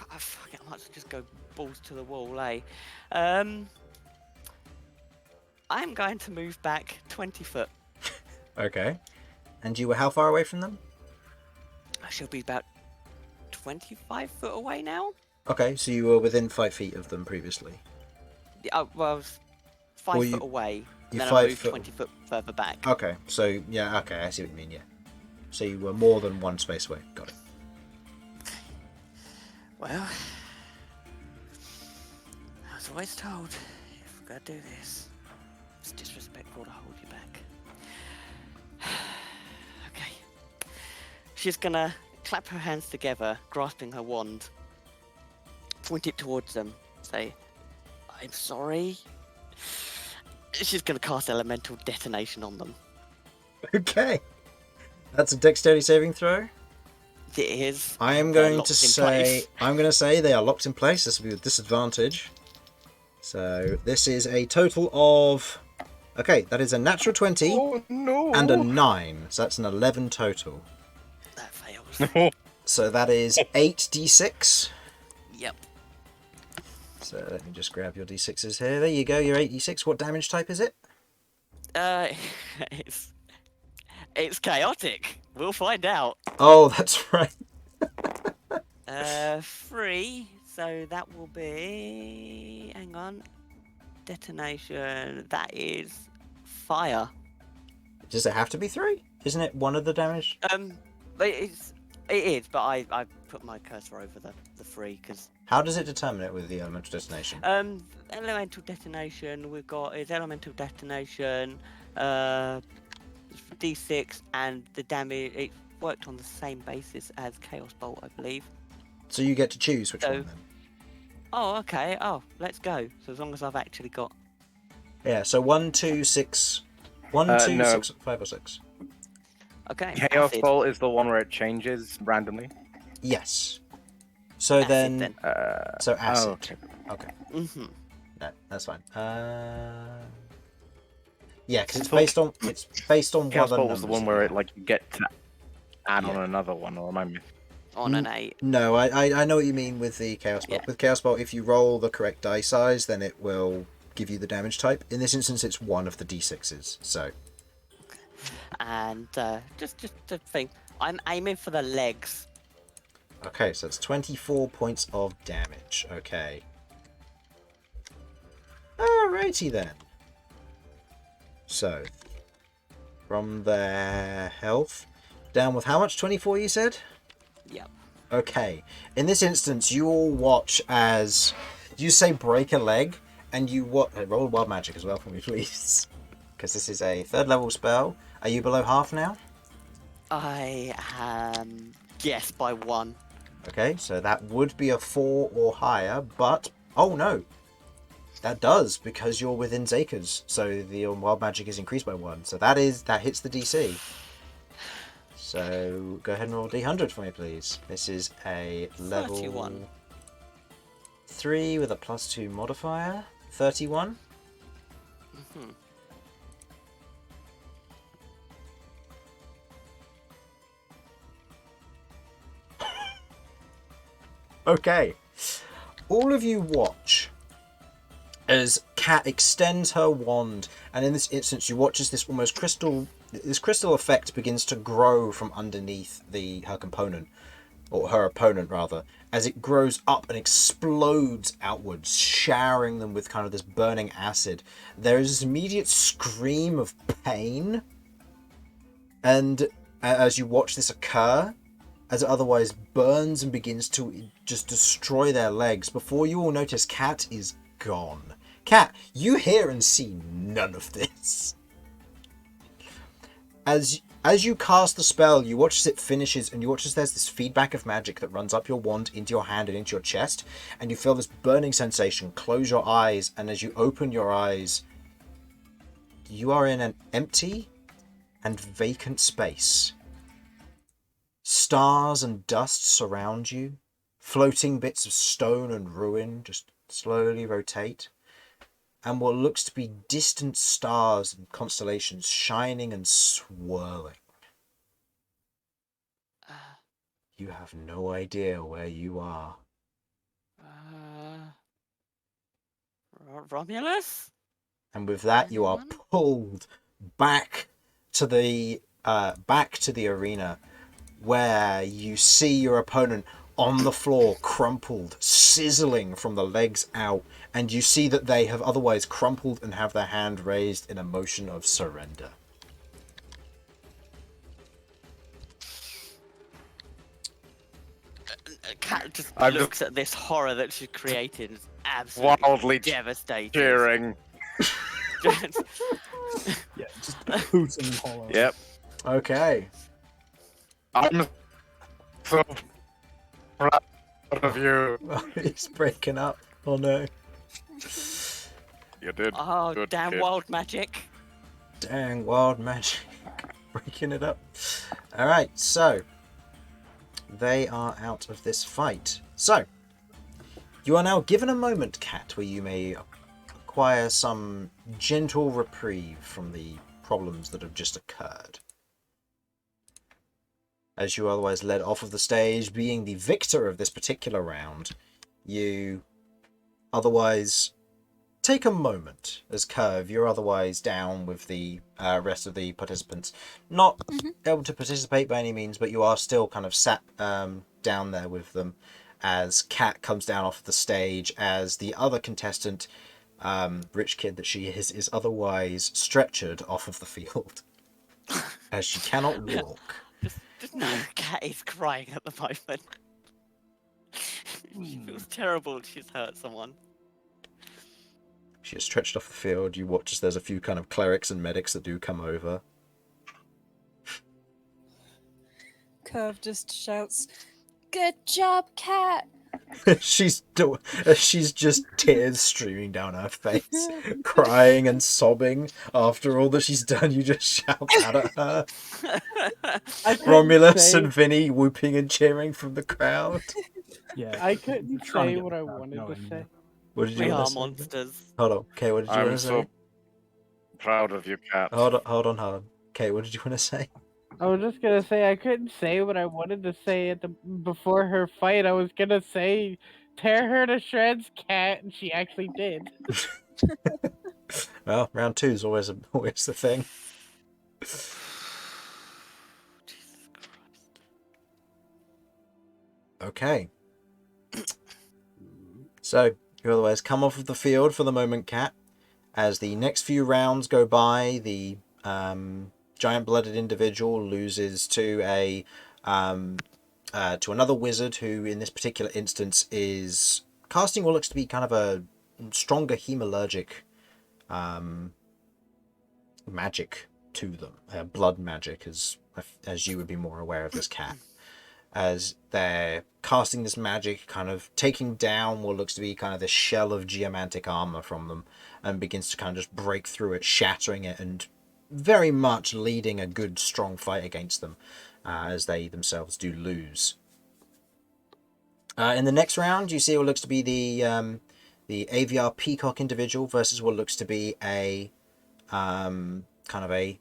I might as well just go balls to the wall, eh? I'm going to move back 20 foot. Okay. And you were how far away from them? I should be about 25 foot away now. Okay, so you were within 5 feet of them previously. Yeah, well, I was 5 Well, foot away. you're Then 5 I moved foot- 20 foot further back. Okay, so, yeah, okay, I see what you mean, yeah. So you were more than one space away. Got it. Well, I was always told, if we're gonna do this, it's disrespectful to hold you back. Okay. She's gonna clap her hands together, grasping her wand, point it towards them, say, I'm sorry. She's gonna cast elemental detonation on them. Okay. That's a dexterity saving throw. It is. I am They're going locked to in say... place. I'm going to say they are locked in place. This will be with disadvantage. So this is a total of... Okay, that is a natural 20 Oh no! and a 9. So that's an 11 total. That fails. No. So that is 8d6. Yep. So let me just grab your d6s here. There you go, your 8d6. What damage type is it? It's chaotic. We'll find out. Oh, that's right. 3. So that will be. Hang on. Detonation. That is fire. Does it have to be 3? Isn't it one of the damage? It is, but I put my cursor over the 3 because How does it determine it with the elemental detonation? elemental detonation we've got is elemental detonation, d6, and the damage. It worked on the same basis as Chaos Bolt, I believe. So you get to choose which so- one then. Oh, okay. Oh, let's go. So as long as I've actually got. Yeah, so 1, 2, 6. 1, 2, no. 6, 5 or 6. Okay. Chaos acid. Bolt is the one where it changes randomly. Yes. So Acid then... So acid. Oh, okay. Okay. Mhm. No, that's fine. Yeah, because it's So- based on Chaos what Bolt was the one where it. it like you get to add Yeah. on another one, or am I missing? On an 8. No, I know what you mean with the Chaos Bolt. Yeah. With Chaos Bolt, if you roll the correct die size, then it will give you the damage type. In this instance, it's one of the d6s. So And just to think, I'm aiming for the legs. okay, so it's 24 points of damage. Okay. Alrighty then. So from their health down with how much? 24, you said? Yep. Okay. In this instance, you all watch as you say break a leg, and you roll wild magic as well for me, please, because this is a 3rd level spell. Are you below half now? I am. Yes, by 1. Okay, so that would be a 4 or higher, but oh no, that does because you're within Zaker's, so the wild magic is increased by 1. So that hits the DC. So go ahead and roll D100 for me, please. This is a level 31. 3 with a +2 modifier. 31. Mhm. Okay. All of you watch as Kat extends her wand, and in this instance, you watch as this almost crystal effect begins to grow from underneath her component, or her opponent rather, as it grows up and explodes outwards, showering them with kind of this burning acid. There is this immediate scream of pain, and as you watch this occur, as it otherwise burns and begins to just destroy their legs, before you all notice, Kat is gone. Kat, you hear and see none of this. As As you cast the spell, you watch as it finishes, and you watch as there's this feedback of magic that runs up your wand into your hand and into your chest, and you feel this burning sensation. Close your eyes, and as you open your eyes, you are in an empty and vacant space. Stars and dust surround you. Floating bits of stone and ruin just slowly rotate. And what looks to be distant stars and constellations shining and swirling. You have no idea where you are. Romulus? And with that, you are Anyone? pulled back to the arena, where you see your opponent on the floor, crumpled, sizzling from the legs out, and you see that they have otherwise crumpled and have their hand raised in a motion of surrender. Cat just I'm looks at this horror that she's created and is absolutely Wildly devastated. cheering. Just- Yeah, just hooting in horror. Yep. Okay. I'm so proud of you. He's breaking up. Oh no. You did. oh, good, damn kid. wild magic. Dang, wild magic. Breaking it up. Alright, so they are out of this fight. So, you are now given a moment, Cat, where you may acquire some gentle reprieve from the problems that have just occurred. As you are otherwise led off of the stage, being the victor of this particular round, you otherwise take a moment as Kirv. You're otherwise down with the rest of the participants. Not able to participate by any means, but you are still kind of sat down there with them as Kat comes down off the stage, as the other contestant, rich kid that she is otherwise stretchered off of the field as she cannot walk. Just no, Cat is crying at the moment. She feels terrible. She's hurt someone. She is stretched off the field. You watch as there's a few kind of clerics and medics that do come over. Kirv just shouts, "Good job, cat!" she's just tears streaming down her face, crying and sobbing after all that she's done. You just shout out at her. I couldn't Romulus say- and Vinny whooping and cheering from the crowd. Yeah. I couldn't Trying to say get what the I crowd wanted to going, say. What did you We want are to say? monsters. Hold on. Okay, what did you want I'm to so say? proud of you, Cat. Hold on. Okay, what did you want to say? I was just gonna say I couldn't say what I wanted to say before her fight. I was gonna say tear her to shreds, cat, and she actually did. Well, round two is always the thing. Jesus Christ. Okay. So, you otherwise come off of the field for the moment, Cat. As the next few rounds go by, the giant-blooded individual loses to to another wizard who, in this particular instance, is casting what looks to be kind of a stronger hemalurgic magic to them. Blood magic, as you would be more aware of this, Cat. As they're casting this magic, kind of taking down what looks to be kind of this shell of geomantic armor from them, and begins to kind of just break through it, shattering it, and very much leading a good, strong fight against them, as they themselves do lose. In the next round, you see what looks to be the AVR Peacock individual versus what looks to be a kind of a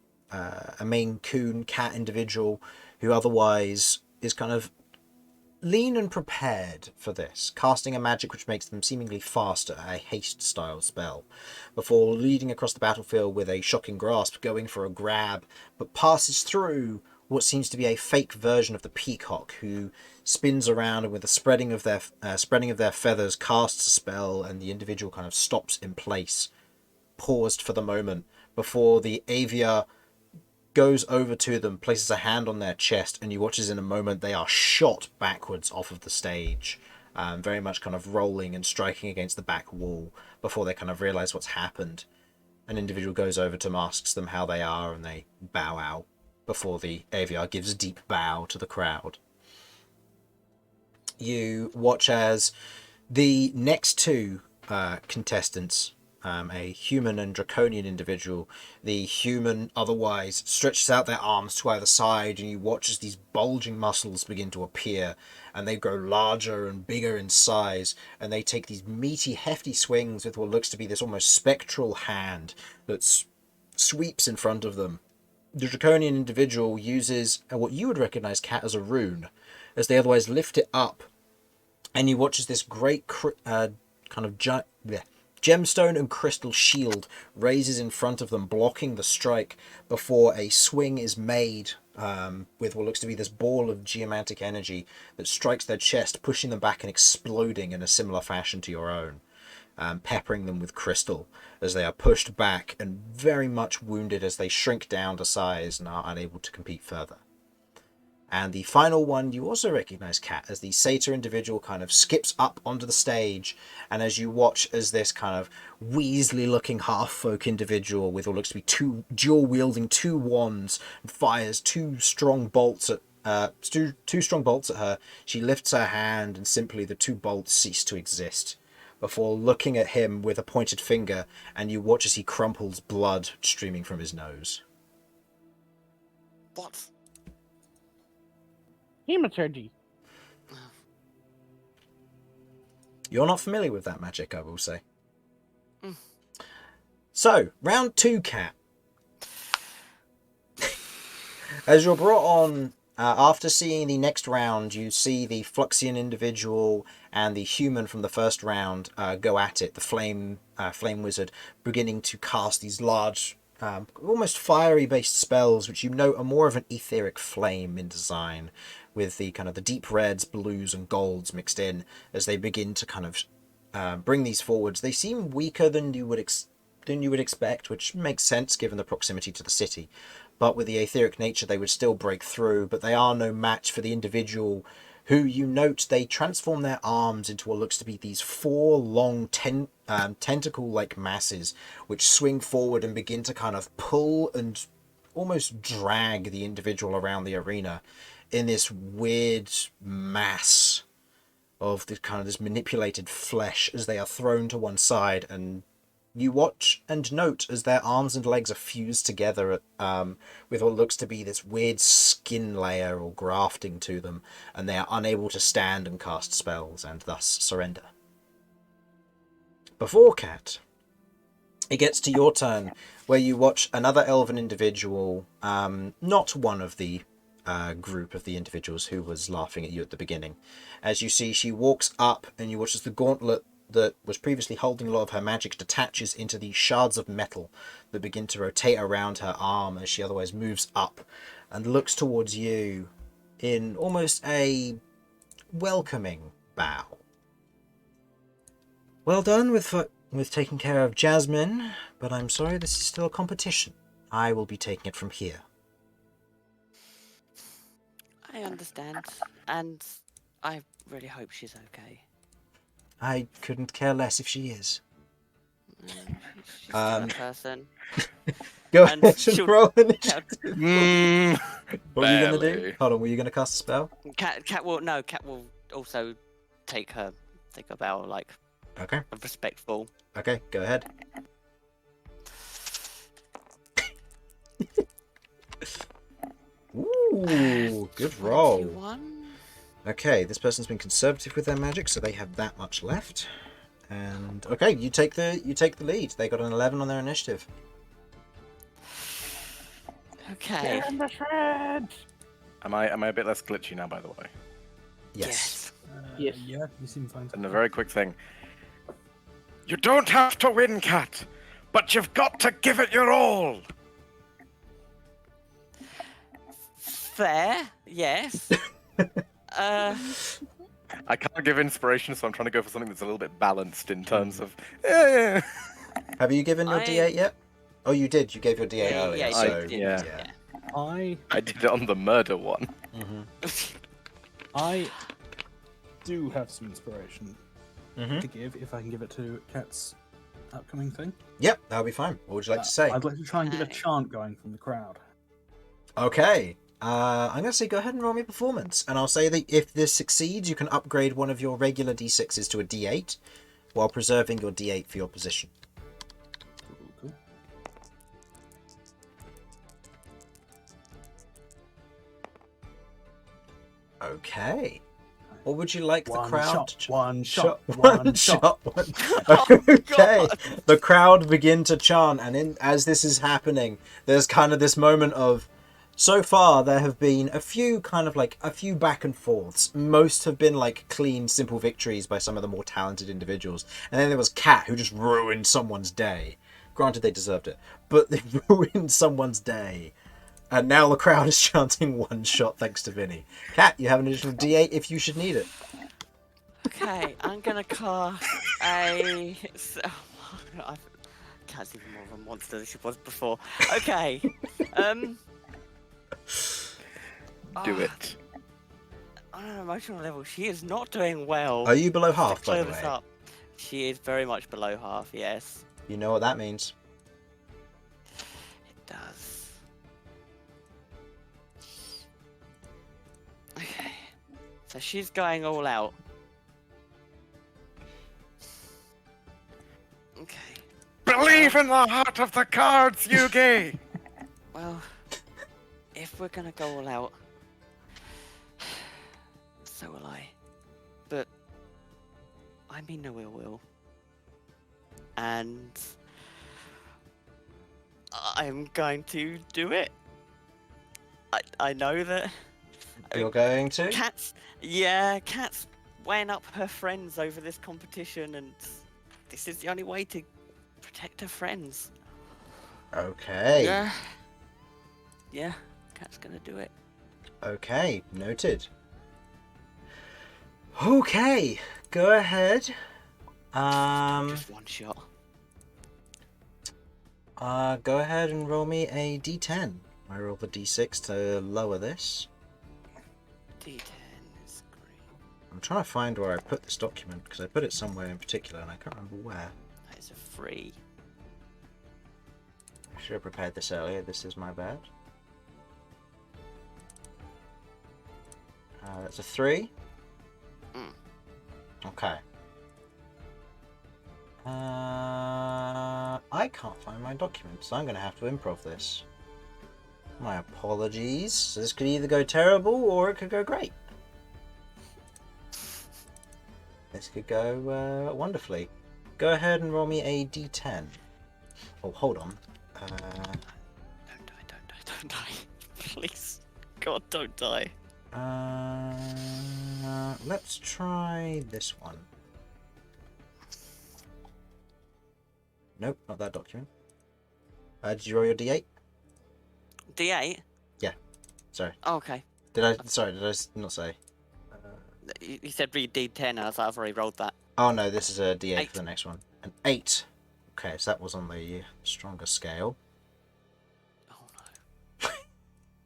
Maine Coon cat individual who otherwise is kind of lean and prepared for this, casting a magic which makes them seemingly faster, a haste style spell, before leading across the battlefield with a shocking grasp, going for a grab, but passes through what seems to be a fake version of the peacock, who spins around and with the spreading of their feathers casts a spell, and the individual kind of stops in place, paused for the moment, before the Avia goes over to them, places a hand on their chest, and you watch as in a moment they are shot backwards off of the stage, very much kind of rolling and striking against the back wall before they kind of realize what's happened. An individual goes over to them, asks them how they are, and they bow out before the AVR gives a deep bow to the crowd. You watch as the next two contestants, a human and draconian individual, the human otherwise stretches out their arms to either side, and you watch as these bulging muscles begin to appear, and they grow larger and bigger in size, and they take these meaty, hefty swings with what looks to be this almost spectral hand that sweeps in front of them. The draconian individual uses what you would recognize, Cat, as a rune, as they otherwise lift it up, and you watch as this great gemstone and crystal shield raises in front of them, blocking the strike before a swing is made with what looks to be this ball of geomantic energy that strikes their chest, pushing them back and exploding in a similar fashion to your own, peppering them with crystal as they are pushed back and very much wounded as they shrink down to size and are unable to compete further. And the final one you also recognize, Cat, as the satyr individual kind of skips up onto the stage, and as you watch as this kind of Weasley looking half-folk individual with what looks to be dual-wielding two wands and fires two strong bolts at her, she lifts her hand and simply the two bolts cease to exist before looking at him with a pointed finger, and you watch as he crumples, blood streaming from his nose. What? Hematurgy. You're not familiar with that magic, I will say. So, round 2, Cat. As you're brought on, after seeing the next round, you see the Fluxian individual and the human from the first round go at it, the flame wizard, beginning to cast these large, almost fiery-based spells, which you note are more of an etheric flame in design, with the kind of the deep reds, blues, and golds mixed in as they begin to kind of bring these forwards. They seem weaker than you would expect, which makes sense given the proximity to the city. But with the etheric nature, they would still break through. But they are no match for the individual, who you note they transform their arms into what looks to be these 4 long tentacle-like masses, which swing forward and begin to kind of pull and almost drag the individual around the arena in this weird mass of this kind of this manipulated flesh as they are thrown to one side, and you watch and note as their arms and legs are fused together with what looks to be this weird skin layer or grafting to them, and they are unable to stand and cast spells and thus surrender. Before, Cat, it gets to your turn, where you watch another elven individual, not one of the group of the individuals who was laughing at you at the beginning. As you see, she walks up, and you watch as the gauntlet that was previously holding a lot of her magic detaches into these shards of metal that begin to rotate around her arm as she otherwise moves up and looks towards you in almost a welcoming bow. Well done with taking care of Jasmine, but I'm sorry, this is still a competition. I will be taking it from here. I understand, and I really hope she's okay. I couldn't care less if she is. She's still a person. Go And ahead and she'll- roll initiative. Mm, What were you going to do? barely. Hold on, were you going to cast a spell? Cat will also take her bow, like Okay, respectful. okay, go ahead. Ooh, good roll. 21. Okay, this person's been conservative with their magic, so they have that much left. And okay, you take the lead. They got an 11 on their initiative. Okay. Tear the shreds. Am I a bit less glitchy now, by the way? Yes. Yes. Yeah, you seem fine. And a very quick thing. You don't have to win, Cat, but you've got to give it your all. Fair. Yes. I can't give inspiration, so I'm trying to go for something that's a little bit balanced in terms of. Have you given your I- D8 yet? Oh, you did. You gave your D8 Yeah, earlier. yeah, So I did, yeah. I did it on the murder one. I do have some inspiration Mhm. to give, if I can give it to Kat's upcoming thing. Yep, that'll be fine. What would you like to say? I'd like to try and get a Okay. chant going from the crowd. Okay. I'm going to say go ahead and roll me performance. And I'll say that if this succeeds, you can upgrade one of your regular d6s to a d8 while preserving your d8 for your position. Cool. Okay. What would you like the One crowd shot, to one shot, one one shot. Oh, Okay. God. The crowd begin to chant, and as this is happening, there's kind of this moment of. So far, there have been a few back and forths. Most have been like clean, simple victories by some of the more talented individuals. And then there was Cat, who just ruined someone's day. Granted, they deserved it, but they ruined someone's day. And now the crowd is chanting one shot thanks to Vinny. Cat, you have an additional D8 if you should need it. Okay, I'm gonna cast a. I can't see more of a monster than she was before. Okay, Do it. On an emotional level, she is not doing well. Are you below Just to half, by clear the this way? up. She is very much below half. Yes, You know what that means. it does. Okay, so she's going all out. Okay. Believe in the heart of the cards, Yugi! Well, if we're gonna go all out, so will I. But I mean no ill will. And I'm going to do it. I know that You're going to? Cat's weighing up her friends over this competition, and this is the only way to protect her friends. Okay. Yeah, Cat's gonna do it. Okay, noted. Okay, go ahead. Just one shot. Go ahead and roll me a d10. I roll the d6 to lower this. D10 is green. I'm trying to find where I put this document because I put it somewhere in particular and I can't remember where. That is a 3. I should have prepared this earlier. This is my bad. That's a 3. Mm. Okay. I can't find my document, so I'm going to have to improv this. My apologies. So this could either go terrible or it could go great. This could go wonderfully. Go ahead and roll me a d10. Oh, hold on. Don't die. Please. God, don't die. Let's try this one. Nope, not that document. Did you roll your d8? D8? Sorry. Oh, okay. Did I not say? You said read D10, I was like, I've already rolled that. Oh no, this is a d8 8. for the next one. An 8. Okay, so that was on the stronger scale. Oh no.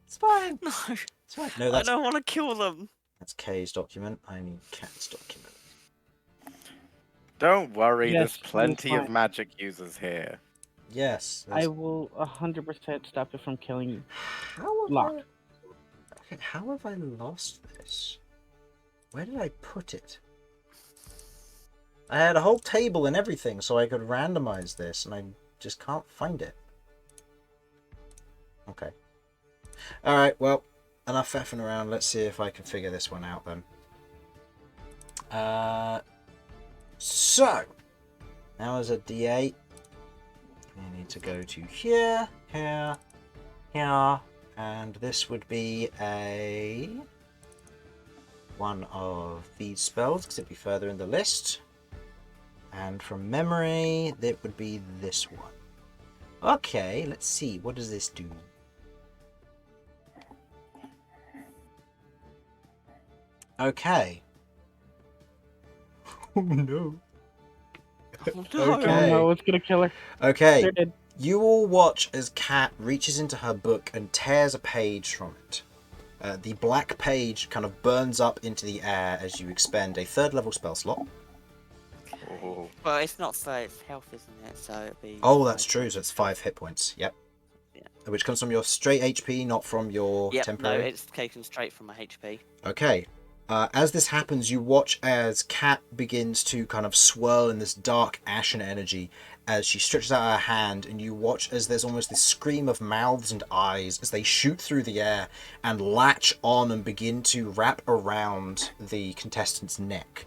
It's fine. No, It's fine. No, I that's don't want to kill them. K's document. I need Cat's document. Don't worry, Yes, there's plenty fine. of magic users here. Yes. I will 100% stop it from killing you. How have Lock. Okay, how have I lost this? Where did I put it? I had a whole table and everything so I could randomize this, and I just can't find it. Okay. Alright, well, enough faffing around. Let's see if I can figure this one out then. So, now as a d8, you need to go to here, here, here, and this would be a one of these spells because it'd be further in the list. And from memory, that would be this one. Okay, let's see. What does this do? Okay. Oh no. Oh, no. Okay. Oh no, it's gonna kill her. Okay. They're dead. You all watch as Kat reaches into her book and tears a page from it. The black page kind of burns up into the air as you expend a 3rd level spell slot. Oh. Well, it's not for its health, isn't it? So it'd be. Oh, that's true. So it's 5 hit points. Yep. Yeah. which comes from your straight HP, not from your Yep, temporary. no, it's taken straight from my HP. Okay. As this happens, you watch as Kat begins to kind of swirl in this dark ashen energy as she stretches out her hand, and you watch as there's almost this scream of mouths and eyes as they shoot through the air and latch on and begin to wrap around the contestant's neck.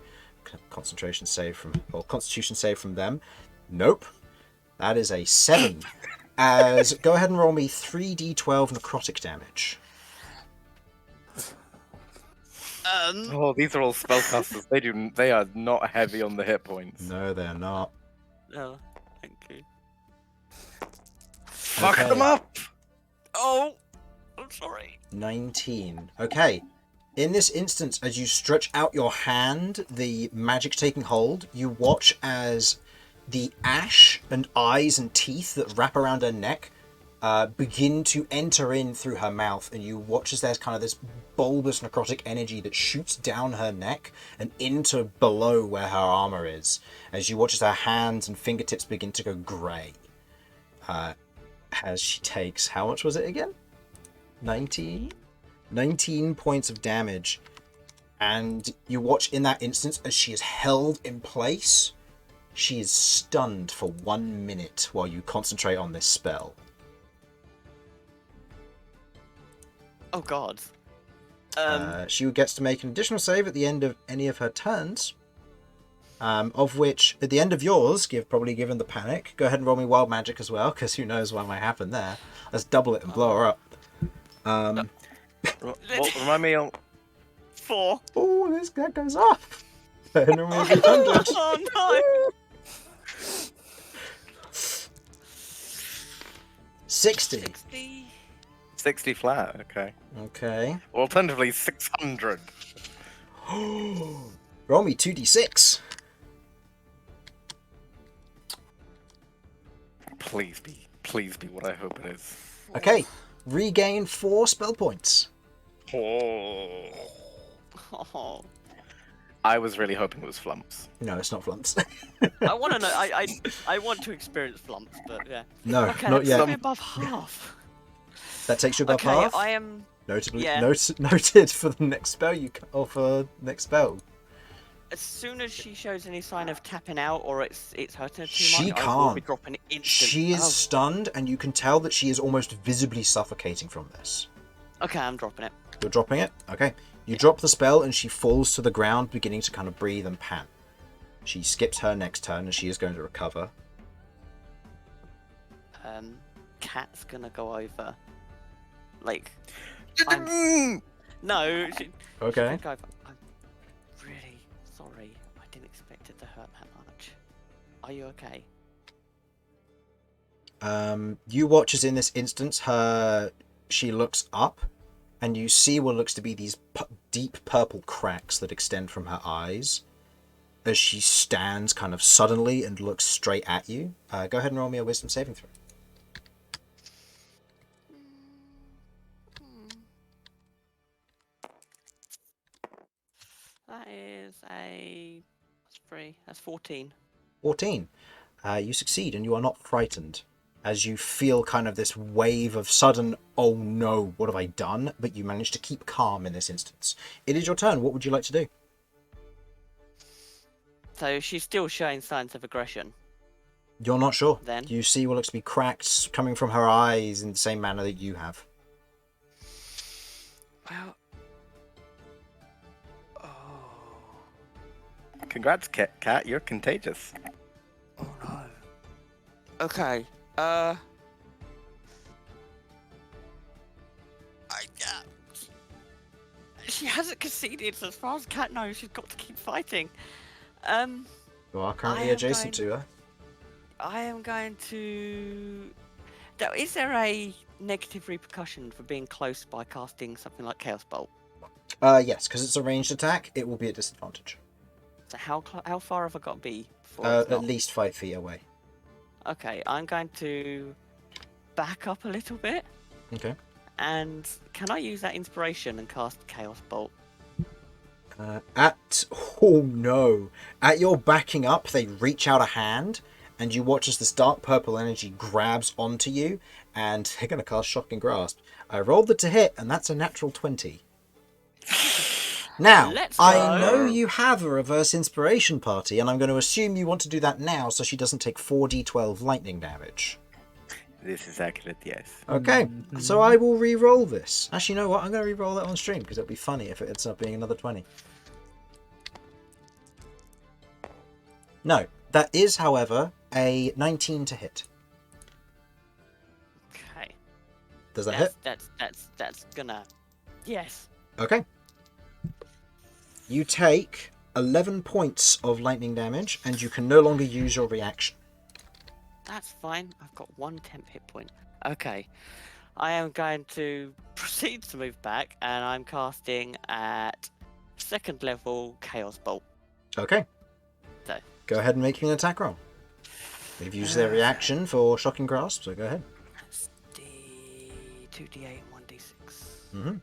Constitution save from them. Nope. That is a 7. Go ahead and roll me 3d12 necrotic damage. Oh, these are all spellcasters. They are not heavy on the hit points. No, they're not. Oh, thank you. Fuck Okay. them up! Oh, I'm sorry. 19. Okay. In this instance, as you stretch out your hand, the magic taking hold, you watch as the ash and eyes and teeth that wrap around her neck begin to enter in through her mouth, and you watch as there's kind of this bulbous necrotic energy that shoots down her neck and into below where her armor is, as you watch as her hands and fingertips begin to go grey. As she takes, how much was it again? 19? 19 points of damage, and you watch in that instance as she is held in place. She is stunned for 1 minute while you concentrate on this spell. Oh god. She gets to make an additional save at the end of any of her turns, of which, at the end of yours, probably given the panic, go ahead and roll me wild magic as well, because who knows what might happen there. Let's double it and blow her up. Remind me on... 4. Oh, that goes off. Go ahead and roll me a D100. Oh no! 60. 60. 60 flat, okay. Okay. Alternatively, 600. Roll me 2d6. Please be what I hope it is. Okay. Regain 4 spell points. Oh. Oh. I was really hoping it was flumps. No, it's not flumps. I want to know. I want to experience flumps, but yeah. No, Okay, not that's yet. only above half. That takes you above Okay, half. I am. Notably, yeah. noted for the next spell for next spell. As soon as she shows any sign of tapping out or it's hurting her too She much, I will be can't. dropping it instant. She is Oh, stunned, and you can tell that she is almost visibly suffocating from this. okay, I'm dropping it. You're dropping it? Okay. You drop the spell, and she falls to the ground, beginning to kind of breathe and pant. She skips her next turn, and she is going to recover. Cat's gonna go over. Like, Mm. no. She's Okay. gonna go over. I'm really sorry. I didn't expect it to hurt that much. Are you okay? You watch as in this instance, she looks up, and you see what looks to be these deep purple cracks that extend from her eyes as she stands kind of suddenly and looks straight at you. Go ahead and roll me a wisdom saving throw. That is that's 3. That's 14. 14. You succeed, and you are not frightened as you feel kind of this wave of sudden, oh no, what have I done? But you manage to keep calm in this instance. It is your turn. What would you like to do? So she's still showing signs of aggression. You're not sure. Then? You see what looks to be cracks coming from her eyes in the same manner that you have. Well. Oh. Congrats, Cat. You're contagious. Oh no. Okay. She hasn't conceded, so as far as Cat knows. She's got to keep fighting. You are currently I am adjacent to her. I am going to. Now, is there a negative repercussion for being close by casting something like Chaos Bolt? Yes, because it's a ranged attack, it will be a disadvantage. So how far have I got to be? Before it's At not? least 5 feet away. Okay, I'm going to back up a little bit. Okay. And can I use that inspiration and cast Chaos Bolt? Oh no! At your backing up, they reach out a hand, and you watch as this dark purple energy grabs onto you, and they're going to cast Shocking Grasp. I rolled it to hit, and that's a natural 20. Now, Let's I go. know you have a reverse inspiration party, and I'm going to assume you want to do that now so she doesn't take 4d12 lightning damage. This is accurate, yes. Okay, so I will re-roll this. Actually, you know what? I'm going to re-roll that on stream because it'll be funny if it ends up being another 20. No, that is, however, a 19 to hit. Okay. Does that hit? That's gonna. Yes. Okay. You take 11 points of lightning damage, and you can no longer use your reaction. That's fine. I've got 1 temp hit point. Okay. I am going to proceed to move back, and I'm casting at 2nd level Chaos Bolt. Okay. So. Go ahead and make me an attack roll. They've used their reaction for Shocking Grasp, so go ahead. That's 2d8 and 1d6. Mm-hmm.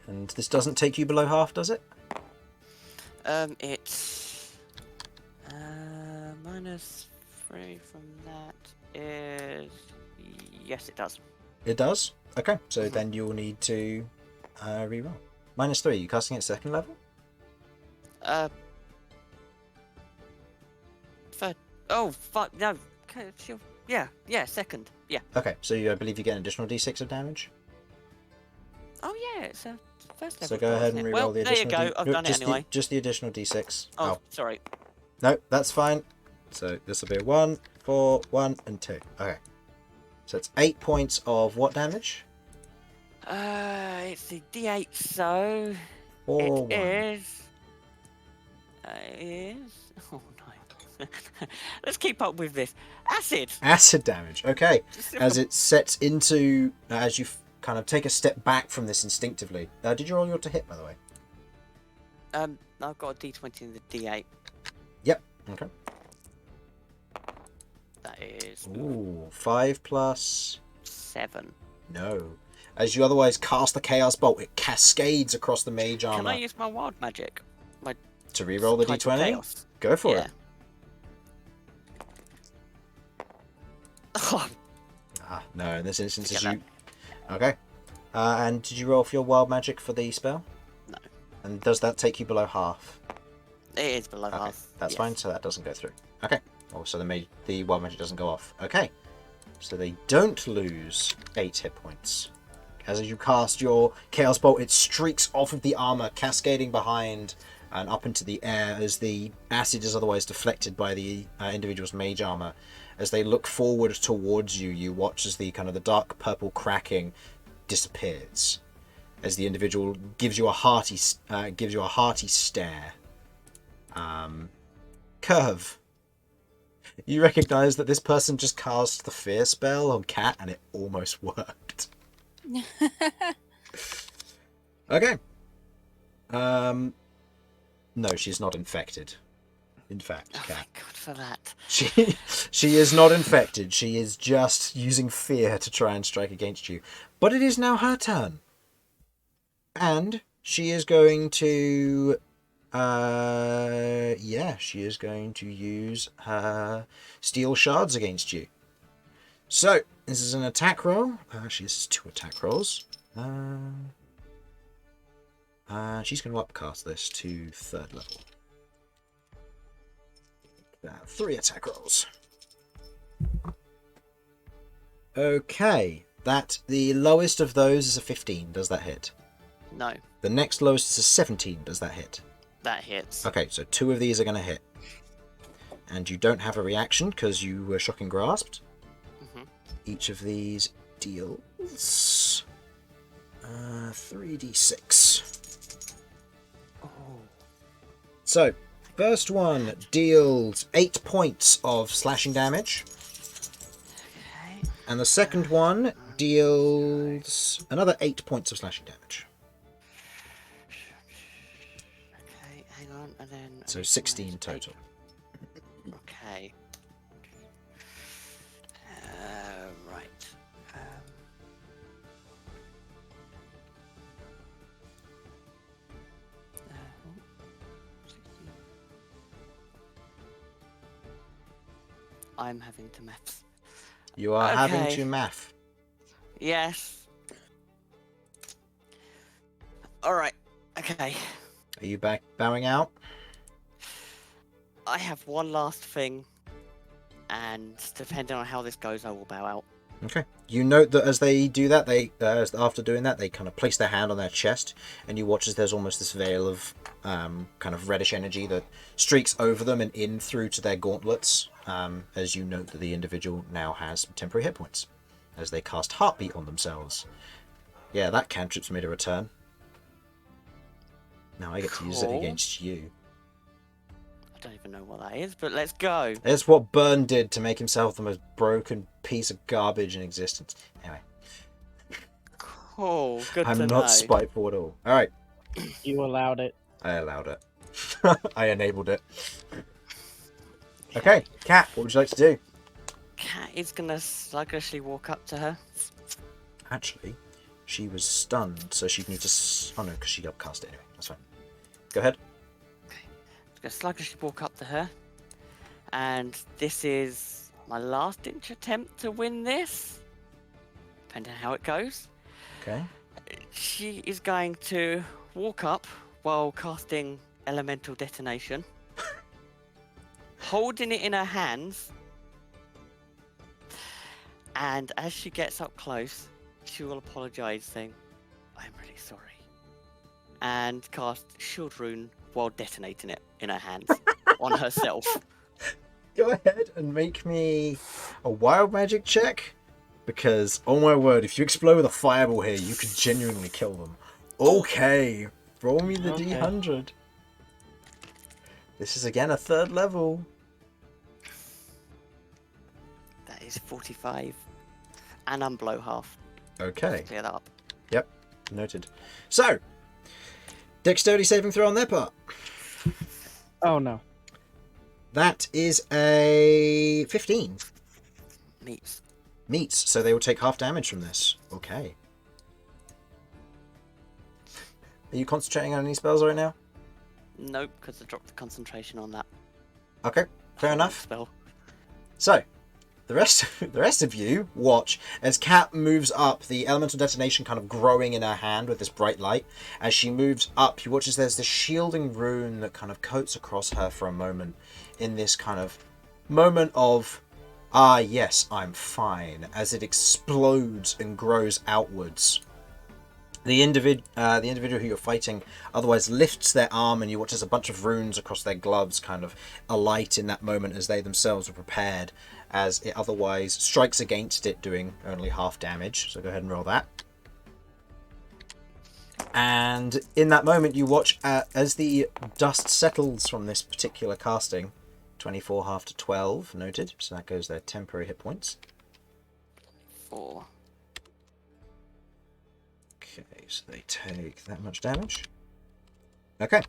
And this doesn't take you below half, does it? It's -3 from that is yes, it does. It does? Okay, so then you'll need to reroll. -3, you casting at 2nd level? Third. Oh, fuck no. Okay, sure. Yeah, 2nd. Yeah. Okay, so I believe you get an additional d6 of damage. Oh yeah, it's a 1st level. So go ahead and reroll well, the there you additional go. I've done it just anyway. just the additional d6. Oh, sorry. No, that's fine. So this will be 1, 4, 1, and 2. Okay. So it's 8 points of what damage? It's the D8, so 4, 1. it is. Oh no. Let's keep up with this. Acid. Acid damage. Okay. As it sets into, as you kind of take a step back from this instinctively. Did you roll your to hit, by the way? I've got a D20 and the D8. Yep. Okay. That is Ooh, 5 plus. 7. No. As you otherwise cast the Chaos Bolt, it cascades across the mage armor. Can I use my wild magic? To reroll the Title d20? Chaos. Go for Yeah. it. Oh, No, in this instance, Forget is you. Okay. And did you roll for your wild magic for the spell? No. And does that take you below half? it is below Okay, half. that's yes. fine. So that doesn't go through. Okay. Oh, so the wild magic doesn't go off. Okay. So they don't lose 8 hit points. As you cast your Chaos Bolt, it streaks off of the armor, cascading behind and up into the air as the acid is otherwise deflected by the individual's mage armor. As they look forward towards you, you watch as the kind of the dark purple cracking disappears. As the individual gives you a hearty stare. Kirv. You recognise that this person just cast the fear spell on Cat, and it almost worked. Okay. No, she's not infected. In fact, Oh, Cat. thank God for that. She is not infected. She is just using fear to try and strike against you. But it is now her turn. And she is going to she is going to use her steel shards against you. So, this is an attack roll. She has 2 attack rolls. She's going to upcast this to 3rd level. 3 attack rolls. Okay, the lowest of those is a 15. Does that hit? No, The next lowest is a 17. Does that hit? that hits. Okay, so 2 of these are going to hit. And you don't have a reaction because you were shocking grasped. Mhm. Each of these deals 3d6. Oh. So, first one deals 8 points of slashing damage. Okay. And the second one deals another 8 points of slashing damage. Okay, hang on, and then. So 16 total. Okay. Right. I'm having to maths. You are having Okay. to math. Yes. Alright. Okay. Are you back bowing out? I have one last thing. And depending on how this goes, I will bow out. Okay. You note that as they do that, after doing that, they kind of place their hand on their chest, and you watch as there's almost this veil of kind of reddish energy that streaks over them and in through to their gauntlets, as you note that the individual now has temporary hit points, as they cast Heartbeat on themselves. Yeah, that cantrip's made a return. Now I get to use it Cool. against you. I don't even know what that is, but let's go. It's what Burn did to make himself the most broken piece of garbage in existence. Anyway, Cool. Good to I'm know. not spiteful at all. Alright, You allowed it. I allowed it. I enabled it. Okay, Cat, what would you like to do? Cat is gonna sluggishly walk up to her. Actually, she was stunned, so she'd need to... Oh no, because she upcast it anyway. That's fine. Go ahead. Gonna sluggishly walk up to her, and this is my last inch attempt to win this. Depending on how it goes, Okay. she is going to walk up while casting Elemental Detonation, holding it in her hands, and as she gets up close, she will apologise, saying, "I'm really sorry," and cast Shield Rune while detonating it in her hands on herself. Go ahead and make me a wild magic check, because, oh my word, if you explode with a fireball here, you could genuinely kill them. Okay, roll me the Okay. D100. This is again a 3rd level. That is 45. And unblow half. Okay, Clear that up. noted. So, dexterity saving throw on their part. Oh no. That is a 15. Meets. Meets, so they will take half damage from this. Okay. Are you concentrating on any spells right now? Nope, because I dropped the concentration on that. Okay, fair enough. Spell. So, the rest of you watch as Kat moves up, the elemental detonation kind of growing in her hand with this bright light. As she moves up, you watch as there's this shielding rune that kind of coats across her for a moment, in this kind of moment of, ah yes, I'm fine, as it explodes and grows outwards. The individual who you're fighting otherwise lifts their arm, and you watch as a bunch of runes across their gloves kind of alight in that moment as they themselves are prepared, as it otherwise strikes against it, doing only half damage. So go ahead and roll that. And in that moment, you watch as the dust settles from this particular casting. 24 half to 12, noted. So that goes their temporary hit points. 4. Okay, so they take that much damage. Okay.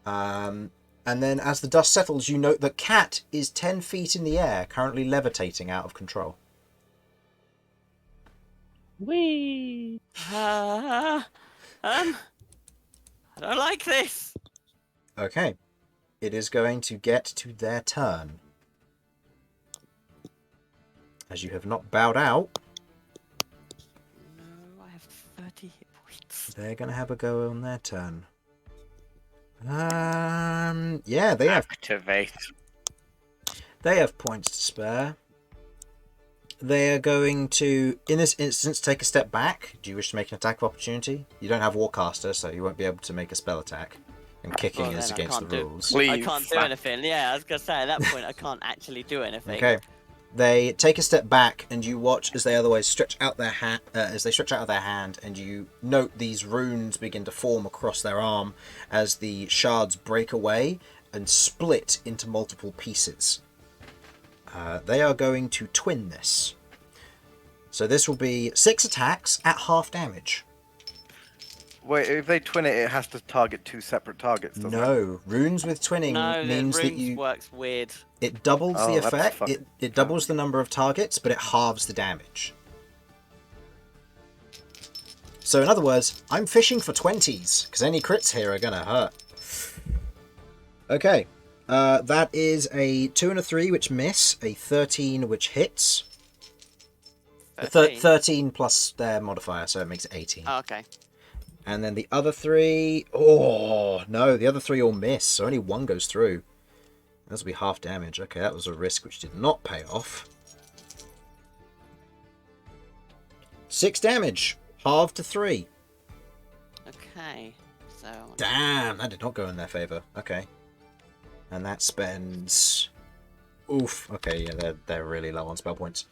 And then as the dust settles, you note that Cat is 10 feet in the air, currently levitating out of control. Whee! I don't like this. Okay. It is going to get to their turn. As you have not bowed out, No, I have 30 hit points. they're going to have a go on their turn. Yeah, they have Activate. points to spare. They are going to, in this instance, take a step back. Do you wish to make an attack of opportunity? You don't have Warcaster, so you won't be able to make a spell attack. And kicking Well, is then I against the can't do- rules. Please. I can't do anything. Yeah, I was gonna say at that point I can't actually do anything. Okay. They take a step back, and you watch as they otherwise stretch out their hand. And you note these runes begin to form across their arm as the shards break away and split into multiple pieces. They are going to twin this. So this will be 6 attacks at half damage. Wait, if they twin it, it has to target 2 separate targets, doesn't it? No, runes with twinning No, means the that runes you works weird. it doubles the Oh, that's effect. fucking It doubles the number of targets, but it halves the damage. So in other words, I'm fishing for 20s because any crits here are gonna hurt. Okay, That is a 2 and a 3, which miss, a 13, which hits. 13. 13 plus their modifier, so it makes it 18. Oh, okay. And then the other 3... Oh, no, the other 3 all miss, so only 1 goes through. This will be half damage. Okay, that was a risk which did not pay off. 6 damage, halved to 3. Okay. So. Damn, that did not go in their favour. Okay. And that spends... Oof. Okay, yeah, they're really low on spell points.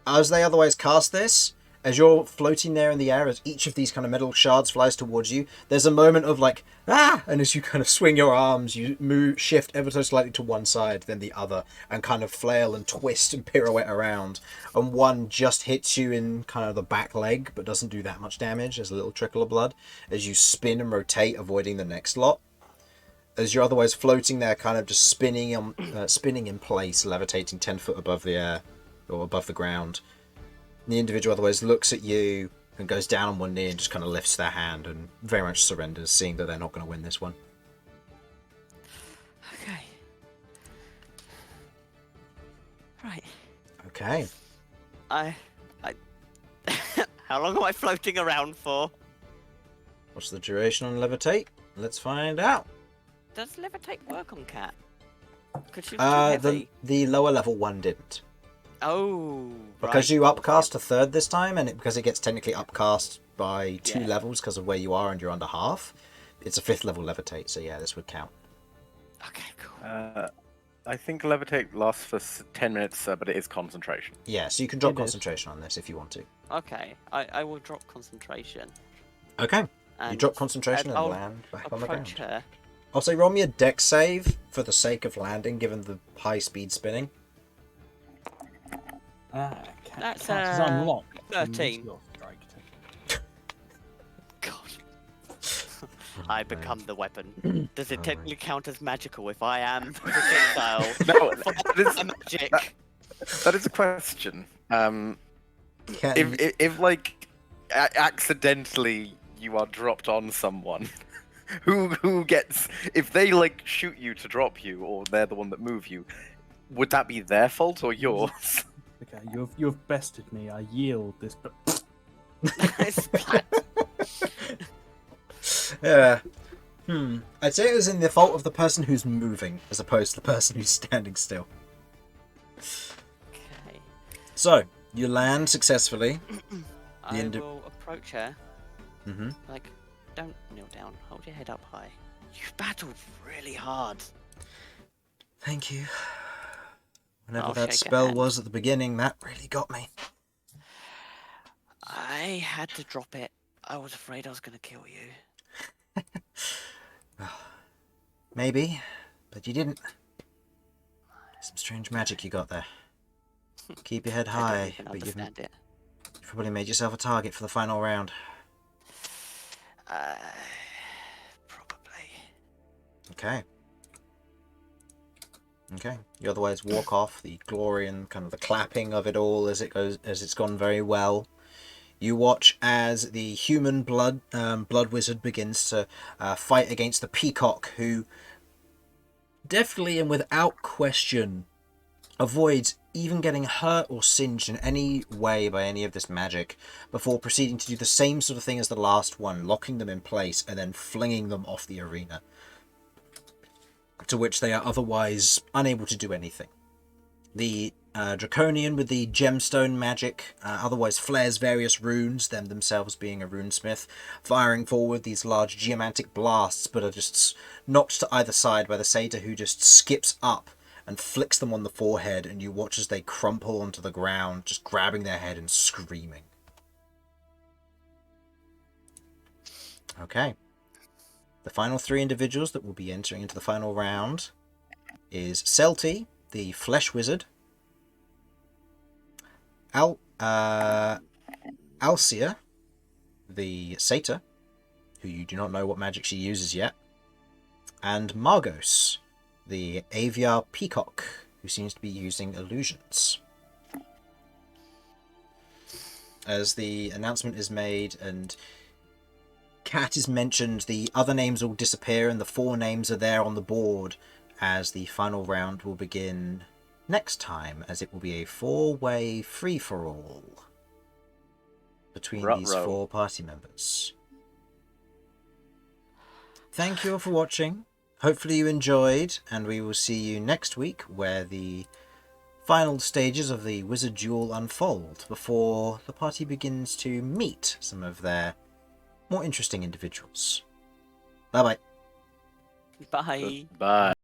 As they otherwise cast this, as you're floating there in the air, as each of these kind of metal shards flies towards you, there's a moment of like, ah! And as you kind of swing your arms, you shift ever so slightly to one side, then the other, and kind of flail and twist and pirouette around. And one just hits you in kind of the back leg, but doesn't do that much damage. There's a little trickle of blood as you spin and rotate, avoiding the next lot. As you're otherwise floating there, kind of just spinning in place, levitating 10 foot above the air, or above the ground. The individual otherwise looks at you and goes down on one knee and just kind of lifts their hand and very much surrenders, seeing that they're not going to win this one. Okay. Right. Okay. I. How long am I floating around for? What's the duration on levitate? Let's find out. Does levitate work on Cat? Could she be too heavy? The lower level one didn't. Oh. Because right. you upcast to third this time, and because it gets technically upcast by 2 levels because of where you are and you're under half, it's a 5th level levitate, so yeah, this would count. Okay, cool. I think levitate lasts for 10 minutes, but it is concentration. Yeah, so you can drop It is. concentration on this if you want to. Okay, I will drop concentration. Okay, you And drop concentration and I'll land back on the ground. approach her. I'll say roll me a dex save for the sake of landing, given the high speed spinning. That's, Cat is unlocked. 13. Your strike. God. I become the weapon. Does it Oh technically count as magical if I am projectile? No, Magic. that is a question. Can- If like accidentally you are dropped on someone, who gets, if they like shoot you to drop you, or they're the one that move you, would that be their fault or yours? Okay, you've bested me. I yield this, but Splat. Yeah. I'd say it was in the fault of the person who's moving, as opposed to the person who's standing still. Okay. So, you land successfully. I will approach her. Mm-hmm. Like, don't kneel down. Hold your head up high. You've battled really hard. Thank you. Whenever I'll that shake her spell hand. was at the beginning, that really got me. I had to drop it. I was afraid I was going to kill you. Maybe, but you didn't. Some strange magic you got there. Keep your head I high, don't even but you've understand it. probably made yourself a target for the final round. Probably. Okay. Okay. You otherwise walk off, the glory and kind of the clapping of it all as it's gone very well. You watch as the human blood wizard begins to fight against the peacock, who definitely and without question avoids even getting hurt or singed in any way by any of this magic, before proceeding to do the same sort of thing as the last one, locking them in place and then flinging them off the arena, to which they are otherwise unable to do anything. The Draconian with the gemstone magic otherwise flares various runes, them themselves being a runesmith, firing forward these large geomantic blasts, but are just knocked to either side by the satyr, who just skips up and flicks them on the forehead, and you watch as they crumple onto the ground, just grabbing their head and screaming. Okay. The final 3 individuals that will be entering into the final round is Celti, the Flesh Wizard, Alcia, the Satyr, who you do not know what magic she uses yet, and Margos, the Aviar Peacock, who seems to be using illusions. As the announcement is made and Cat is mentioned, the other names all disappear and the 4 names are there on the board as the final round will begin next time, as it will be a 4-way free-for-all between these Ruh-roh. 4 party members. Thank you all for watching. Hopefully you enjoyed, and we will see you next week where the final stages of the Wizard Duel unfold before the party begins to meet some of their more interesting individuals. Bye-bye. Bye. Bye.